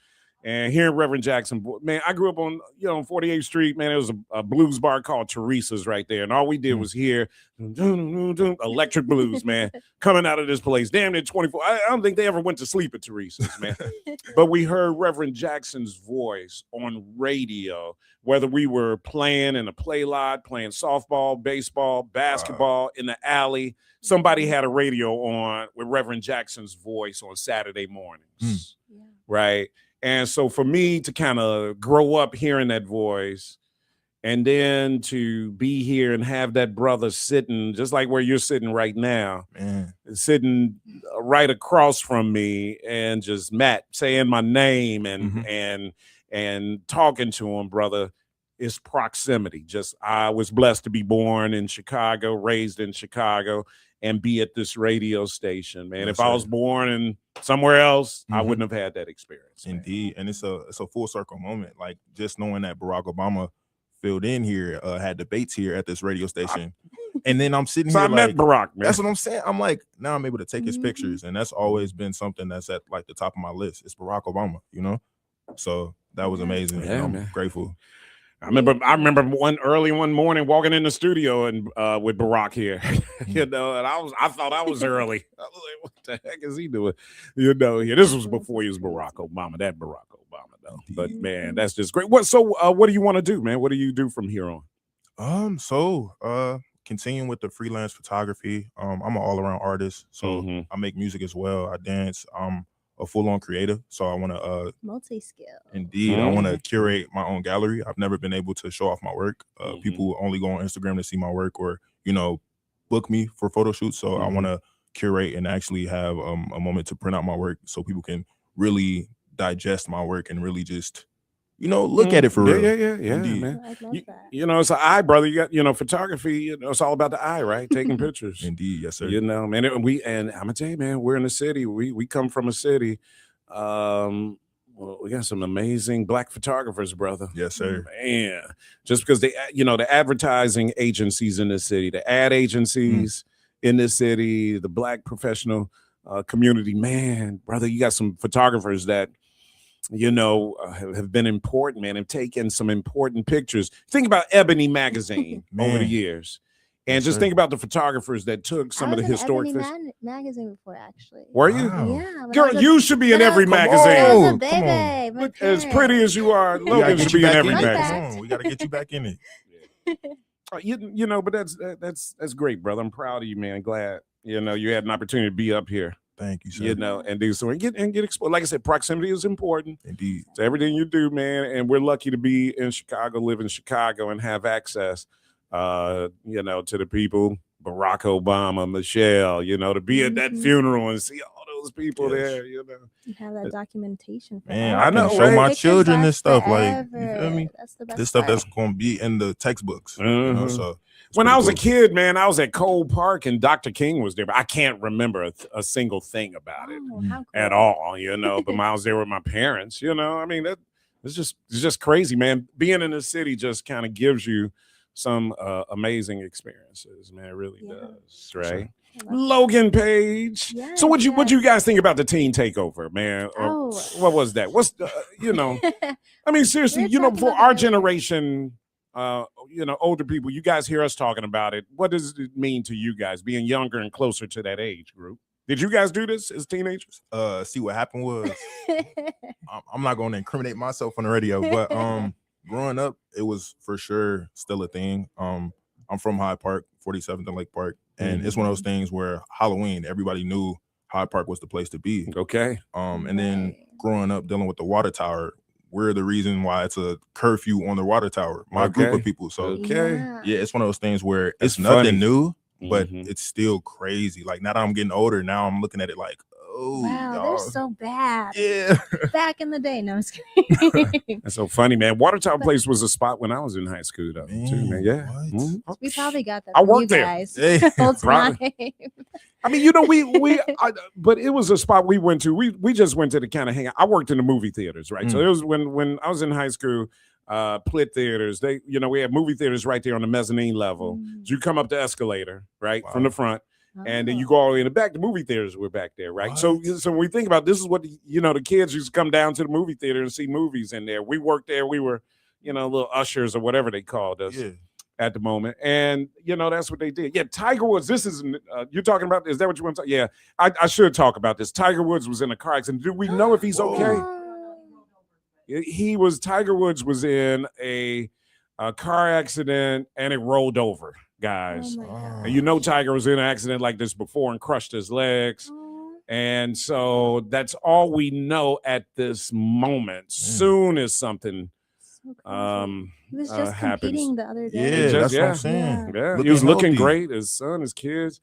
And hearing Reverend Jackson, man, I grew up on 48th Street, man. It was a blues bar called Teresa's right there. And all we did was hear electric blues, man, coming out of this place. Damn near 24. I don't think they ever went to sleep at Teresa's, man. But we heard Reverend Jackson's voice on radio, whether we were playing in a play lot, playing softball, baseball, basketball, in the alley. Somebody had a radio on with Reverend Jackson's voice on Saturday mornings, right? And so for me to kind of grow up hearing that voice and then to be here and have that brother sitting just like where you're sitting right now, sitting right across from me and just Matt saying my name and talking to him, brother, is proximity. I was blessed to be born in Chicago, raised in Chicago. and be at this radio station, man. Yes, If I was sir. born in somewhere else, I Mhm. wouldn't have had that experience. Man. Indeed, and it's a full circle moment. Like just knowing that Barack Obama filled in here, had debates here at this radio station, and then I'm sitting So here I met like, Barack, man. that's what I'm saying. I'm like, now I'm able to take his pictures, and that's always been something that's at like the top of my list. It's Barack Obama, you know. So that was amazing. Yeah, and I'm man. grateful. I remember one morning walking in the studio and with Barack here, you know, and I thought I was early. I was like, what the heck is he doing? You know, yeah, this was before he was Barack Obama, that Barack Obama though. But man, that's just great. What do you want to do, man? What do you do from here on? Continuing with the freelance photography. I'm an all-around artist, so I make music as well. I dance. I'm a full-on creative, so I want to multi-skill. Indeed, I want to curate my own gallery. I've never been able to show off my work. People only go on Instagram to see my work, or book me for photo shoots. So I want to curate and actually have a moment to print out my work, so people can really digest my work and really just look at it for real. Yeah, Indeed. man. I love that. It's an eye, brother. You got, photography. It's all about the eye, right? Taking pictures. Indeed, yes, sir. Man. And I'm gonna tell you, man, we're in the city. We come from a city. Well, we got some amazing Black photographers, brother. Yes, sir. Man, just because the advertising agencies in this city, the ad agencies in this city, the Black professional community, man, brother, you got some photographers that have been important, man, have taken some important pictures. Think about Ebony magazine over the years. And just think about the photographers that took some of the historic things. Magazine before, actually. Were you? Yeah. Girl, you should be in every magazine. I was a baby. Look, as pretty as you are, Logan should be in every magazine. We got to get you back in it. But that's great, brother. I'm proud of you, man. Glad you had an opportunity to be up here. Thank you, sir. And do so and get exposed. Like I said, proximity is important. Indeed. To everything you do, man. And we're lucky to be in Chicago, live in Chicago, and have access, to the people, Barack Obama, Michelle, to be at that funeral and see all those people there, You have that documentation. Man, I know. Show my children this stuff. Like, you feel me? That's the best this stuff part. that's going to be in the textbooks. So when I was a kid, man, I was at Cole Park and Dr. King was there, but I can't remember a single thing about it at all, but I was there with my parents, I mean, it's just crazy, man. Being in the city just kind of gives you some amazing experiences, man. It really does, right? Logan Page. Yes, So what you guys think about the teen takeover, man? Or what was that? What's I mean, seriously, for our generation, older people, you guys hear us talking about it. What does it mean to you guys being younger and closer to that age group? Did you guys do this as teenagers? See, what happened was, I'm not going to incriminate myself on the radio, but growing up, it was for sure still a thing. I'm from Hyde Park, 47th and Lake Park, and it's one of those things where Halloween, everybody knew Hyde Park was the place to be. Okay. And then growing up dealing with the water tower, we're the reason why it's a curfew on the water tower. My group of people. So yeah, it's one of those things where it's nothing new, but it's still crazy. Like now that I'm getting older, now I'm looking at it like, oh, wow, they're so bad. Yeah. Back in the day. No, I'm just kidding. That's so funny, man. Water Tower Place was a spot when I was in high school, though, too, man. Yeah. We probably got that. I from worked you there. guys. Hey, Whole time. I mean, but it was a spot we went to. We just went to the kind of hang out. I worked in the movie theaters, right? So it was when I was in high school, Plitt theaters. They, we had movie theaters right there on the mezzanine level. So you come up the escalator, right, from the front. And then you go all the way in the back. The movie theaters were back there, right? So when we think about this, is what the kids used to come down to the movie theater and see movies in there. We worked there. We were, little ushers or whatever they called us at the moment. And that's what they did. Yeah, Tiger Woods. This is you're talking about. Is that what you want to talk? Yeah, I should talk about this. Tiger Woods was in a car accident. Do we know if he's okay? Tiger Woods was in a car accident and it rolled over. Guys, and Tiger was in an accident like this before and crushed his legs, and so that's all we know at this moment. Soon as something he was just happens. competing the other day. That's what I'm saying. Yeah, he was looking great. His son, his kids.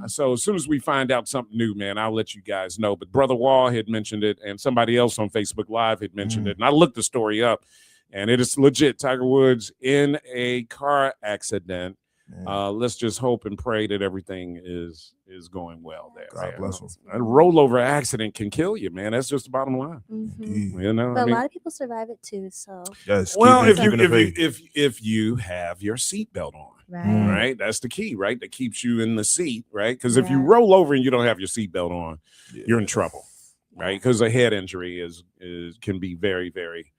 So as soon as we find out something new, man, I'll let you guys know. But Brother Wall had mentioned it, and somebody else on Facebook Live had mentioned it, and I looked the story up. And it is legit. Tiger Woods in a car accident. let's just hope and pray that everything is going well there. God bless them. A rollover accident can kill you, man. That's just the bottom line. Mm-hmm. You know, But a lot of people survive it too. So yes. Well, if you have your seatbelt on, right, that's the key, right? That keeps you in the seat, right? Because if you roll over and you don't have your seatbelt on, you're in trouble, right? Because a head injury can be very, very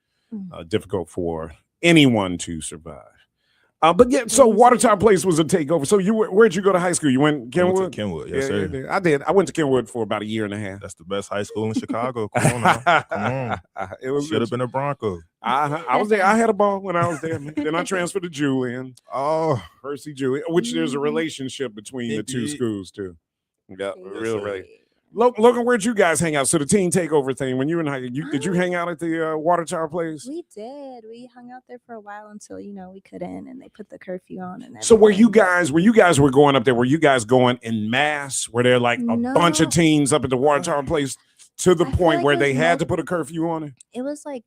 difficult for anyone to survive. But yeah, so Watertown Place was a takeover. So where'd you go to high school? You went Kenwood? I went to Kenwood, yes, sir. I did. I went to Kenwood for about a year and a half. That's the best high school in Chicago. Come on, now. Come on. It should have been a Bronco. I was there. I had a ball when I was there. Man. Then I transferred to Julian. Oh, Percy Julian, which there's a relationship between the two schools too. Yeah, real right. Logan, where'd you guys hang out? So the teen takeover thing, when you were in high school, did you hang out at the Watertower place? we did. We hung out there for a while until we couldn't, and they put the curfew on. And so were you guys were going up there? Were you guys going in mass? Were there like a bunch of teens up at the Watertower place to the point where they had to put a curfew on it? It was like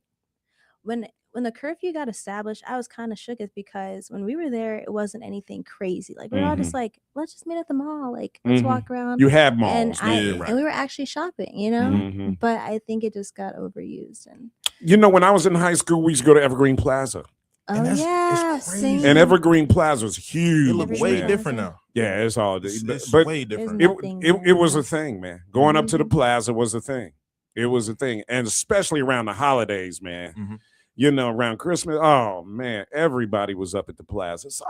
when the curfew got established, I was kind of shook because when we were there, it wasn't anything crazy. Like we were all just like, let's just meet at the mall. Like let's walk around. You had malls, and we were actually shopping, But I think it just got overused. And when I was in high school, we used to go to Evergreen Plaza. Same. And Evergreen Plaza was huge. It looked way different now. Yeah, it's all it's but way different. It was a thing, man. Going up to the plaza was a thing. It was a thing, and especially around the holidays, man. Around Christmas, oh man, everybody was up at the plaza. So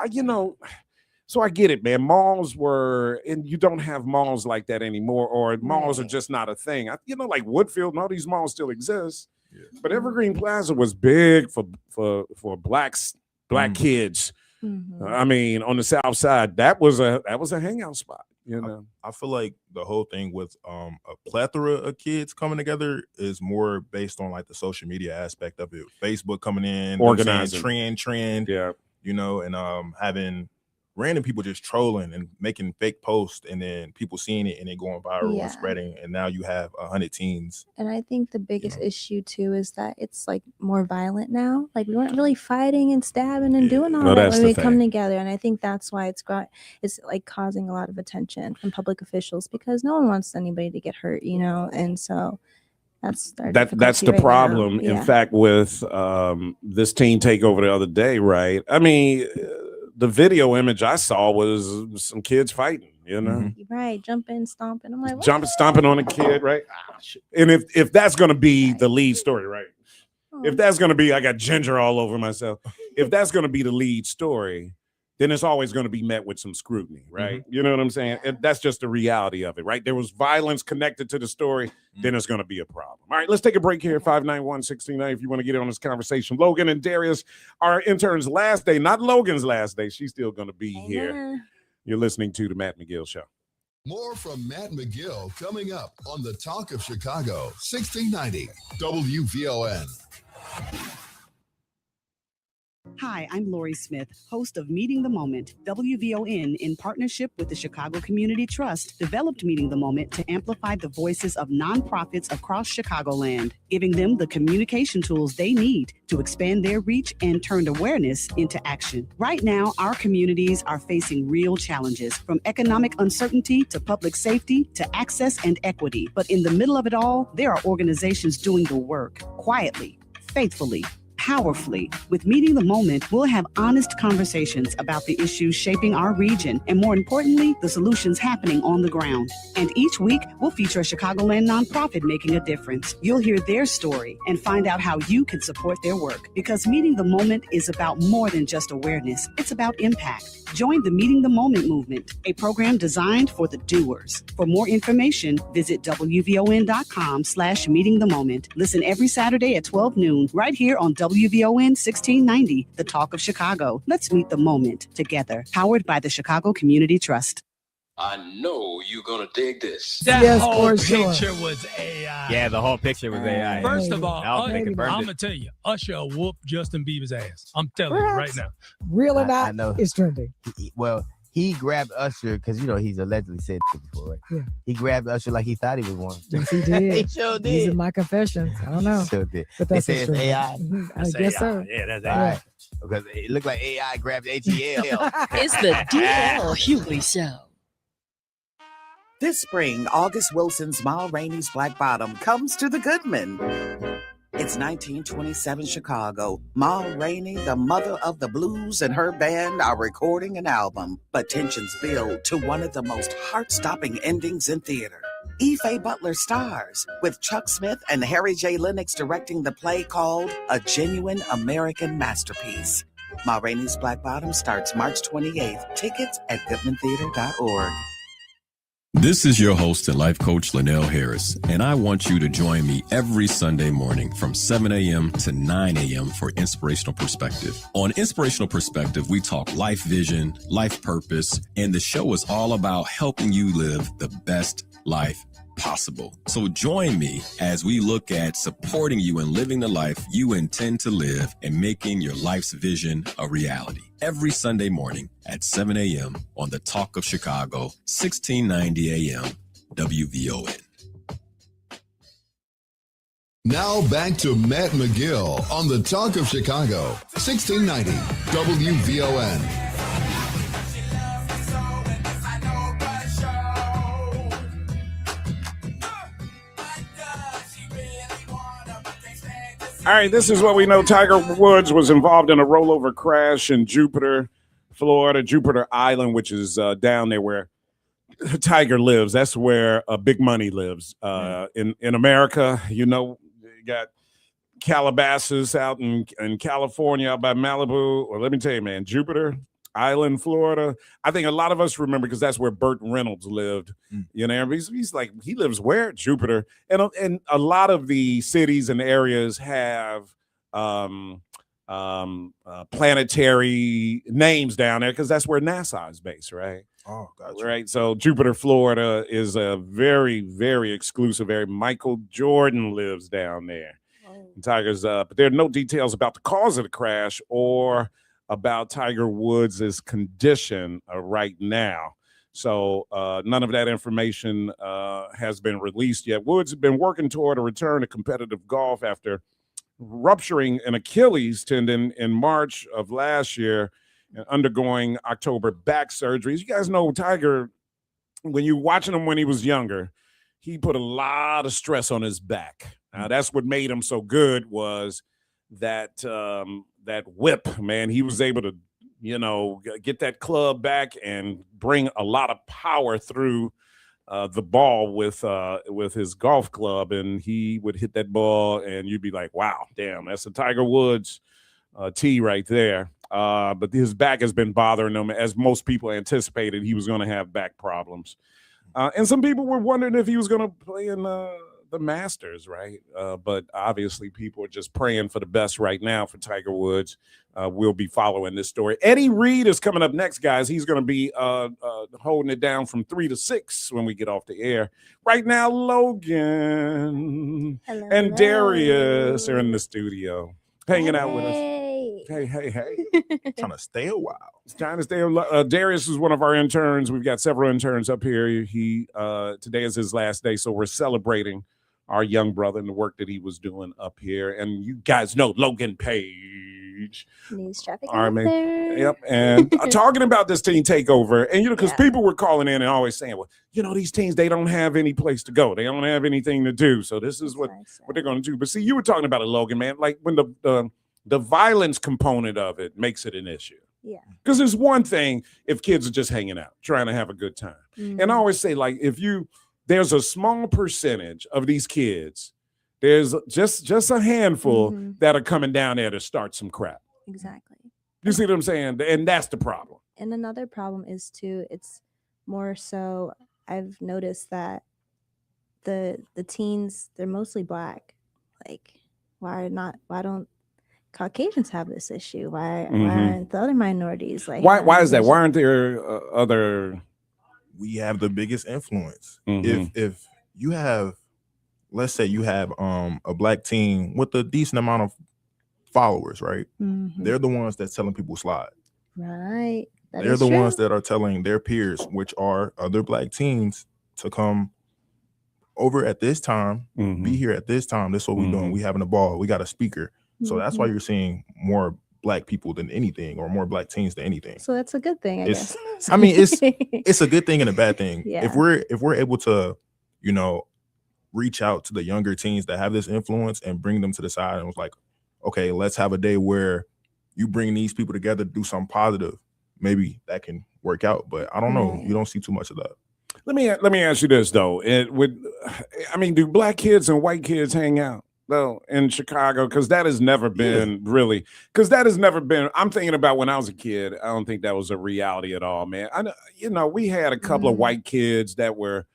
so I get it, man. Malls were, and you don't have malls like that anymore, or malls are just not a thing. Like Woodfield and all these malls still exist, but Evergreen Plaza was big for black kids. I mean, on the South Side, that was a hangout spot. I feel like the whole thing with a plethora of kids coming together is more based on like the social media aspect of it. Facebook coming in, organizing trend, and having random people just trolling and making fake posts, and then people seeing it and it going viral and spreading, and now you have 100 teens. And I think the biggest issue too is that it's like more violent now. Like we weren't really fighting and stabbing and doing all that when we come together. And I think that's why it's like causing a lot of attention from public officials, because no one wants anybody to get hurt, and so that's the problem. In fact, with this teen takeover the other day, right? I mean, the video image I saw was some kids fighting, right, jumping, stomping. I'm like, stomping on a kid, right? And if that's going to be the lead story, right? If that's going to be, I got ginger all over myself. If that's going to be the lead story, then it's always going to be met with some scrutiny, right? You know what I'm saying? And that's just the reality of it, right? There was violence connected to the story, then it's going to be a problem. All right, let's take a break here, 591-69, if you want to get in on this conversation. Logan and Darius, our intern's last day, not Logan's last day. She's still going to be here. You're listening to The Matt McGill Show. More from Matt McGill coming up on the Talk of Chicago, 1690 WVON. Hi, I'm Lori Smith, host of Meeting the Moment. WVON, in partnership with the Chicago Community Trust, developed Meeting the Moment to amplify the voices of nonprofits across Chicagoland, giving them the communication tools they need to expand their reach and turn awareness into action. Right now, our communities are facing real challenges, from economic uncertainty to public safety to access and equity. But in the middle of it all, there are organizations doing the work quietly, faithfully, powerfully. With Meeting the Moment, we'll have honest conversations about the issues shaping our region, and more importantly, the solutions happening on the ground. And each week, we'll feature a Chicagoland nonprofit making a difference. You'll hear their story and find out how you can support their work, because Meeting the Moment is about more than just awareness. It's about impact. Join the Meeting the Moment movement, a program designed for the doers. For more information, visit WVON.com/Meeting the Moment. Listen every Saturday at 12 noon, right here on WVON 1690, the Talk of Chicago. Let's meet the moment together. Powered by the Chicago Community Trust. I know you're going to dig this. That whole picture was AI. Yeah, the whole picture was AI. First of all, I'm going to tell you, Usher whooped Justin Bieber's ass. I'm telling you right now. Real or not, it's trending. Well, he grabbed Usher because, you know, he's allegedly said before, right? Yeah. He grabbed Usher like he thought he was one. Yes, he did. He sure did. These are my confessions. I don't know. He sure did. But They that's say it's true. AI. I guess so. Yeah, that's AI. Because it looked like AI grabbed ATL. It's the DL Hughley Show. This spring, August Wilson's Ma Rainey's Black Bottom comes to the Goodman. It's 1927 Chicago. Ma Rainey, the mother of the blues, and her band are recording an album, but tensions build to one of the most heart-stopping endings in theater. Ife Butler stars, with Chuck Smith and Harry J. Lennox directing the play called A Genuine American Masterpiece. Ma Rainey's Black Bottom starts March 28th. Tickets at goodmantheater.org. This is your host and life coach, Linnell Harris, and I want you to join me every Sunday morning from 7 a.m. to 9 a.m. for Inspirational Perspective. On Inspirational Perspective, we talk life vision, life purpose, and the show is all about helping you live the best life possible. So join me as we look at supporting you in living the life you intend to live and making your life's vision a reality. Every Sunday morning at 7 a.m. on the Talk of Chicago, 1690 a.m. WVON. Now back to Matt McGill on the Talk of Chicago, 1690 WVON. All right, this is what we know. Tiger Woods was involved in a rollover crash in Jupiter, Florida, Jupiter Island, which is down there where Tiger lives. That's where Big Money lives. In America, you know, you got Calabasas out in California, out by Malibu. Or let me tell you, man, Jupiter Island, Florida. I think a lot of us remember because that's where Burt Reynolds lived. You know, he's like, he lives where? Jupiter. And a lot of the cities and areas have planetary names down there because that's where NASA is based, right? Oh, gotcha. Right. So Jupiter, Florida is a very, very exclusive area. Michael Jordan lives down there. And Tiger's but there are no details about the cause of the crash or about Tiger Woods' condition right now. So none of that information has been released yet. Woods has been working toward a return to competitive golf after rupturing an Achilles tendon in March of last year and undergoing October back surgeries. You guys know Tiger, when you're watching him when he was younger, he put a lot of stress on his back. Now, that's what made him so good was that that whip, man. He was able to, you know, get that club back and bring a lot of power through the ball with his golf club, and he would hit that ball, and you'd be like, "Wow, damn, that's a Tiger Woods tee right there." But his back has been bothering him, as most people anticipated he was going to have back problems, and some people were wondering if he was going to play in the Masters, right? But obviously people are just praying for the best right now for Tiger Woods. We'll be following this story. Eddie Reed is coming up next, guys. He's going to be holding it down from 3 to 6 when we get off the air. Right now, Logan and Darius are in the studio hanging out with us. Hey. Trying to stay a while. Trying to stay. Darius is one of our interns. We've got several interns up here. He today is his last day, so we're celebrating our young brother and the work that he was doing up here. And you guys know Logan Page. News traffic. All right, man. Yep. And talking about this teen takeover, and you know, because people were calling in and always saying, well, you know, these teens, they don't have any place to go. They don't have anything to do. So this is what they're going to do. But see, you were talking about it, Logan, man. Like when the violence component of it makes it an issue. Yeah. Because there's one thing if kids are just hanging out, trying to have a good time. Mm-hmm. And I always say, like, there's a small percentage of these kids, there's just a handful that are coming down there to start some crap. Exactly. You see what I'm saying? And that's the problem. And another problem is too, it's more so I've noticed that the teens, they're mostly black. Like, why don't Caucasians have this issue? Why aren't the other minorities like? Why is that? Why aren't there other? We have the biggest influence. If you have, let's say you have a black teen with a decent amount of followers, right? They're the ones that's telling people slide. Right. They're the ones that are telling their peers, which are other black teens, to come over at this time, be here at this time. This is what we're doing. We having a ball. We got a speaker. So that's why you're seeing more black people than anything, or more black teens than anything. So that's a good thing, I guess. I mean, it's a good thing and a bad thing. Yeah. If we're able to, reach out to the younger teens that have this influence and bring them to the side and was like, okay, let's have a day where you bring these people together to do something positive. Maybe that can work out, but I don't know. You don't see too much of that. Let me ask you this though. Do black kids and white kids hang out though in Chicago? Because that has never been really. Because that has never been. I'm thinking about when I was a kid. I don't think that was a reality at all, man. We had a couple of white kids that were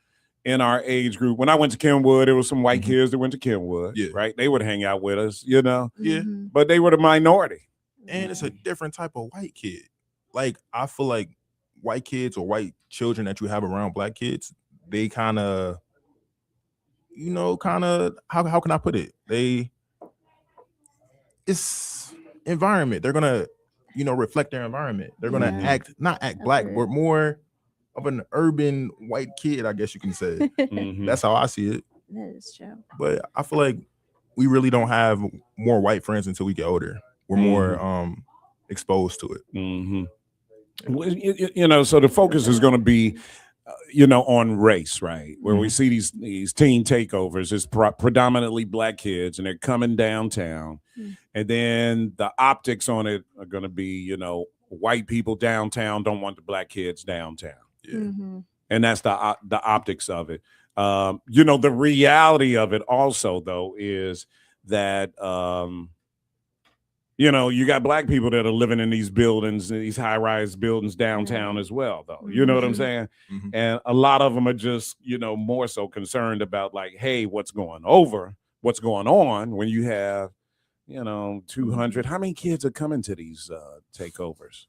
in our age group. When I went to Kenwood, there was some white kids that went to Kenwood. Right? They would hang out with us, but they were the minority. And it's a different type of white kid. Like, I feel like white kids or white children that you have around black kids, they kind of, how can I put it? It's environment. They're going to, reflect their environment. They're going to not act black, but more of an urban white kid, I guess you can say. That's how I see it. That is true. But I feel like we really don't have more white friends until we get older. We're more exposed to it. Well, so the focus is going to be, on race, right? Where we see these teen takeovers, it's predominantly black kids, and they're coming downtown, and then the optics on it are going to be, white people downtown don't want the black kids downtown, and that's the optics of it. The reality of it also though is that you got black people that are living in these buildings, these high-rise buildings downtown as well, though. You know what I'm saying? And a lot of them are just, more so concerned about like, hey, what's going on when you have, 200. How many kids are coming to these takeovers?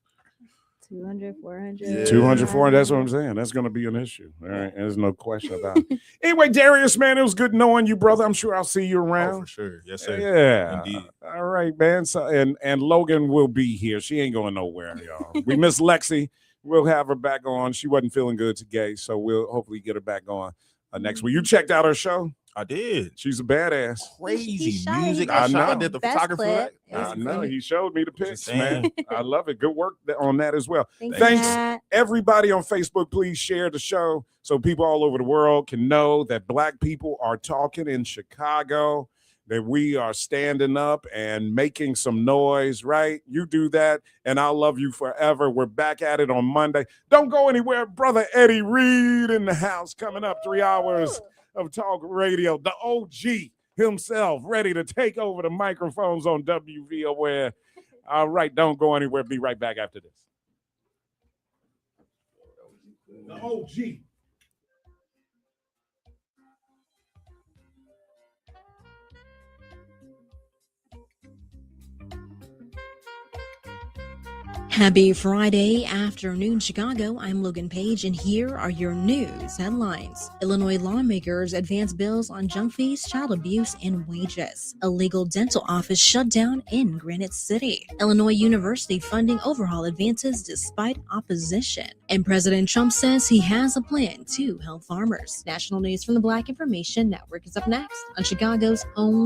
200, 400. 200, 400. That's what I'm saying. That's going to be an issue. All right. There's no question about it. Anyway, Darius, man, it was good knowing you, brother. I'm sure I'll see you around. Oh, for sure. Yes, sir. Yeah. Indeed. All right, man. So, and Logan will be here. She ain't going nowhere, y'all. We miss Lexi. We'll have her back on. She wasn't feeling good today, so we'll hopefully get her back on next week. You checked out her show? I did. She's a badass. Crazy music. I did the photographer. I know. He showed me the pics, man. I love it. Good work on that as well. Thanks, everybody on Facebook. Please share the show so people all over the world can know that black people are talking in Chicago, that we are standing up and making some noise, right? You do that, and I'll love you forever. We're back at it on Monday. Don't go anywhere. Brother Eddie Reed in the house coming up. 3 hours of talk radio, the OG himself, ready to take over the microphones on WVOA. All right, don't go anywhere. Be right back after this. The OG. Happy Friday afternoon, Chicago. I'm Logan Page, and here are your news headlines. Illinois lawmakers advance bills on junk fees, child abuse, and wages. A legal dental office shut down in Granite City. Illinois University funding overhaul advances despite opposition. And President Trump says he has a plan to help farmers. National news from the Black Information Network is up next on Chicago's own